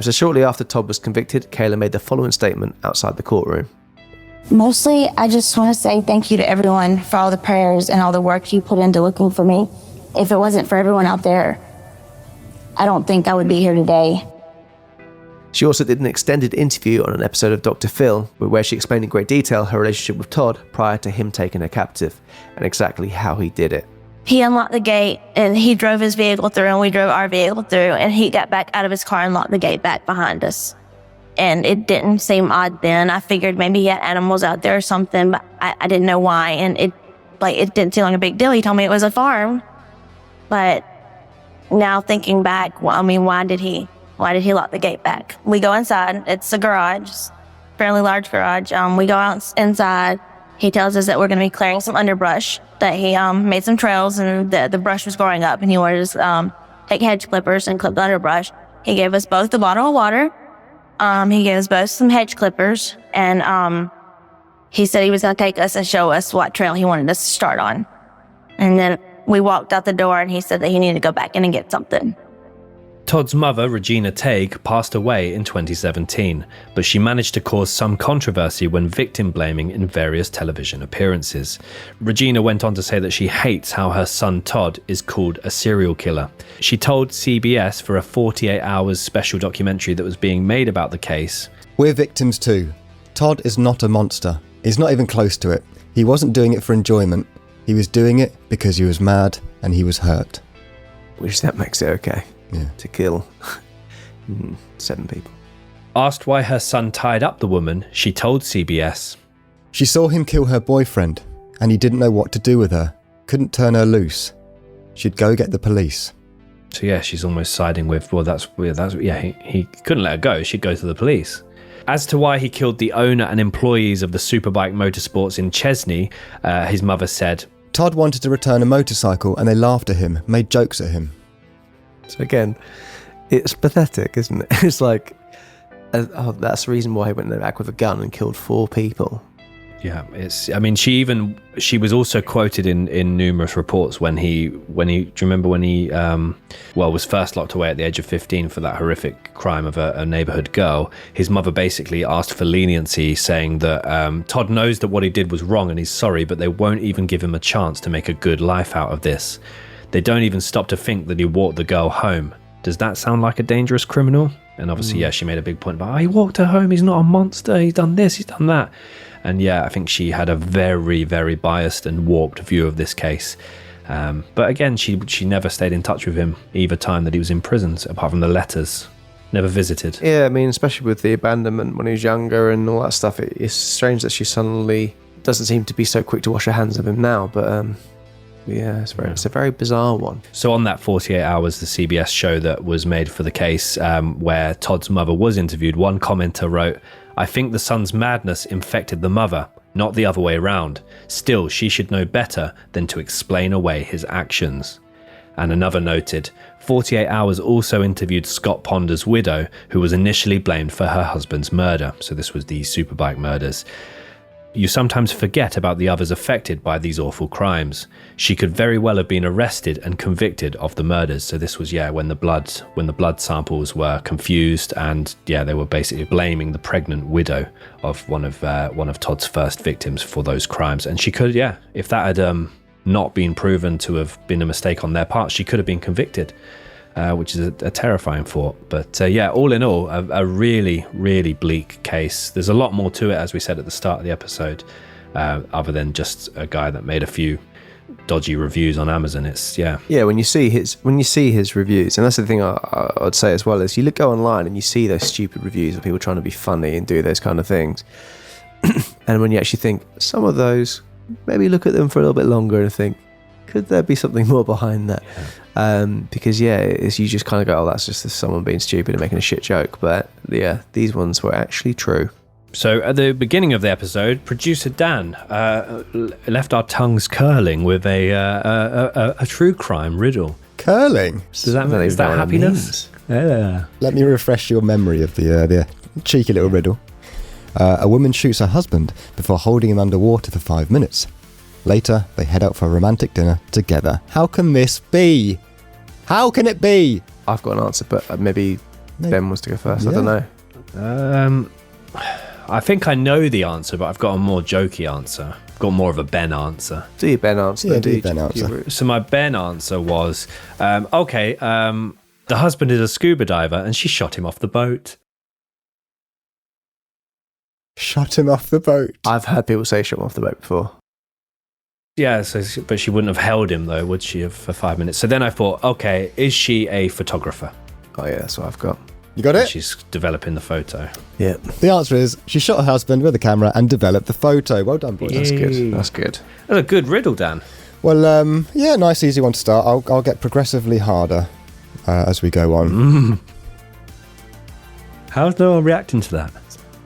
So shortly after Todd was convicted, Kayla made the following statement outside the courtroom. Mostly, I just want to say thank you to everyone for all the prayers and all the work you put into looking for me. If it wasn't for everyone out there, I don't think I would be here today. She also did an extended interview on an episode of Dr. Phil, where she explained in great detail her relationship with Todd prior to him taking her captive, and exactly how he did it. He unlocked the gate, and he drove his vehicle through, and we drove our vehicle through, and he got back out of his car and locked the gate back behind us. And it didn't seem odd then. I figured maybe he had animals out there or something, but I didn't know why. And it didn't seem like a big deal. He told me it was a farm. But now thinking back, well, I mean, why did he lock the gate back? We go inside. It's a garage, fairly large garage. We go out inside. He tells us that we're going to be clearing some underbrush, that he made some trails and the brush was growing up, and he wanted us to take hedge clippers and clip the underbrush. He gave us both a bottle of water. He gave us both some hedge clippers, and he said he was going to take us and show us what trail he wanted us to start on. And then we walked out the door, and he said that he needed to go back in and get something. Todd's mother, Regina Tague, passed away in 2017, but she managed to cause some controversy when victim blaming in various television appearances. Regina went on to say that she hates how her son Todd is called a serial killer. She told CBS for a 48 hours special documentary that was being made about the case, "We're victims too. Todd is not a monster. He's not even close to it. He wasn't doing it for enjoyment. He was doing it because he was mad and he was hurt." Which that makes it okay. Yeah. To kill 7 people. Asked why her son tied up the woman, she told CBS, "She saw him kill her boyfriend, and he didn't know what to do with her. Couldn't turn her loose. She'd go get the police." So yeah, she's almost siding with, well, that's he couldn't let her go. She'd go to the police. As to why he killed the owner and employees of the Superbike Motorsports in Chesney, his mother said, "Todd wanted to return a motorcycle, and they laughed at him, made jokes at him." So again, it's pathetic, isn't it? It's like, that's the reason why he went back with a gun and killed 4 people. Yeah, she was also quoted in numerous reports when he do you remember when he was first locked away at the age of 15 for that horrific crime of a neighborhood girl. His mother basically asked for leniency, saying that Todd knows that what he did was wrong and he's sorry, but they won't even give him a chance to make a good life out of this. They don't even stop to think that he walked the girl home. Does that sound like a dangerous criminal? And obviously, yeah, she made a big point about, he walked her home, he's not a monster, he's done this, he's done that. And yeah, I think she had a very, very biased and warped view of this case. But again, she never stayed in touch with him either time that he was in prison, apart from the letters. never visited. Yeah, I mean, especially with the abandonment when he was younger and all that stuff, it's strange that she suddenly doesn't seem to be so quick to wash her hands of him now. But yeah, it's a very bizarre one. So on that 48 Hours, the CBS show that was made for the case, where Todd's mother was interviewed, one commenter wrote, "I think the son's madness infected the mother, not the other way around. Still, she should know better than to explain away his actions." And another noted, 48 Hours also interviewed Scott Ponder's widow, who was initially blamed for her husband's murder. So this was the Superbike murders. "You sometimes forget about the others affected by these awful crimes. She could very well have been arrested and convicted of the murders." So this was, when the blood samples were confused, and they were basically blaming the pregnant widow of one of Todd's first victims for those crimes. And she could, if that had not been proven to have been a mistake on their part, she could have been convicted, which is a terrifying thought. But all in all, a really, really bleak case. There's a lot more to it, as we said at the start of the episode, other than just a guy that made a few dodgy reviews on Amazon. It's when you see his reviews, and that's the thing I'd say as well, is you go online and you see those stupid reviews of people trying to be funny and do those kind of things, and when you actually think some of those, maybe look at them for a little bit longer and think, could there be something more behind that? Because you just kind of go, oh, that's just someone being stupid and making a shit joke. But these ones were actually true. So at the beginning of the episode, producer Dan left our tongues curling with a true crime riddle. Curling? Is that happiness? Yeah. Let me refresh your memory of the cheeky little riddle. A woman shoots her husband before holding him underwater for 5 minutes. Later, they head out for a romantic dinner together. How can this be? How can it be? I've got an answer, but maybe Ben wants to go first. I don't know. I think I know the answer, but I've got a more jokey answer. I've got more of a Ben answer. Do your Ben answer. Yeah, do your Ben answer. So my Ben answer was, the husband is a scuba diver and she shot him off the boat. Shot him off the boat? I've heard people say shot him off the boat before. Yeah, but she wouldn't have held him, though, would she, for 5 minutes? So then I thought, is she a photographer? Oh, yeah, that's what I've got. You got it? She's developing the photo. Yeah. The answer is, she shot her husband with a camera and developed the photo. Well done, boys. That's good. That's good. That's a good riddle, Dan. Well, nice, easy one to start. I'll get progressively harder as we go on. How's no one reacting to that?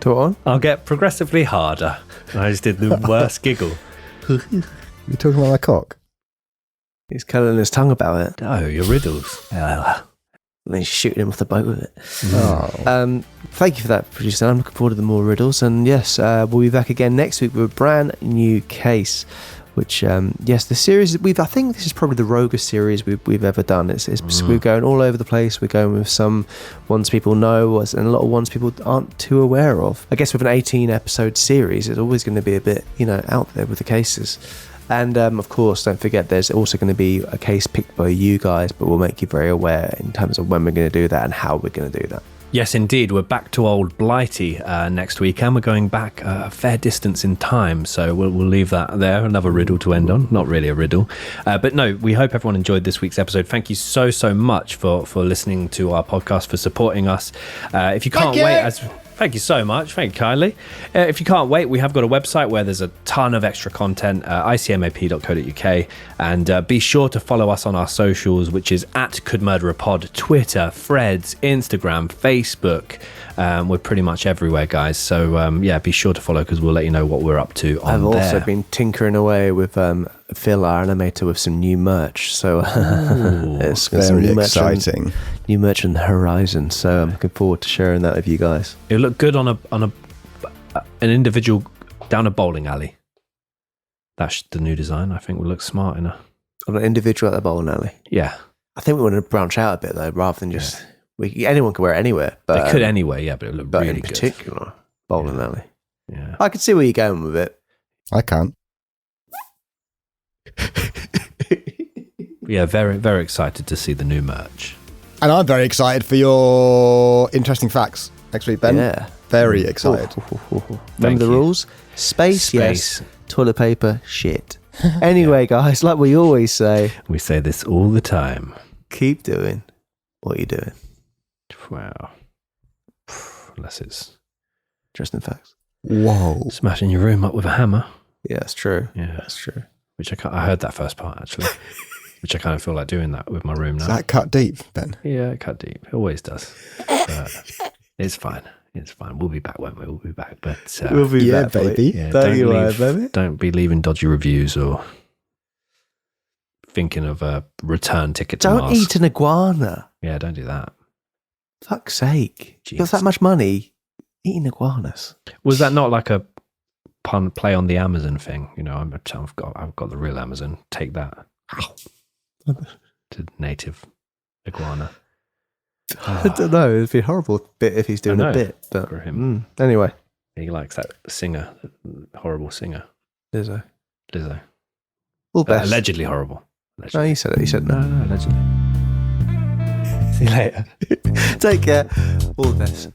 To what on? I'll get progressively harder. I just did the worst giggle. You're talking about my cock? He's curling his tongue about it. Oh, your riddles. And then he's shooting him off the boat with it. Oh. Thank you for that, producer. I'm looking forward to the more riddles. And yes, we'll be back again next week with a brand new case. Which, the series, I think this is probably the roguest series we've ever done. We're going all over the place. We're going with some ones people know and a lot of ones people aren't too aware of. I guess with an 18-episode series, it's always going to be a bit, out there with the cases. And, of course, don't forget, there's also going to be a case picked by you guys, but we'll make you very aware in terms of when we're going to do that and how we're going to do that. Yes, indeed. We're back to old Blighty next week, and we're going back a fair distance in time. So we'll leave that there. Another riddle to end on. Not really a riddle. But no, we hope everyone enjoyed this week's episode. Thank you so much for listening to our podcast, for supporting us. If you can't wait... Thank you so much. Thank you, Kylie. If you can't wait, we have got a website where there's a ton of extra content, icmap.co.uk. And be sure to follow us on our socials, which is @CouldMurderAPod, Twitter, Threads, Instagram, Facebook. We're pretty much everywhere, guys. So, be sure to follow because we'll let you know what we're up to on there. I've also been tinkering away with Phil, our animator, with some new merch. So it's very exciting. New merch on the horizon. So I'm looking forward to sharing that with you guys. It'll look good on an individual down a bowling alley. That's the new design. I think will look smart on an individual at the bowling alley. Yeah. I think we want to branch out a bit though, rather than just anyone can wear it anywhere. But they could anyway, yeah, but it look really good. In particular, bowling alley. Yeah. I can see where you're going with it. I can't. Yeah, very, very excited to see the new merch. And I'm very excited for your interesting facts next week, Ben. Yeah. Very excited. Remember the rules? Space, yes. Toilet paper, shit. Anyway, guys, like we always say. We say this all the time. Keep doing what you're doing. Wow. unless it's Interesting facts. Whoa. smashing your room up with a hammer. Yeah, that's true. Yeah, That's true. which I heard that first part actually, which I kind of feel like doing that with my room now. Is that cut deep, Ben? Yeah, it cut deep. It always does. But it's fine. It's fine. We'll be back, won't we? We'll be back. But We'll be Yeah, back, baby. yeah, Don't you worry, baby. don't be leaving dodgy reviews or thinking of a return ticket to Don't Mars. eat an iguana. Yeah, don't do that. Fuck's sake. Jeez. Got that much money eating iguanas. Was that not like a play on the Amazon thing? You know, I've got the real Amazon. Take that. To native iguana. I don't know. It'd be a horrible bit if he's doing I a know. bit. But For him. Anyway, He likes that singer, horrible singer, Lizzo. All best. Allegedly horrible. No, you said it. You said no. No, allegedly. See you later. Take care. All the best.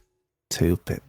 2 Pip.